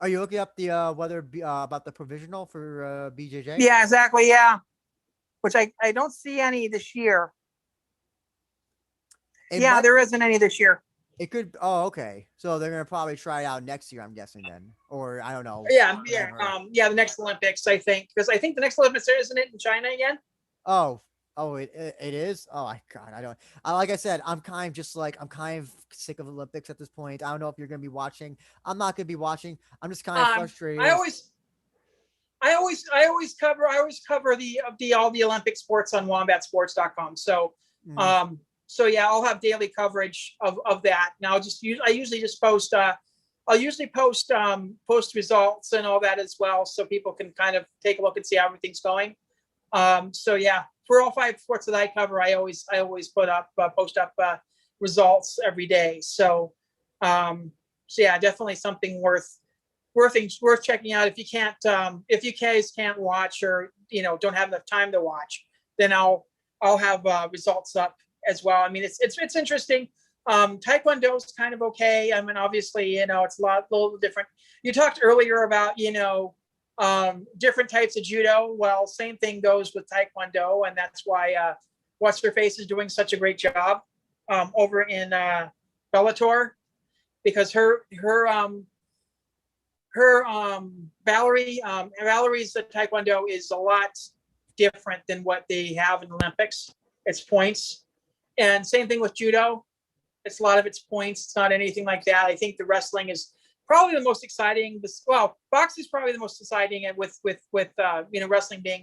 Are you looking up the whether about the provisional for BJJ? Yeah, exactly. Yeah. Which I don't see any this year. There isn't any this year. It could. Oh, okay. So they're gonna probably try it out next year. I'm guessing then, or I don't know. Yeah. The next Olympics, I think, because I think the next Olympics isn't it in China again? Oh, it is. Oh my god, I don't. Like I said, I'm kind of sick of Olympics at this point. I don't know if you're gonna be watching. I'm not gonna be watching. I'm just kind of frustrated. I always cover all the Olympic sports on wombatsports.com. So so yeah, I'll have daily coverage of that. Now I usually just post post results and all that as well, so people can kind of take a look and see how everything's going. So yeah, for all 5 sports that I cover, I always post up results every day. So yeah, definitely something worth checking out. If you guys can't watch, or don't have enough time to watch, then I'll have results up as well. I mean, it's interesting. Taekwondo is kind of okay. I mean, obviously, it's a little different. You talked earlier about different types of judo. Well, same thing goes with Taekwondo, and that's why what's her face is doing such a great job over in Bellator, because Valerie's Taekwondo is a lot different than what they have in the Olympics. It's points, and same thing with judo. It's a lot of its points. It's not anything like that. I think the wrestling is probably the most exciting. Well, boxing is probably the most exciting, and with wrestling being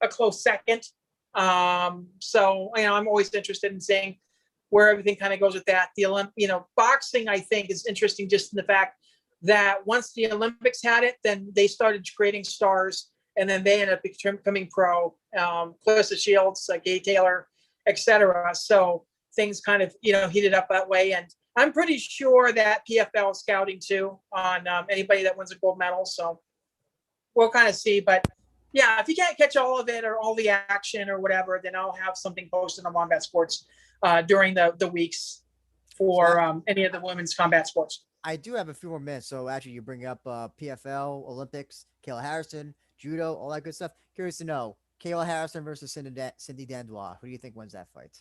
a close second. So I'm always interested in seeing where everything kind of goes with that. Boxing, I think, is interesting just in the fact that once the Olympics had it, then they started creating stars, and then they ended up becoming pro. Clarissa Shields, Gay Taylor, etc. So things kind of heated up that way, and I'm pretty sure that PFL is scouting too on anybody that wins a gold medal. So we'll kind of see. But yeah, if you can't catch all of it or all the action or whatever, then I'll have something posted on Wombat Sports during the weeks for any of the women's combat sports. I do have a few more minutes. So actually, you bring up PFL, Olympics, Kayla Harrison, judo, all that good stuff. Curious to know, Kayla Harrison versus Cindy Dandois. Who do you think wins that fight?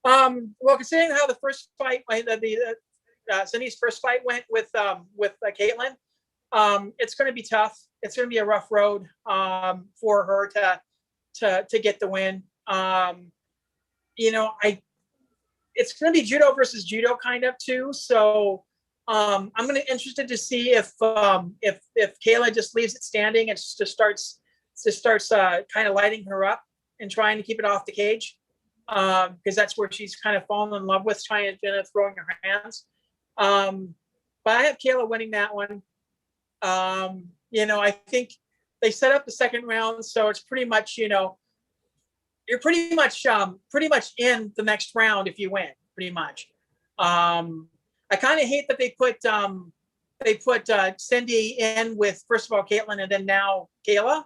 Well, considering how the first fight, Cindy's first fight went with Caitlin, it's going to be tough. It's going to be a rough road for her to get the win. It's going to be judo versus judo kind of too. So I'm going to be interested to see if Kayla just leaves it standing and just starts kind of lighting her up and trying to keep it off the cage, because that's where she's kind of fallen in love with, trying to throwing her hands. But I have Kayla winning that one. I think they set up the second round, so it's pretty much you're pretty much in the next round if you win, pretty much. I kind of hate that they put Cindy in with, first of all, Caitlin and then now Kayla.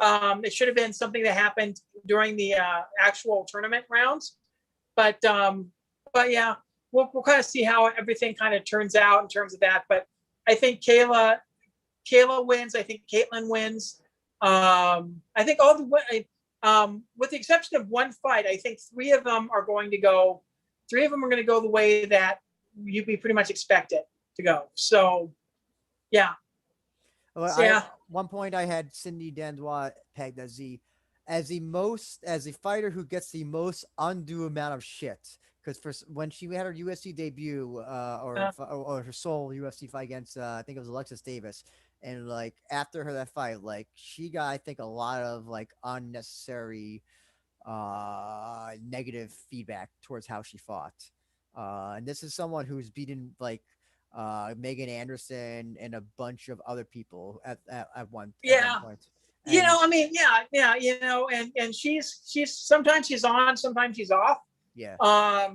It should have been something that happened during the actual tournament rounds. But yeah, we'll kind of see how everything kind of turns out in terms of that. But I think Kayla wins. I think Caitlin wins. I think with the exception of one fight, I think three of them are going to go the way that you'd be pretty much expected to go. So, yeah. Well, So, yeah. One point I had Cindy Dandois pegged as the fighter who gets the most undue amount of shit. Because when she had her UFC debut, or her sole UFC fight against, I think it was Alexis Davis, and like after that fight, like she got, I think, a lot of like unnecessary negative feedback towards how she fought. And this is someone who's beaten like Megan Anderson and a bunch of other people at one point. And, I mean, and she's sometimes she's on, sometimes she's off. Yeah. I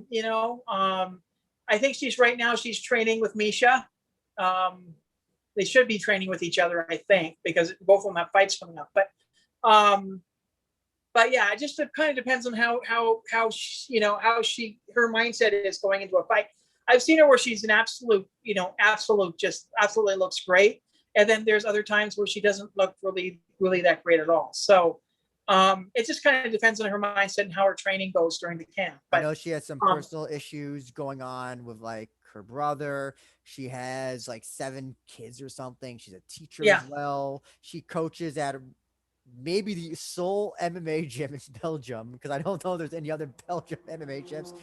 think she's training with Misha. They should be training with each other, I think, because both of them have fights coming up. But yeah, it just kind of depends on how her mindset is going into a fight. I've seen her where she's an absolutely looks great. And then there's other times where she doesn't look really, really that great at all. So it just kind of depends on her mindset and how her training goes during the camp. But I know she has some personal issues going on with like her brother. She has like 7 kids or something. She's a teacher as well. She coaches at maybe the sole MMA gym in Belgium, because I don't know if there's any other Belgium MMA gyms.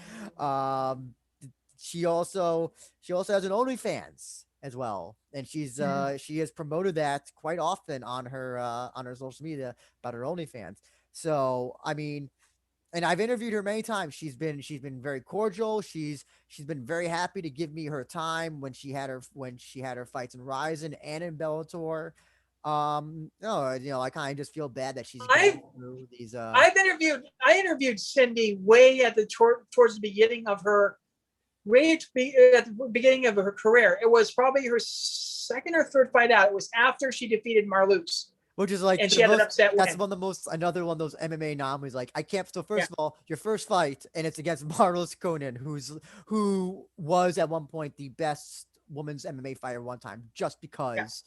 She also has an OnlyFans as well, and she has promoted that quite often on her social media about her OnlyFans. So I mean, and I've interviewed her many times. She's been very cordial. She's been very happy to give me her time when she had her fights in Rizin and in Bellator. I kind of just feel bad that she's going through these. I interviewed Cindy way at towards the beginning of her. At the beginning of her career. It was probably her second or third fight out. It was after she defeated Marloes. Which is like, and she had an upset win. That's another one of those MMA anomalies. Like, I can't. So first of all, your first fight, and it's against Marloes Conan, who was at one point the best women's MMA fighter one time, just because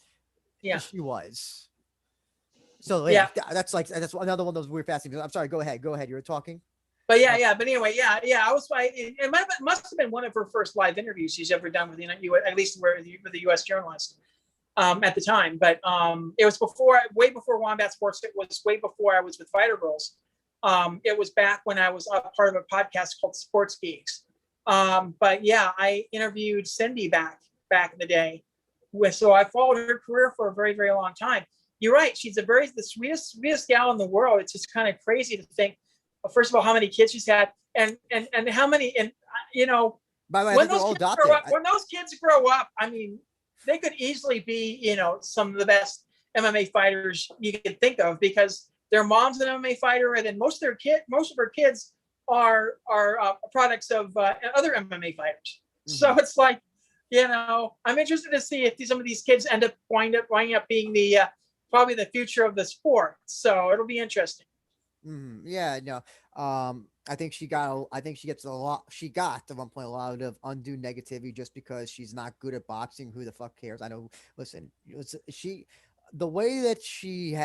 she was. So that's another one of those weird fascinating. I'm sorry. Go ahead. You were talking. But but anyway, I was fighting. It must have been one of her first live interviews she's ever done with at least with the U.S. journalist at the time. But it was way before Wombat Sports. It was way before I was with Fighter Girls. It was back when I was a part of a podcast called Sports Geeks. But yeah, I interviewed Cindy back in the day. So I followed her career for a very, very long time. You're right. She's the sweetest gal in the world. It's just kind of crazy to think. First of all, how many kids she's had, and how many, and by the way, when those kids grow up, I mean, they could easily be, some of the best MMA fighters you could think of, because their mom's an MMA fighter, and then most of her kids are products of other MMA fighters. Mm-hmm. So it's like, I'm interested to see if some of these kids end up winding up being the probably the future of the sport. So it'll be interesting. Yeah, no. I think she got at one point a lot of undue negativity just because she's not good at boxing. Who the fuck cares? I know. Listen, the way that she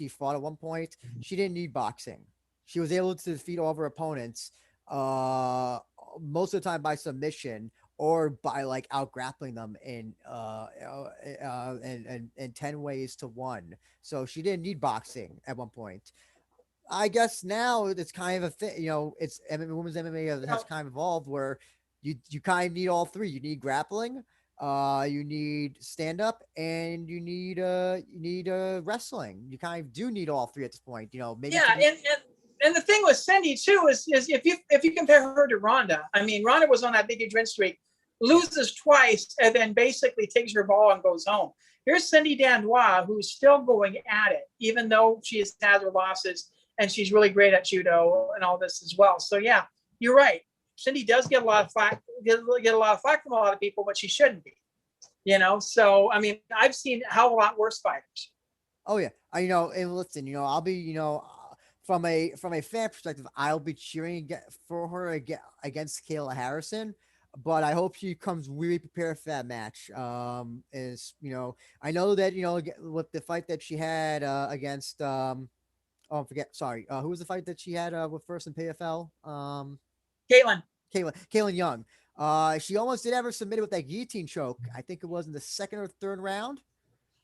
fought at one point, she didn't need boxing. She was able to defeat all of her opponents, most of the time by submission or by like out grappling them in 10 ways to 1. So she didn't need boxing at one point. I guess now it's kind of a thing, it's women's MMA has kind of evolved where you kind of need all 3. You need grappling, you need stand up, and you need wrestling. You kind of do need all 3 at this point, maybe. Yeah, and the thing with Cindy too is if you compare her to Ronda, I mean, Ronda was on that big win streak, loses twice, and then basically takes her ball and goes home. Here's Cindy Dandois, who's still going at it, even though she has had her losses. And she's really great at judo and all this as well. So yeah, you're right. Cindy does get a lot of flack, get a lot of flack from a lot of people, but she shouldn't be. So I mean, I've seen a hell of a lot worse fighters. Oh yeah, I and listen, I'll be, from a fan perspective, I'll be cheering for her against Kayla Harrison, but I hope she comes really prepared for that match. Is I know that with the fight that she had against oh, I forget, sorry, who was the fight that she had with first in PFL? Caitlin. Kaylin Young. She almost did ever submitted with that guillotine choke. I think it was in the second or third round.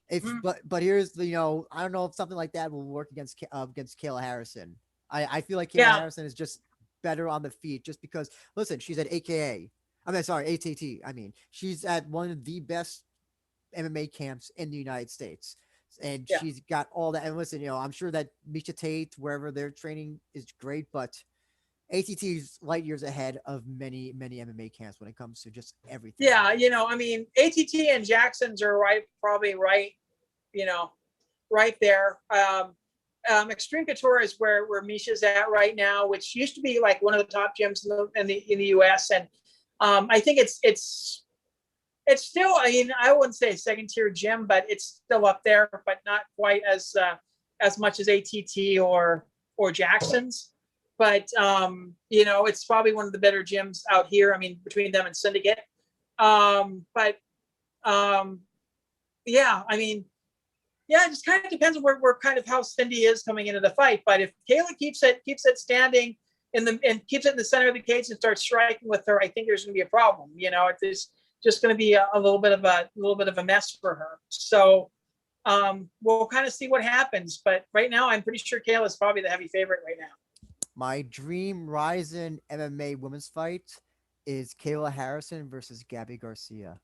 If Mhm. but here's the I don't know if something like that will work against Kayla Harrison. I feel like Kayla Yeah, Harrison is just better on the feet just because listen, she's at AKA. I mean, sorry, ATT. I mean, she's at one of the best MMA camps in the United States. And yeah. she's got all that. And listen, I'm sure that Misha Tate, wherever they're training, is great, but ATT is light years ahead of many, many MMA camps when it comes to just everything. Yeah, I mean, ATT and Jackson's are probably right, you know, right there. Extreme Couture is where Misha's at right now, which used to be like one of the top gyms in the US, and I think it's still. I mean, I wouldn't say a second tier gym, but it's still up there, but not quite as much as ATT or Jackson's. But it's probably one of the better gyms out here. I mean, between them and Syndicate. But um, yeah, I mean, yeah, it just kind of depends on where kind of how Cindy is coming into the fight. But if Kayla keeps it standing and keeps it in the center of the cage and starts striking with her, I think there's going to be a problem. It's just going to be a little bit of a mess for her. So we'll kind of see what happens. But right now, I'm pretty sure Kayla is probably the heavy favorite right now. My dream Rizin MMA women's fight is Kayla Harrison versus Gabby Garcia.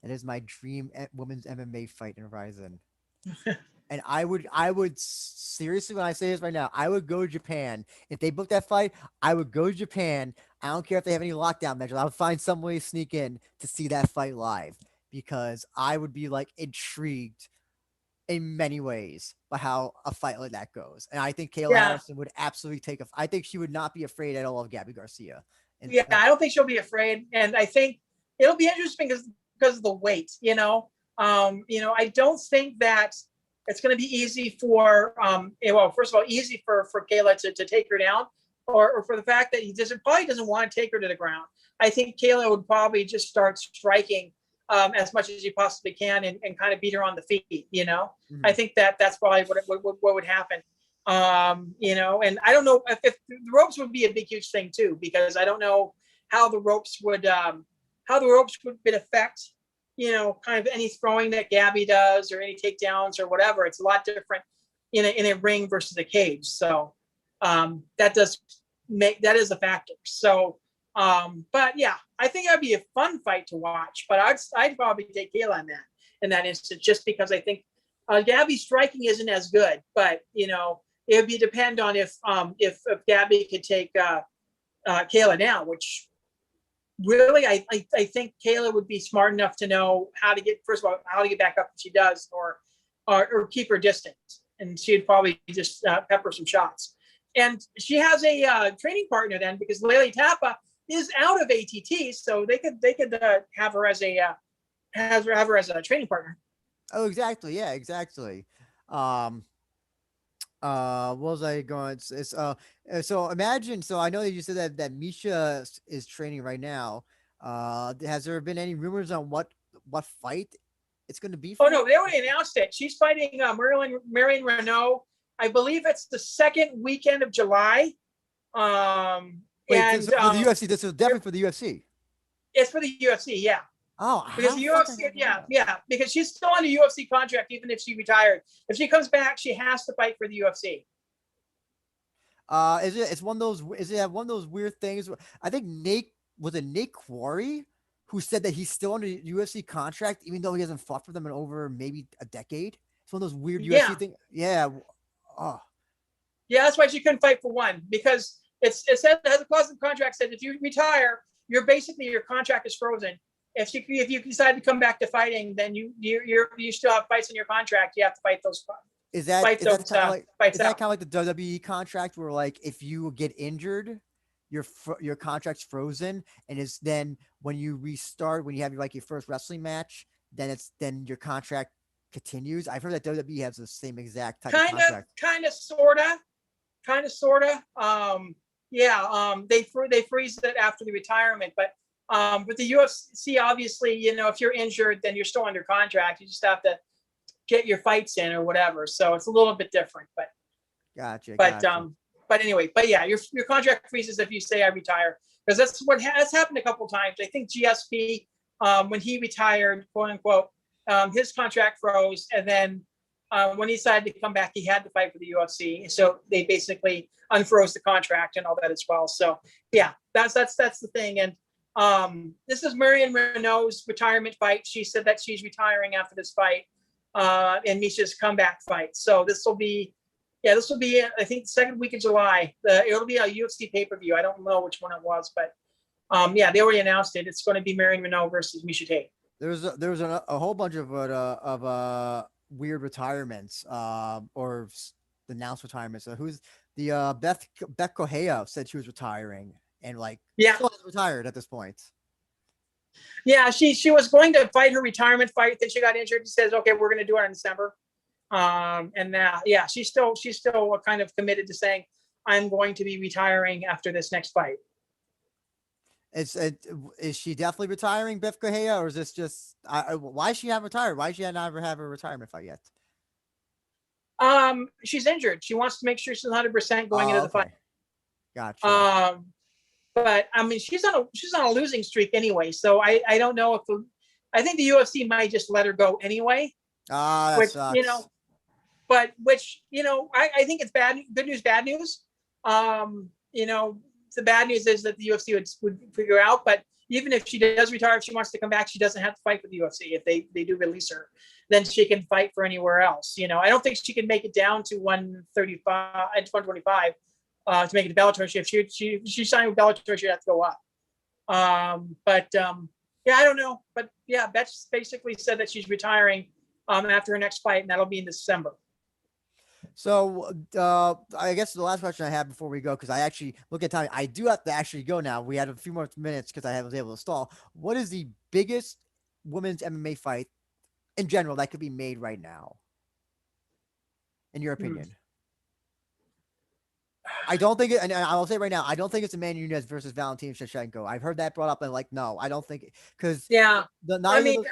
It is my dream women's MMA fight in Rizin. And I would seriously, when I say this right now, I would go to Japan if they book that fight. I would go to Japan. I don't care if they have any lockdown measures. I would find some way to sneak in to see that fight live because I would be like intrigued in many ways by how a fight like that goes. And I think Kayla Yeah, Harrison would absolutely I think she would not be afraid at all of Gabby Garcia. And yeah, I don't think she'll be afraid, and I think it'll be interesting because of the weight. I don't think that it's going to be easy for well, first of all, easy for Kayla to take her down, or for the fact that he probably doesn't want to take her to the ground. I think Kayla would probably just start striking as much as he possibly can and kind of beat her on the feet. I mhm. think that's probably what would happen. And I don't know if the ropes would be a big, huge thing too, because I don't know how the ropes would affect, kind of any throwing that Gabby does or any takedowns or whatever. It's a lot different in a ring versus a cage. So that is a factor. So, but yeah, I think that'd be a fun fight to watch. But I'd probably take Kayla in that instance, just because I think Gabby's striking isn't as good. But it would be depend on if Gabby could take Kayla down, which really I think Kayla would be smart enough to know how to get first of all how to get back up if she does, or keep her distance, and she'd probably just pepper some shots. And she has a training partner then, because Lele Tapa is out of ATT, so they could have her as a training partner. Oh, exactly. Yeah, exactly. Um, what was I going? So imagine. So I know that you said that Misha is training right now. Has there been any rumors on what fight it's going to be Oh for? no, they already announced it. She's fighting Marion Renault. I believe it's the second weekend of July. Wait, so And for the UFC, this is definitely for the UFC. it's for the UFC, yeah. Oh, Because how the the fuck did I UFC, not know yeah, that? yeah, because she's still on a UFC contract even if she retired. If she comes back, she has to fight for the UFC. Is it? It's one of those. Is it one of those weird things? I think Nate Quarry who said that he's still under UFC contract even though he hasn't fought for them in over maybe a decade. It's one of those weird UFC Yeah, things. Yeah. Oh, yeah, that's why she couldn't fight for one, because it says it has a clause in the contract said if you retire, your contract is frozen. If you decide to come back to fighting, then you still have fights in your contract. You have to fight those is that fight is that those kind of like fights is that out. kind of like the WWE contract where like if you get injured, your contract's frozen, and it's then when you restart when you have like your first wrestling match, then your contract continues? I've heard that WWE has the same exact type of Kind of, contract. sorta. Yeah. They freeze it after the retirement, but with the UFC, obviously, if you're injured, then you're still under contract. You just have to get your fights in or whatever. So it's a little bit different, but Gotcha, but gotcha. but anyway, but yeah, your contract freezes if you say I retire, because that's what has happened a couple of times. I think GSP, when he retired, quote unquote, his contract froze, and then when he decided to come back, he had to fight for the UFC. So they basically unfroze the contract and all that as well. So yeah, that's the thing. And this is Marion Renault's retirement fight. She said that she's retiring after this fight, and Misha's comeback fight. So this will be, I think, the second week of July. It'll be a UFC pay-per-view. I don't know which one it was, but yeah, they already announced it. It's going to be Marion Renault versus Misha Tate. There was a whole bunch of weird retirements, or announced retirements. Who's the Beth Correia said she was retiring, and like Yeah, still hasn't retired at this point. yeah. She was going to fight her retirement fight, then she got injured. She says, "Okay, we're going to do it in December." And now, yeah, she's still kind of committed to saying, "I'm going to be retiring after this next fight." Is she definitely retiring, Beth Correia, or is this just why is she not retired? Why is she never have a retirement fight yet? She's injured. She wants to make sure she's 100% going into the Okay, fight. gotcha. But I mean, she's on a losing streak anyway. So I don't know if I think the UFC might just let her go anyway. That Which sucks. I think it's good news, bad news. The bad news is that the UFC would figure out. But even if she does retire, if she wants to come back, she doesn't have to fight for the UFC. If they do release her, then she can fight for anywhere else. I don't think she can make it down to 135 and 125 to make it to Bellator. If she signed with Bellator, she'd have to go up. Yeah, I don't know. But yeah, Bet's basically said that she's retiring after her next fight, and that'll be in December. So I guess the last question I have before we go, because I actually look at time, I do have to actually go now. We had a few more minutes because I was able to stall. What is the biggest women's MMA fight in general that could be made right now, in your opinion? I don't think it, and I'll say right now, I don't think it's Amanda Nunes versus Valentina Shevchenko. I've heard that brought up, and like, no, I don't think, because Yeah, I mean,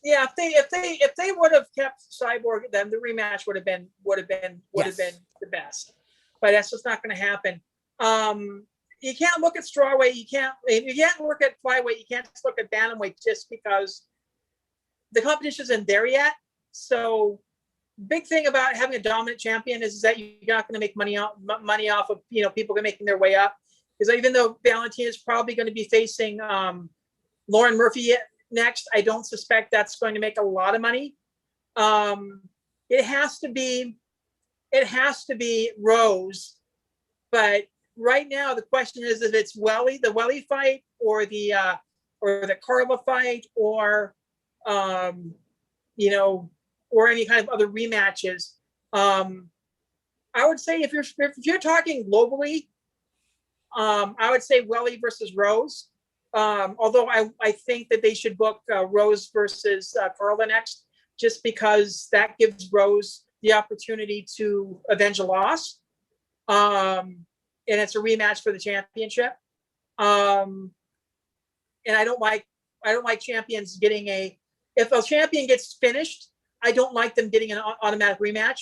yeah. If they would have kept Cyborg, then the rematch would have been the best. But that's just not going to happen. You can't look at strawweight. You can't look at flyweight. You can't look at bantamweight just because the competition isn't there yet. So big thing about having a dominant champion is that you're not going to make money off of people making their way up. Because even though Valentina is probably going to be facing Lauren Murphy next, I don't suspect that's going to make a lot of money. It has to be Rose, but right now the question is if it's the Welly fight or the Carla fight or or any kind of other rematches. I would say if you're talking globally, I would say Welly versus Rose. Although I think that they should book Rose versus Carla next, just because that gives Rose the opportunity to avenge a loss. And it's a rematch for the championship. And I don't like champions getting if a champion gets finished, I don't like them getting an automatic rematch.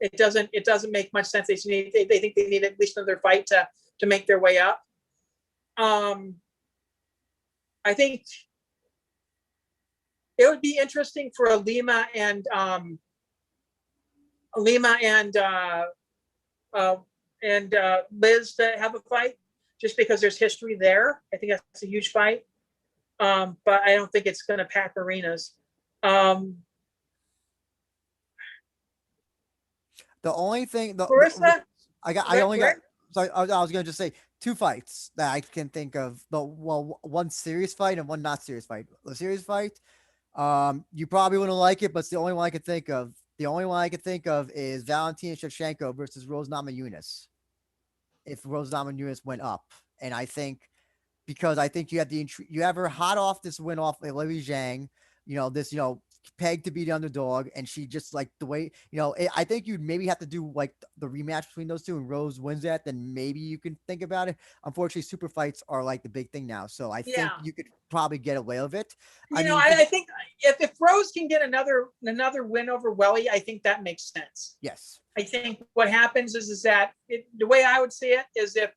It doesn't make much sense. They think they need at least another fight to make their way up. I think it would be interesting for Lima and Liz to have a fight, just because there's history there. I think that's a huge fight. But I don't think it's going to pack arenas. the only thing, Carissa, I only got. So I was gonna just say two fights that I can think of. One serious fight and one not serious fight. The serious fight, you probably wouldn't like it, but it's the only one I could think of. The only one I could think of is Valentina Shevchenko versus Rose Namajunas. If Rose Namajunas went up, and I think because I think you have her hot off this win off Lily Zhang, this pegged to be the underdog, and she just like the way I think you'd maybe have to do like the rematch between those two, and Rose wins that, then maybe you can think about it. Unfortunately, super fights are like the big thing now, so I think Yeah. you could probably get away with it. I You know, mean, I think if Rose can get another win over Welly, I think that makes sense. yes, I think what happens is that the way I would see it is if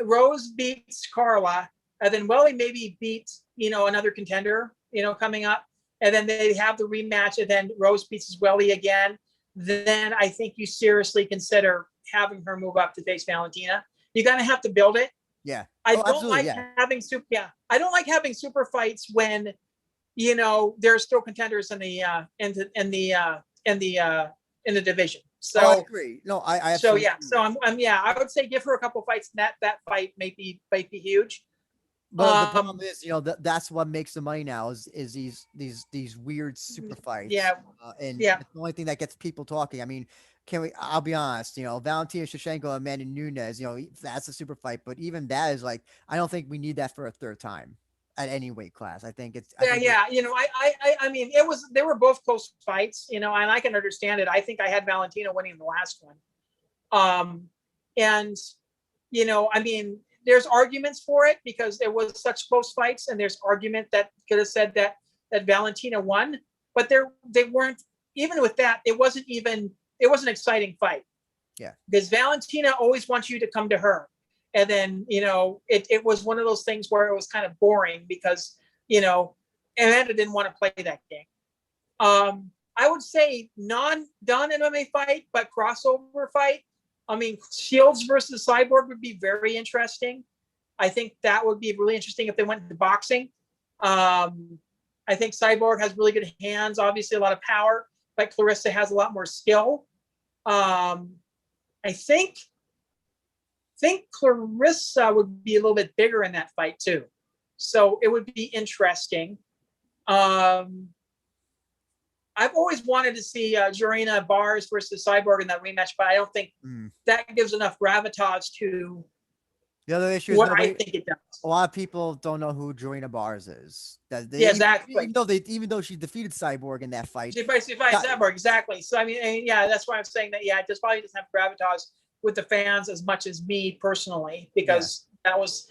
Rose beats Carla, and then Welly maybe beats another contender coming up, and then they have the rematch, and then Rose beats Welly again. Then I think you seriously consider having her move up to face Valentina. You're gonna have to build it. yeah, I oh, don't absolutely, like yeah, having super. Yeah, I don't like having super fights when there's still contenders in the in the division. oh, I So agree. No, I so absolutely yeah, agree. so I'm yeah, I would say give her a couple fights, and that fight might be huge. But the Um, problem is, that's what makes the money now is these weird super fights, yeah, and yeah, it's the only thing that gets people talking. I mean, can we? I'll be honest. Valentina Shevchenko and Amanda Nunes. That's a super fight, but even that is like, I don't think we need that for a third time at any weight class. I think it's. I yeah, think yeah. I mean, they were both close fights, and I can understand it. I think I had Valentina winning the last one. And I mean, there's arguments for it because it was such close fights, and there's argument that could have said that Valentina won, but they weren't. Even with that, it was an exciting fight. yeah, Because Valentina always wants you to come to her, and then it was one of those things where it was kind of boring because Amanda didn't want to play that game. I would say non MMA fight, but crossover fight. I mean, Shields versus Cyborg would be very interesting. I think that would be really interesting if they went into boxing. I think Cyborg has really good hands, obviously a lot of power, but Clarissa has a lot more skill. I think Clarissa would be a little bit bigger in that fight too, so it would be interesting. I've always wanted to see Reina Bars versus Cyborg in that rematch, but I don't think that gives enough gravitas to the other issue is what I think it does. a lot of people don't know who Joanna Bars is. Yeah, exactly. Even though she defeated Cyborg in that fight. She fights Cyborg, exactly. So I mean, yeah, that's why I'm saying that. Yeah, it just probably doesn't have gravitas with the fans as much as me personally, because that was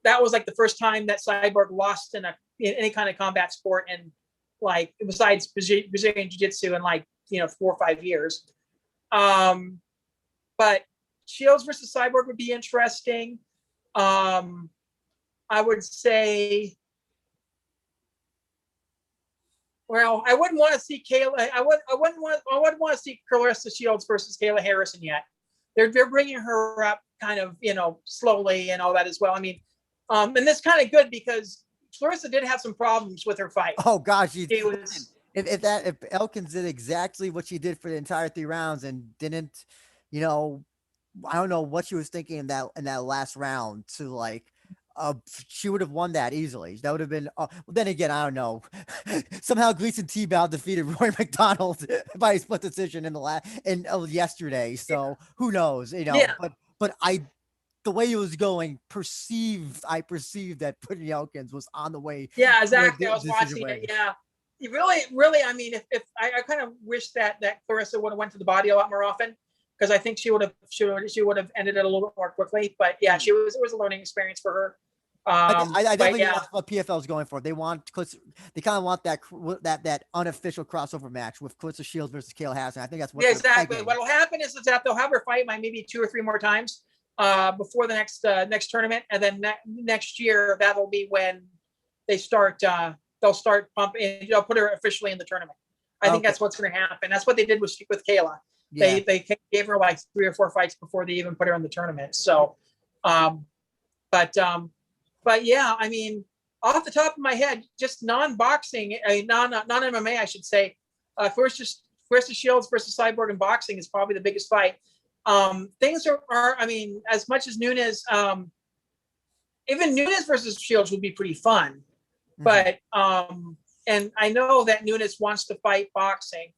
like the first time that Cyborg lost in any kind of combat sport, and like besides Brazilian Jiu-Jitsu in 4 or 5 years. But Shields versus Cyborg would be interesting. I would say, well, I wouldn't want to see Kayla. I wouldn't want to see Clarissa Shields versus Kayla Harrison yet. They're bringing her up kind of slowly and all that as well. I mean, and that's kind of good because Clarissa did have some problems with her fight. Oh gosh, she was. If Elkins did exactly what she did for the entire 3 rounds and didn't, I don't know what she was thinking in that last round to she would have won that easily. That would have been. Well, then again, I don't know. Somehow Gleason T-Bow defeated Roy McDonald by a split decision yesterday. So who knows? Yeah. But the way it was going, I perceived that Brittany Elkins was on the way. Yeah, exactly. I was watching it. Yeah, you really. I mean, if I kind of wish that Clarissa would have went to the body a lot more often, because I think she would have ended it a little bit more quickly. But yeah, it was a learning experience for her. I definitely think that's what PFL is going for. They kind of want that unofficial crossover match with Clarissa Shields versus Kayla Harrison. I think that's what. Yeah, exactly. What will happen is that they'll have her fight maybe 2 or 3 more times before the next tournament, and then next year that'll be when they start. They'll start pumping. They'll put her officially in the tournament. I think that's what's going to happen. That's what they did with Kayla. Yeah. They gave her 3 or 4 fights before they even put her in the tournament. So, but yeah, I mean, off the top of my head, just non-boxing, non-MMA, I should say. Clarissa Shields versus Cyborg in boxing is probably the biggest fight. Things are, I mean, as much as Nunes, even Nunes versus Shields would be pretty fun. But and I know that Nunes wants to fight boxing,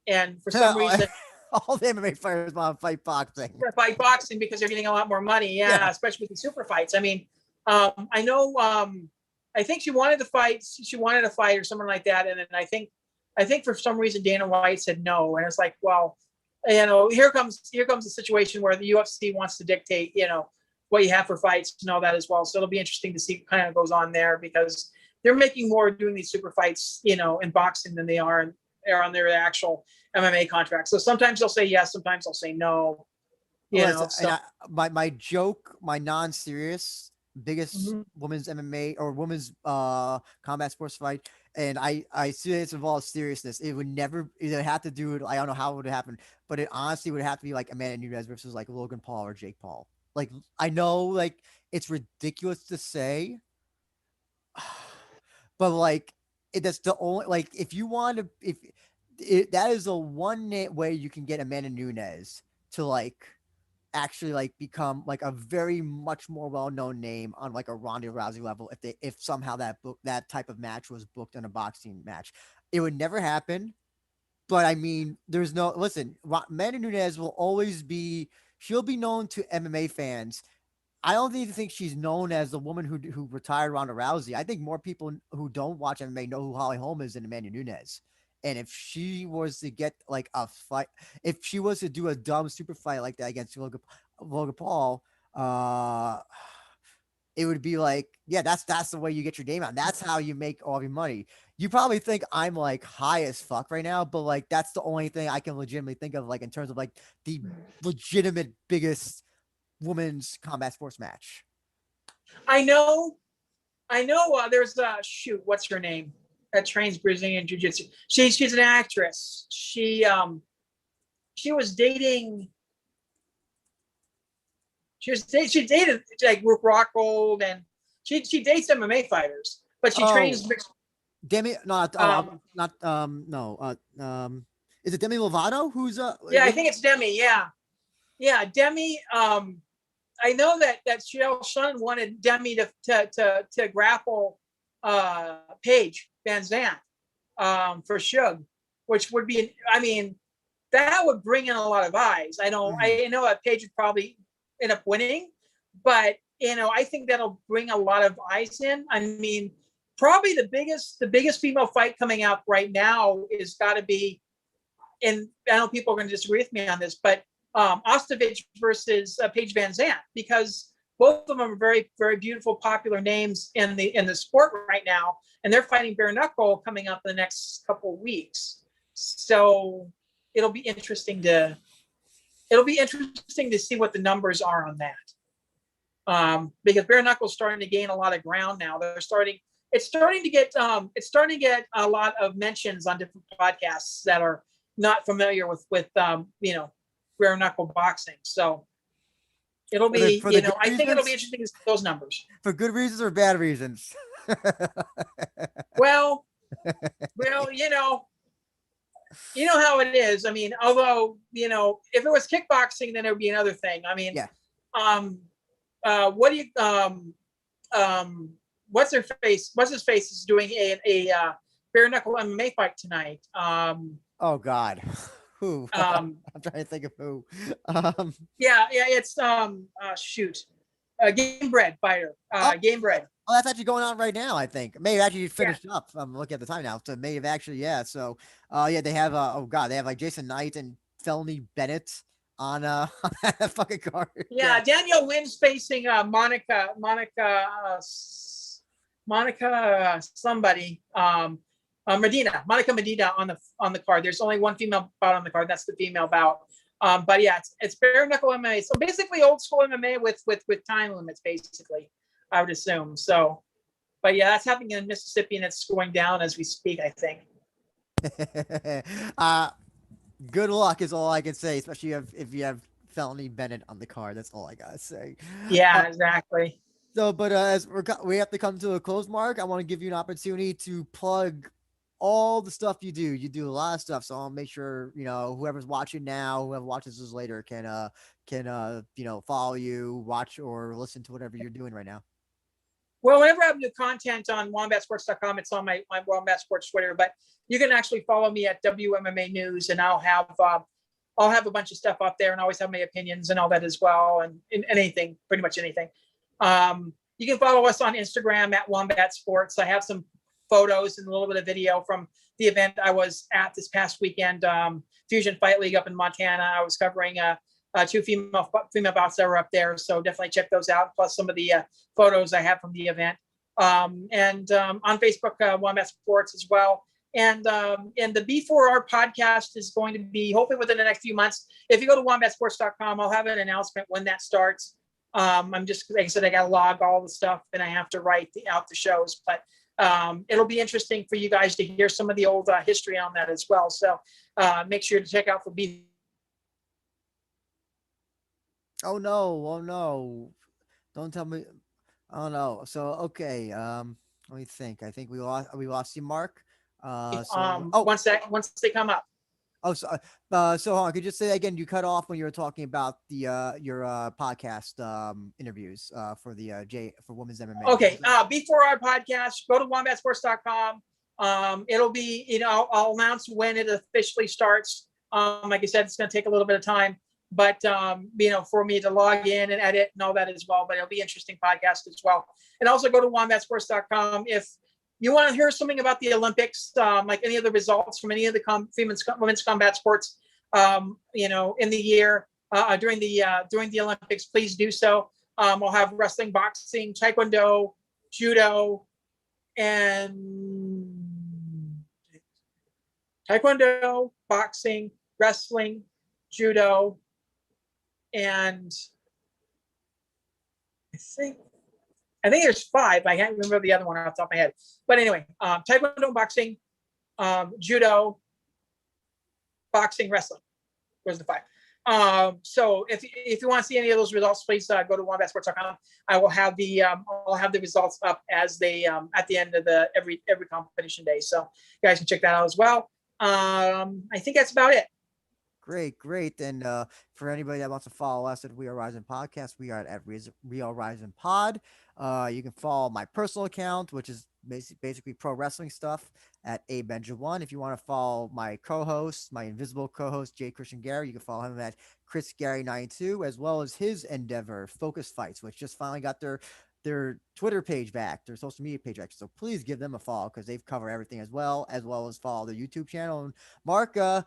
and for some reason, all the MMA fighters want to fight boxing. Fight boxing because they're getting a lot more money. Yeah, especially with the super fights. I mean, I know. I think she wanted to fight or something like that, and then I think I think for some reason Dana White said no, and it's like, well, here comes a situation where the UFC wants to dictate, what you have for fights and all that as well. So it'll be interesting to see what kind of goes on there, because they're making more doing these super fights, in boxing than they are on their actual MMA contracts. So sometimes they'll say yes, sometimes they'll say no. My joke, my non-serious biggest women's MMA or women's combat sports fight, and I see it's involves seriousness. It would never either have to do it. I don't know how it would happen, but it honestly would have to be like Amanda Nunes versus like Logan Paul or Jake Paul. Like, I know, like, it's ridiculous to say, but like that's the only, like, if you want to, that is the one way you can get Amanda Nunes to like actually like become like a very much more well-known name on like a Ronda Rousey level, if somehow that type of match was booked in a boxing match. It would never happen. But I mean, there's no, listen, Amanda Nunes will always be, she'll be known to MMA fans. I don't even think she's known as the woman who retired Ronda Rousey. I think more people who don't watch MMA know who Holly Holm is than Amanda Nunes. And if she was to get like a fight, if she was to do a dumb super fight like that against Logan Paul, it would be like, yeah, that's the way you get your name out. That's how you make all your money. You probably think I'm like high as fuck right now, but like that's the only thing I can legitimately think of, like in terms of like the legitimate biggest women's combat sports match. I know. There's shoot, what's her name? That trains Brazilian jiu-jitsu. She's an actress. She was dating. She dated like Brooke Rockhold, and she dates MMA fighters, but she trains mixed. Demi, not no. Is it Demi Lovato? Who's Yeah, I think it's Demi. Yeah, Demi. I know that Chael Sonnen wanted Demi to grapple Paige Van Zandt for Shug, which would be, I mean, that would bring in a lot of eyes. I know that Paige would probably end up winning, but I think that'll bring a lot of eyes in. I mean, probably the biggest female fight coming up right now is got to be, and I know people are going to disagree with me on this, but Ostovich versus Paige Van Zandt, because both of them are very, very beautiful, popular names in the sport right now, and they're fighting bare knuckle coming up in the next couple of weeks. So it'll be interesting to see what the numbers are on that, because bare knuckle is starting to gain a lot of ground now. It's starting to get a lot of mentions on different podcasts that are not familiar with bare knuckle boxing. So it'll be, I think it'll be interesting to see those numbers. For good reasons or bad reasons? Well, how it is. I mean, although, if it was kickboxing, then it would be another thing. I mean, yeah. What do you, what's his face is doing a bare knuckle MMA fight tonight. Oh God. Who? I'm trying to think of who. It's Game Bread fighter. Game Bread. Oh, that's actually going on right now, I think. May have actually finished up. I'm looking at the time now. So may have actually, yeah. So they have they have like Jason Knight and Felony Bennett on that fucking card. Yeah, Danielle Wynn's facing Monica somebody. Monica Medina on the card. There's only one female bout on the card. That's the female bout. But yeah, it's bare knuckle MMA. So basically old school MMA with time limits, basically, I would assume. So, but yeah, that's happening in Mississippi, and it's going down as we speak, I think. Good luck is all I can say, especially if you have Felony Bennett on the card. That's all I gotta say. Yeah, exactly. So, but as we have to come to a close, Mark, I want to give you an opportunity to plug all the stuff you do. You do a lot of stuff, so I'll make sure whoever's watching now, whoever watches this later, can follow you, watch, or listen to whatever you're doing right now. Well, whenever I have new content on wombatsports.com, it's on my Wombat Sports Twitter, but you can actually follow me at WMMA News, and I'll have a bunch of stuff up there, and I always have my opinions and all that as well, and anything, pretty much anything. You can follow us on Instagram at Wombat Sports. I have some photos and a little bit of video from the event I was at this past weekend, Fusion Fight League up in Montana. I was covering two female bouts that were up there, so definitely check those out. Plus some of the photos I have from the event, and on Facebook, Wombat Sports as well. And the B4R podcast is going to be hopefully within the next few months. If you go to wombatsports.com, I'll have an announcement when that starts. I'm just, like I said, I got to log all the stuff and I have to write out the shows, but it'll be interesting for you guys to hear some of the old history on that as well. So make sure to check out for B. Oh no! Oh no! Don't tell me. Oh no! So okay. Let me think. I think we lost you, Mark. So Once they come up. oh, so hold on. Could you just say that again? You cut off when you were talking about the your podcast interviews for the J for women's MMA. Okay, before our podcast, go to wombatsports.com. It'll be, I'll announce when it officially starts. Like I said, it's going to take a little bit of time, but for me to log in and edit and all that as well. But it'll be an interesting podcast as well. And also go to wombatsports.com if you want to hear something about the Olympics, like any of the results from any of the women's combat sports, in the year during the Olympics, please do so. I'll have wrestling, boxing, taekwondo, judo, and taekwondo, boxing, wrestling, judo, and I think there's 5. I can't remember the other one off the top of my head. But anyway, taekwondo, boxing, judo, boxing, wrestling. There's the 5. So if you want to see any of those results, please go to wombatsports.com. I will have the results up as they at the end of every competition day. So you guys can check that out as well. I think that's about it. Great. And for anybody that wants to follow us at We Are Rising Podcast, we are at We Are Rising Pod. You can follow my personal account, which is basically pro wrestling stuff, at abenja1. If you want to follow my co-host, my invisible co-host, Jay Christian Gary, you can follow him at Chris Gary 92, as well as his endeavor, Focus Fights, which just finally got their Twitter page back, their social media page back. So please give them a follow because they've covered everything as well as follow their YouTube channel. And Mark, I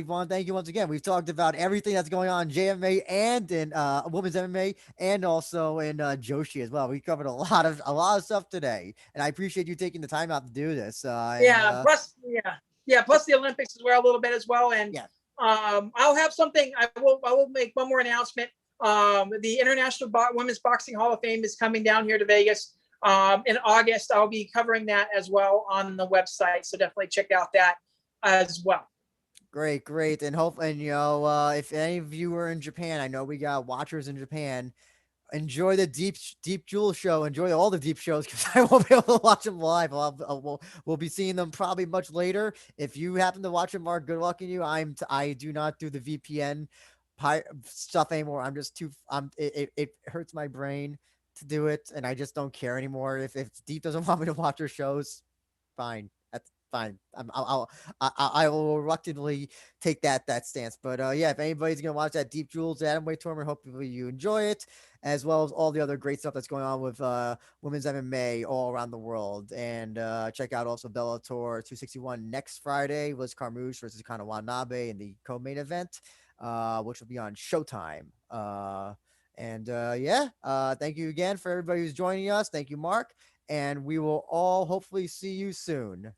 want to thank you once again. We've talked about everything that's going on in JMA and in women's MMA and also in Joshi as well. We covered a lot of stuff today, and I appreciate you taking the time out to do this. Plus the Olympics as well, a little bit as well, and yeah. I'll have something. I will make one more announcement. The International Women's Boxing Hall of Fame is coming down here to Vegas in August. I'll be covering that as well on the website, so definitely check out that as well. Great, and if any of you are in Japan, I know we got watchers in Japan. Enjoy the Deep Jewel show. Enjoy all the deep shows because I won't be able to watch them live. We'll be seeing them probably much later. If you happen to watch them, Mark, good luck in you. I do not do the VPN stuff anymore. I'm just too. It hurts my brain to do it, and I just don't care anymore. If Deep doesn't want me to watch her shows, fine. That's fine. I will reluctantly take that stance. But if anybody's gonna watch that Deep Jewels Atomweight tournament, hopefully you enjoy it, as well as all the other great stuff that's going on with women's MMA all around the world. And check out also Bellator 261 next Friday was Carmouche versus Watanabe in the co-main event, which will be on Showtime. Thank you again for everybody who's joining us. Thank you, Mark. And we will all hopefully see you soon.